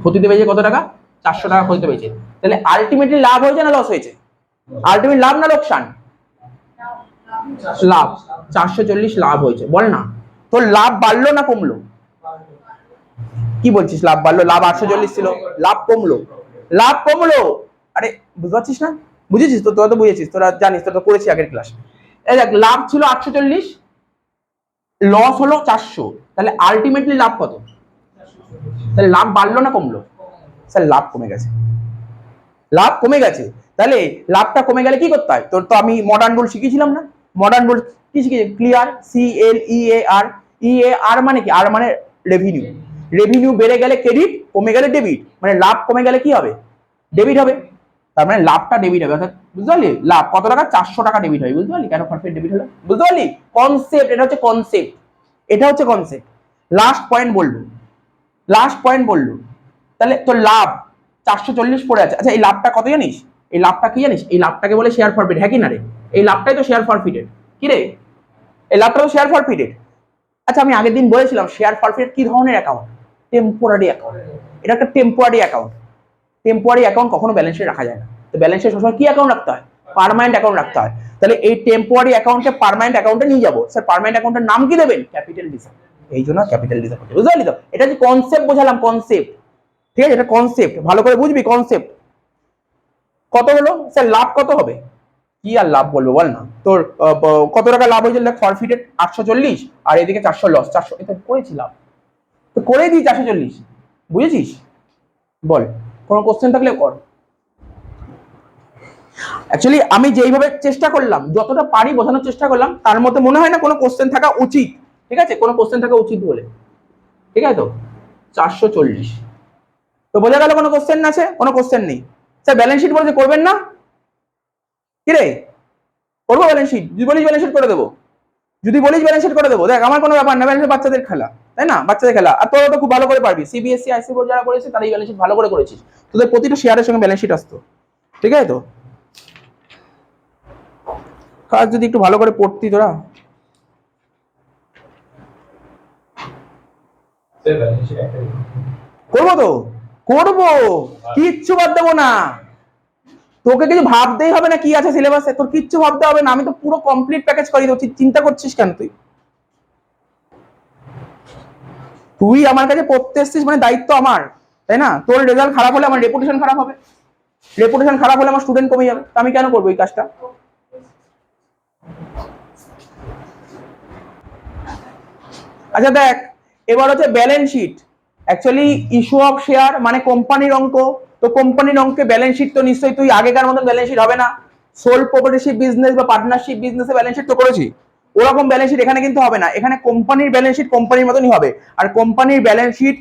ক্ষতিতে বেঁচে কত টাকা 400 টাকা ক্ষতিতে বেঁচে, তাহলে আলটিমেটলি লাভ হয়েছে না লস হয়েছে, আলটিমেট লাভ না লোকসান, লাভ, 440 লাভ হয়েছে, বল না তোর লাভ বাড়লো না কমলো, কি বলছিস লাভ বাড়লো, লাভ 840 ছিল, লাভ কমলো, লাভ কমলো, আরে বুঝতে পারছিস না, বুঝেছিস তো, তোরা তো বুঝেছিস, তোরা জানিস, তোরা তো করেছিস আগের ক্লাস। এই দেখ লাভ ছিল 840, লস হলো 400, তাহলে আলটিমেটলি লাভ কত, তাহলে লাভ বাড়লো না কমলো, স্যার লাভ কমে গেছে, লাভ কমে গেছে, তাহলে লাভটা কমে গেলে কি করতে হয়, তোর তো আমি মডার্ন রুল শিখিয়েছিলাম না, মডার্ন রুল কি শিখিয়েছি, ক্লিয়ার, CLEAR, EAR মানে কি, আর মানে রেভিনিউ, রেভিনিউ বেড়ে গেলে ক্রেডিট, কমে গেলে ডেবিট, মানে লাভ কমে গেলে কি হবে ডেবিট হবে, তার মানে লাভটা ডেবিট হবে, অর্থাৎ বুঝতে পারলি লাভ কত টাকা 400 টাকা ডেবিট হয়, বুঝতে পারলি কেন প্রফিট ডেবিট হলো, বুঝতে পারলি কনসেপ্ট, এটা হচ্ছে কনসেপ্ট, এটা হচ্ছে কনসেপ্ট। লাস্ট পয়েন্ট বললো, লাস্ট পয়েন্ট বললো, তাহলে তোর লাভ 440 পড়ে আছে, আচ্ছা এই লাভটা কত জানিস, এই লাভটা কি জানিস, এই লাভটাকে বলে শেয়ার প্রফিট, হ্যাঁ কি না রে, এই লাভটাই তো শেয়ার প্রফিটেড, কি রে এই লাভটা তো শেয়ার প্রফিটেড। আচ্ছা আমি আগের দিন বলেছিলাম শেয়ার প্রফিট কি ধরনের অ্যাকাউন্ট, টেম্পোরারি অ্যাকাউন্ট, এটা একটা টেম্পোরারি অ্যাকাউন্ট, টেম্পোরারি অ্যাকাউন্ট কখনো ব্যালেন্স শিটে রাখা যায় না, তো ব্যালেন্স শিটে সবসময় কি অ্যাকাউন্ট রাখতে হয়, পার্মানেন্ট অ্যাকাউন্ট রাখতে হয়, তাহলে এই টেম্পোরারি অ্যাকাউন্টকে পার্মানেন্ট অ্যাকাউন্টে নিয়ে যাবো, স্যার পার্মানেন্ট অ্যাকাউন্টের নাম কি দেবেন, ক্যাপিটাল রিজার্ভ, এই জন্য ক্যাপিটাল রিজার্ভ হচ্ছে, বুঝতে পারলি তো, এটা যে কনসেপ্ট বোঝালাম, কনসেপ্ট, ঠিক আছে, এটা কনসেপ্ট, ভালো করে বুঝবি কনসেপ্ট। কত হলো স্যার লাভ কত হবে, কি আর লাভ বলবো বল না, তোর কত টাকা লাভ হয়েছিল দেখ, ফরফিটেড 840, আর এদিকে 400 লস, 400 এটা করেছি লাভ, তো করে দিই 440, বুঝেছিস, বল কোনো কোশ্চেন থাকলে কর। অ্যাকচুয়ালি আমি যেইভাবে চেষ্টা করলাম, যতটা পারি বোঝানোর চেষ্টা করলাম, তার মধ্যে মনে হয় না কোনো কোশ্চেন থাকা উচিত, ঠিক আছে, কোনো কোশ্চেন থাকা উচিত বলে, ঠিক আছে তো 440, তো বোঝা গেল কোনো কোশ্চেন আছে, কোনো কোশ্চেন নেই, স্যার ব্যালেন্স শিট বলছে করবেন না, কি রে করবো ব্যালেন্স শিট, যদি বলিস ব্যালেন্স শিট করে দেবো, যদি বলিস ব্যালেন্স শিট করে দেবো, দেখ আমার কোনো ব্যাপার না, ব্যালেন্স বাচ্চাদের খেলা, তাই না, বাচ্চাদের খেলা, আর তোরা তো খুব ভালো করে পারবি, CBSE IC বোর্ড যারা করেছে তারা এই ব্যালেন্স শিট ভালো করে করেছিস, তোদের প্রতিটা শেয়ারের সঙ্গে ব্যালেন্স শিট আসতো, ঠিক আছে তো, কাজ যদি একটু ভালো করে পড়তি তোরা, করবো তো করবো, কিচ্ছু বাদ দেবো না, তোকে কিছু ভাবতেই হবে না কি আছে সিলেবাসে, তোর কিচ্ছু ভাবতে হবে না, আমি তো পুরো কমপ্লিট প্যাকেজ করিয়ে দিচ্ছি, চিন্তা করছিস কেন তুই, তুই আমার কাছে পড়তে এসছিস মানে দায়িত্ব আমার, তাই না, তোর রেজাল্ট খারাপ হলে আমার রেপুটেশন খারাপ হবে, রেপুটেশন খারাপ হলে আমার স্টুডেন্ট কমে যাবে, তা আমি কেন করবো এই কাজটা। আচ্ছা দেখ এবার হচ্ছে balance sheet, actually issue of share মানে কোম্পানির অঙ্ক, তো কোম্পানির অঙ্কে ব্যালেন্স শিট তো নিশ্চয়ই তুই আগেকার মতন ব্যালেন্স শিট হবে না, সোল প্রপার্টিশিপ বিজনেস বা পার্টনারশিপ বিজনেসে ব্যালেন্স শিট তো করেছি, ওরকম ব্যালেন্স শিট এখানে কিন্তু হবে না, এখানে কোম্পানির ব্যালেন্স শিট কোম্পানির মতনই হবে, আর কোম্পানির balance sheet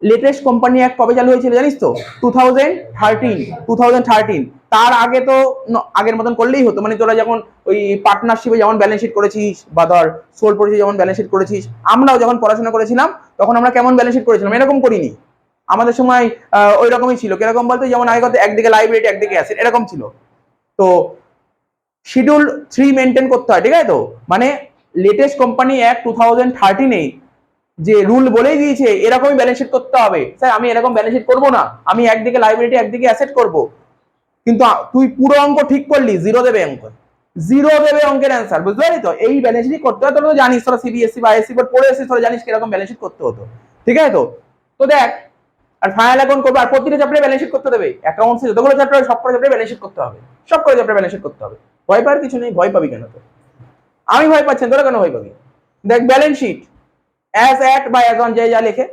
latest company act কবে চালু হয়েছিল জানিস তো, 2013, তার আগে তো আগের মতন করলেই হতো, মানে তোরা যখন ওই পার্টনারশিপে যেমন ব্যালেন্স শিট করেছিস বা ধর সোল পরিচয় যেমন ব্যালেন্স শিট করেছিস, আমরাও যখন পড়াশোনা করেছিলাম তখন আমরা কেমন ব্যালেন্স শিট করেছিলাম, এরকম করিনি, আমাদের সময় ওই রকমই ছিল, কিরকম বলতো, যেমন আগে কত একদিকে লাইবিলিটি একদিকে অ্যাসেট এরকম ছিল, তো শিডিউল 3 মেনটেন করতে হয়, ঠিক আছে তো, মানে লেটেস্ট কোম্পানি অ্যাক্ট 2013 যে রুল বলেই দিয়েছে এরকমই ব্যালেন্স শিট করতে হবে। স্যার আমি এরকম ব্যালেন্স শিট করবো না, আমি একদিকে লাইবিলিটি একদিকে অ্যাসেট করব, কিন্তু তুই পুরো অঙ্ক ঠিক করলি, জিরো দেবে অঙ্ক, জিরো দেবে অঙ্কের অ্যান্সার, বুঝতে পারলি তো? এই ব্যালেন্স শিট করতে হয়, তোরা তো জানিস, তোরা সিবিএসসি বা আইএসসি বোর্ড পড়ে এসেছিস, তোরা জানিস কিরকম ব্যালেন্স শিট করতে হতো, ঠিক আছে তো? তো দেখ, আর ফাইনাল অ্যাকাউন্ট করবো, আর প্রতিটা চ্যাপ্টারে ব্যালেন্স শিট করতে দেবে, অ্যাকাউন্টসে যতগুলো চ্যাপ্টার সব করে চ্যাপ্টারে ব্যালেন্স শিট করতে হবে, সব করে চ্যাপ্টারে ব্যালেন্স শিট করতে হবে। ভয় পাওয়ার কিছু নেই, ভয় পাবি কেন তো? আমি ভয় পাচ্ছি, তোরা কেন ভয় পাবি? দেখ ব্যালেন্স শিট অ্যাজ অ্যাট বা অ্যাজ অন যে যা লেখে,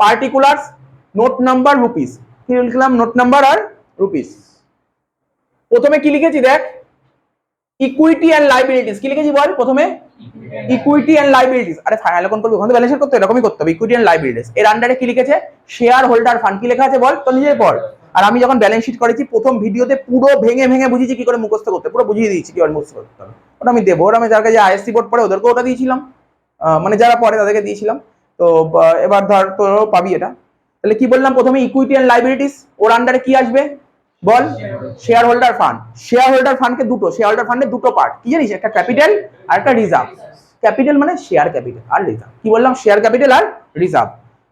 পার্টিকুলার্স, নোট নাম্বার, রুপিস, কি লিখলাম? নোট নাম্বার আর রুপিস। প্রথমে কি লিখেছি দেখ, ইকুইটি এন্ড লাইবিলিটিস, কি লিখেছি বল প্রথমে? Equity and liabilities. আরে ফাইনাল অ্যাকাউন্ট করবি, ওখানে ব্যালেন্স শিট করতে এরকমই করতে হবে, ইকুইটি এন্ড লাইবিলিটিস। এর আন্ডারে কি লিখেছে? Share holder fund. কি লেখা আছে বল তো, নিজে পড়। আর আমি যখন ব্যালেন্স শিট করেছি প্রথম ভিডিওতে পুরো ভেঙে ভেঙে বুঝিয়েছি কি করে মুখস্থ করতে, পুরো বুঝিয়ে দিয়েছি কি করে মুখস্থ করতে হবে। ওটা আমি দেবো, ওটা আমি যার কাছে আইএসসি বোর্ড পড়ে ওদেরকে ওটা দিয়েছিলাম, মানে যারা পড়ে তাদেরকে দিয়েছিলাম। তো এবার ধর তোরও পাবি এটা। তাহলে কি বললাম প্রথমে? Equity and liabilities. ওর আন্ডারে কি আসবে বল? Share holder fund. Share holder ফান্ডকে দুটো, শেয়ার হোল্ডার ফান্ডের দুটো পার্ট, কি জানিস? একটা ক্যাপিটাল আর একটা রিজার্ভ। ক্যাপিটাল মানে শেয়ার ক্যাপিটাল, আর রিজার্ভ কি বললাম? শেয়ার ক্যাপিটাল আর রিজার্ভ।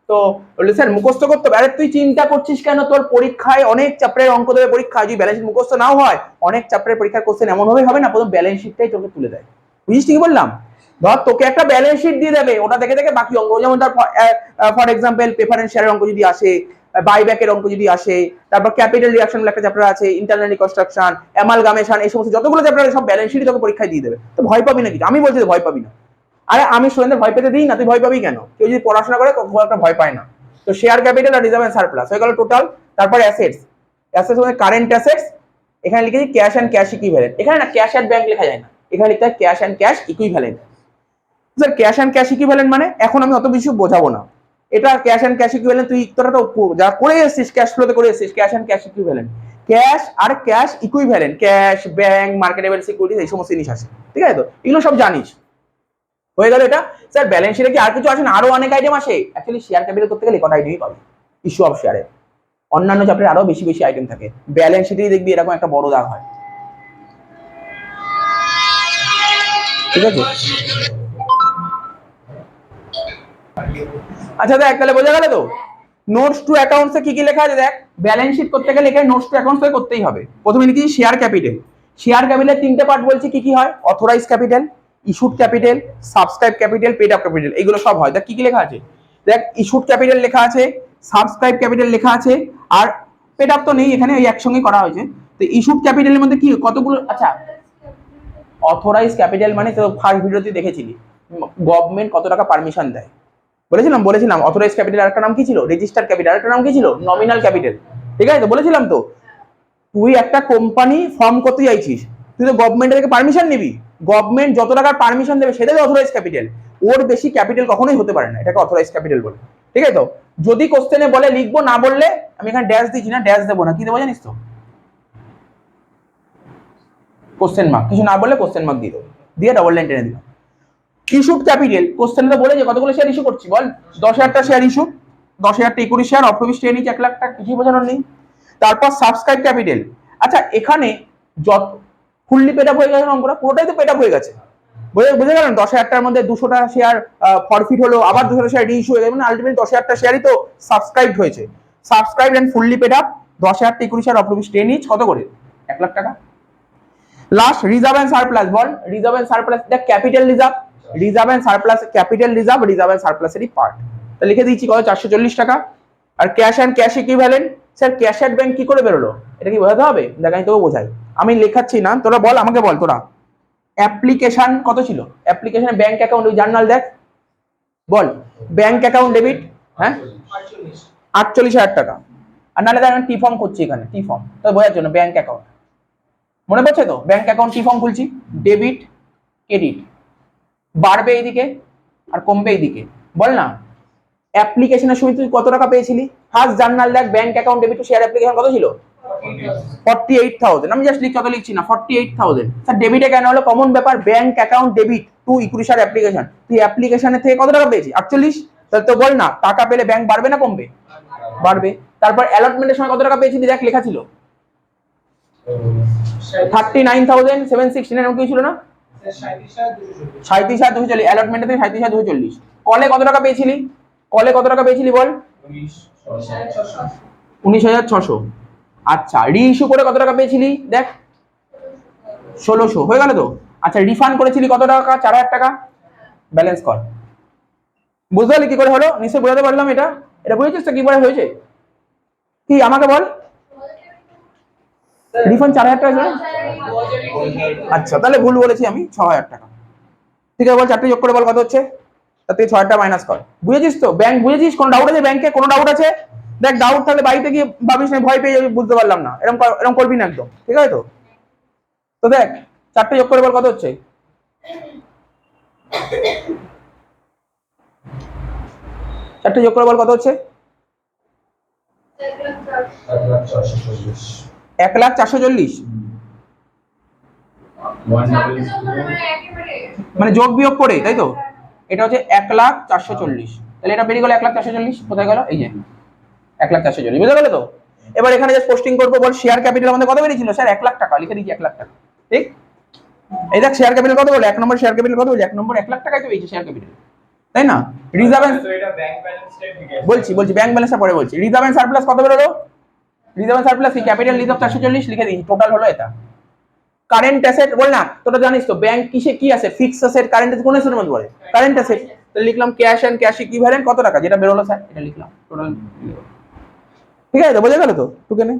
তো বললে স্যার মুখস্থ করতে হবে। আরে তুই চিন্তা করছিস কেন? তোর পরীক্ষায় অনেক চ্যাপ্টারের অঙ্ক দেবে, পরীক্ষায় যদি ব্যালেন্স শিট মুখস্থ নাও হয়, অনেক চ্যাপ্টারের পরীক্ষার কোশ্চেন এমন ভাবে হবে না, প্রথম ব্যালেন্স শিটটাই তোকে তুলে দেয়। বুঝিস কি বললাম? ধর তোকে একটা ব্যালেন্স শিট দিয়ে দেবে, ওটা দেখে দেখে বাকি অঙ্ক, যেমন ধর ফর এক্সাম্পল প্রেফারেন্স শেয়ারের অঙ্ক যদি আসে, বাইব্যাকের অঙ্ক যদি আসে, তারপর ক্যাপিটাল রিঅ্যাকশন বলে একটা চ্যাপ্টার আছে, ইন্টারনাল রিকনস্ট্রাকশন, অ্যামালগামেশন, এই সমস্ত যতগুলো চ্যাপ্টার আছে সব ব্যালেন্স শিটই তোকে পরীক্ষায় দিয়ে দেবে। তো ভয় পাবি না কিছু? আমি বলছি ভয় পাবি না। আরে আমি স্টুডেন্টদের ভয় পেতে দিই না, তুই ভয় পাবি কেন? কেউ যদি পড়াশোনা করে খুব একটা ভয় পায় না। তো শেয়ার ক্যাপিটাল আর রিজার্ভ এন্ড সারপ্লাস হয়ে গেল টোটাল। তারপর অ্যাসেটস, অ্যাসেটস মানে কারেন্ট অ্যাসেটস। এখানে লিখেছি ক্যাশ অ্যান্ড ক্যাশ ইকুইভ্যালেন্ট। এখানে না ক্যাশ অ্যাট ব্যাংক লেখা যায় না, এখানে লিখতে হয় cash and cash equivalent. Sir cash and cash equivalent মানে? এখন আমি অত কিছু বোঝাবো না, এটা ক্যাশ অ্যান্ড ক্যাশ ইকুইভ্যালেন্ট তুই তোরা তো যা করে এসেছিস, ক্যাশ ফ্লোতে করে এসেছিস, cash and cash equivalent. Cash আর cash equivalent, cash, bank, marketable securities, এই সমস্ত জিনিস আছে, ঠিক আছে তো? এগুলো সব জানিস। হয়ে গেল এটা। স্যার ব্যালেন্স শিটে কি আর কিছু আসে না? আরো অনেক আইটেম আসে। অ্যাকচুয়ালি শেয়ার ক্যাপিটাল করতে গেলে কটা আইটেমই পাবে, ইস্যু অফ শেয়ারে। অন্যান্য চ্যাপ্টারে আরো বেশি বেশি আইটেম থাকে, ব্যালেন্স শিটেই দেখবি এরকম একটা বড় দাগ হয়, ঠিক আছে? আচ্ছা দেখ, তাহলে বোঝা গেল তো নোটস টু অ্যাকাউন্টসে কি কি লেখা আছে। দেখ ব্যালেন্স শিট করতে গেলে এখানে নোটস টু অ্যাকাউন্টস করতেই হবে। প্রথমে লিখি শেয়ার ক্যাপিটাল। শেয়ার ক্যাপিটালের তিনটে পার্ট বলছি কি কি হয়: authorise capital, issued capital, subscribe capital, paid up capital, এগুলো সব হয়। দেখ কি কি লেখা আছে। দেখ ইস্যুড ক্যাপিটাল লেখা আছে, সাবস্ক্রাইব ক্যাপিটাল লেখা আছে, আর পেড আপ তো নেই এখানে, ওই একসঙ্গে করা হয়েছে। তো ইস্যুড ক্যাপিটালের মধ্যে কি কতগুলো, আচ্ছা অথরাইজ ক্যাপিটাল মানে তো ফার্স্ট ভিডিওতে দেখেছিলি গভর্নমেন্ট কত টাকা পারমিশন দেয়, বলেছিলাম অথরাইজ ক্যাপিটাল আরেকটা নাম কি ছিল? Registered capital. আরেকটা নাম কি ছিল? নমিনাল ক্যাপিটাল, ঠিক আছে তো? বলেছিলাম তো, তুই একটা কোম্পানি ফর্ম করতে চাইছিস, তুই তো গভর্নমেন্ট থেকে পারমিশন নিবি, গভর্নমেন্ট যত টাকার পারমিশন দেবে সেটাই অথরাইজ ক্যাপিটাল, ওর বেশি ক্যাপিটাল কখনোই হতে পারে না, এটাকে অথরাইজ ক্যাপিটাল বলে, ঠিক আছে তো? যদি কোশ্চেনে বলে লিখবো, না বললে আমি এখানে ড্যাশ দিচ্ছি না, ড্যাশ দেবো না, কি দেবো জানিস তো? Question mark. কিছু না বললে কোশ্চেন মার্ক দিয়ে দেবো, দিয়ে ডবল লাইন টেনে দিলাম। ইস্যুড ক্যাপিটাল, কোশ্চেনটা বলে যে কতগুলো শেয়ার ইস্যু করছি বল? 10,000টা শেয়ার ইস্যু, 10,000টা equity share, of ten each 1 lakh টাকা, কিছু বোঝানোর নেই। তারপর সাবস্ক্রাইব ক্যাপিটাল। আচ্ছা এখানে যত ফুললি পেড আপ হয়ে গেছে অঙ্কটা, পুরোটাই তো পেড আপ হয়ে গেছে, বুঝে গেলেন? 10,000টার মধ্যে 200টা শেয়ার ফরফিট হলো, আবার 200টা শেয়ার রিইস্যু হয়ে গেছে, মানে আলটিমেটলি 10,000টা শেয়ারই তো সাবস্ক্রাইব হয়েছে। Subscribe and fully paid up 10,000টা equity share, of ten each, কত করে? 1 লাখ টাকা। লাস্ট রিজার্ভ এন্ড সারপ্লাস বল? রিজার্ভ এন্ড সারপ্লাস, দেখ capital reserve, reserve and surplus, capital reserve, reserve and সারপ্লাসেরই পার্ট। তো লিখে দিয়েছি কত? 440 টাকা। আর cash and cash equivalent, sir cash at bank কি করে বেরোলো? এটা কি বোঝাতে হবে? দেখ আমি তোকে বোঝাই, আমি লেখাচ্ছি না, তোরা বল, আমাকে বল তোরা। অ্যাপ্লিকেশন কত ছিল? অ্যাপ্লিকেশনে ব্যাংক অ্যাকাউন্ট, ওই জার্নাল দেখ, বল ব্যাংক অ্যাকাউন্ট ডেবিট, হ্যাঁ 48,000 টাকা। আর নাহলে দেখ আমি টি ফর্ম করছি এখানে, টি ফর্ম তো বোঝার জন্য, ব্যাংক অ্যাকাউন্ট মনে পড়ছে তো? ব্যাংক অ্যাকাউন্ট কি ফর্ম খুলছি, ডেবিট ক্রেডিট, বাড়বে এইদিকে আর কমবে এইদিকে, বল না। অ্যাপ্লিকেশনের সময় তুই কত টাকা পেয়েছিলি? ফার্স্ট জার্নাল দেখ, bank account debit to share application কত ছিল? 48,000। আমি জাস্ট লিখ, কত লিখছি না, 48,000। স্যার ডেবিটে কেন হলো? কমন ব্যাপার, bank account debit to equity share application, তুই অ্যাপ্লিকেশনের থেকে কত টাকা পেয়েছিস? 48। তাহলে তো বল না, টাকা পেলে ব্যাংক বাড়বে না কমবে? বাড়বে। তারপর অ্যালটমেন্টের সময় কত টাকা পেয়েছিলি? দেখ লেখা ছিল 39,769, এরকম কিছু ছিল না? স্যার 37,240 37,240 অ্যালটমেন্ট থেকে 37,240। কলে কত টাকা পেয়েছিলি? কলে কত টাকা পেয়েছিলি বল? 19,600। আচ্ছা, রি ইস্যু করে কত টাকা পেয়েছিলি দেখ? 1,600 হয়ে গেল তো। আচ্ছা, রিফান্ড করেছিলি কত টাকা? 4,000 টাকা। ব্যালেন্স কর। বুঝতে পারলি কি করে হলো? নিশ্চয়ই বোঝাতে পারলাম এটা। এটা বুঝেছিস তো কি করে হয়েছে? কি আমাকে বল। রিফান্ড 4,000 টাকা ছিল না? আচ্ছা, তাহলে ভুল বলেছি আমি, 6,000 টাকা। ঠিক আছে, বল 4টে যোগ করে বল কত হচ্ছে। তার থেকে 6,000 টাকা মাইনাস কর। বুঝেছিস তো? ব্যাংক বুঝেছিস? কোনো ডাউট আছে ব্যাংকে? কোনো ডাউট আছে? দেখ, ডাউট থাকলে বাড়িতে গিয়ে ভাবিস না, ভয় পেয়ে যাবি, বুঝতে পারলাম না, এরকম করবি না একদম। ঠিক আছে তো? তো দেখ, 4টে যোগ করে বল কত হচ্ছে। 4টে যোগ করে বল কত হচ্ছে। 1,04,40,000। মানে যোগ বিয়োগ করে, তাই তো? এটা হচ্ছে 1,04,40,000। তাহলে এটা বেরিয়ে গেল 1,04,40,000। কোথায় গেল? এই যে 1,04,40,000। বুঝতে গেলে তো? এবার এখানে জাস্ট পোস্টিং করবো। বল শেয়ার ক্যাপিটাল আমাদের কত বেরিয়েছিল স্যার? 1,00,000 টাকা। লিখে দিচ্ছি 1,00,000 টাকা। ঠিক। এই দেখ শেয়ার ক্যাপিটাল কত বলে, 1 নম্বর শেয়ার ক্যাপিটাল কত বলে? 1 নম্বর 1,00,000 টাকাই তো পেয়েছে শেয়ার ক্যাপিটাল, তাই না? রিজার্ভ তো এটা ব্যাংক ব্যালেন্সটাই ঠিক আছে। বলছি ব্যাংক ব্যালেন্সটা পরে বলছি। রিজার্ভ এন্ড সারপ্লাস কত বেরোলো? রিজার্ভ এন্ড সারপ্লাস কি? ক্যাপিটাল রিজার্ভ 440 লিখে দিই, টোটাল হলো এটা। কারেন্ট অ্যাসেট বল না, তোরা জানিস তো ব্যাংক কিসে কি আছে? ফিক্সড অ্যাসেট, কারেন্ট অ্যাসেট কোন অ্যাসেটের মধ্যে পড়ে? Current asset. তাহলে লিখলাম ক্যাশ এন্ড ক্যাশ ইকুইভ্যালেন্ট কত টাকা, যেটা বেরোলো স্যার এটা লিখলাম টোটাল। ঠিক আছে তো? বোঝা গেল তো? টুকেনে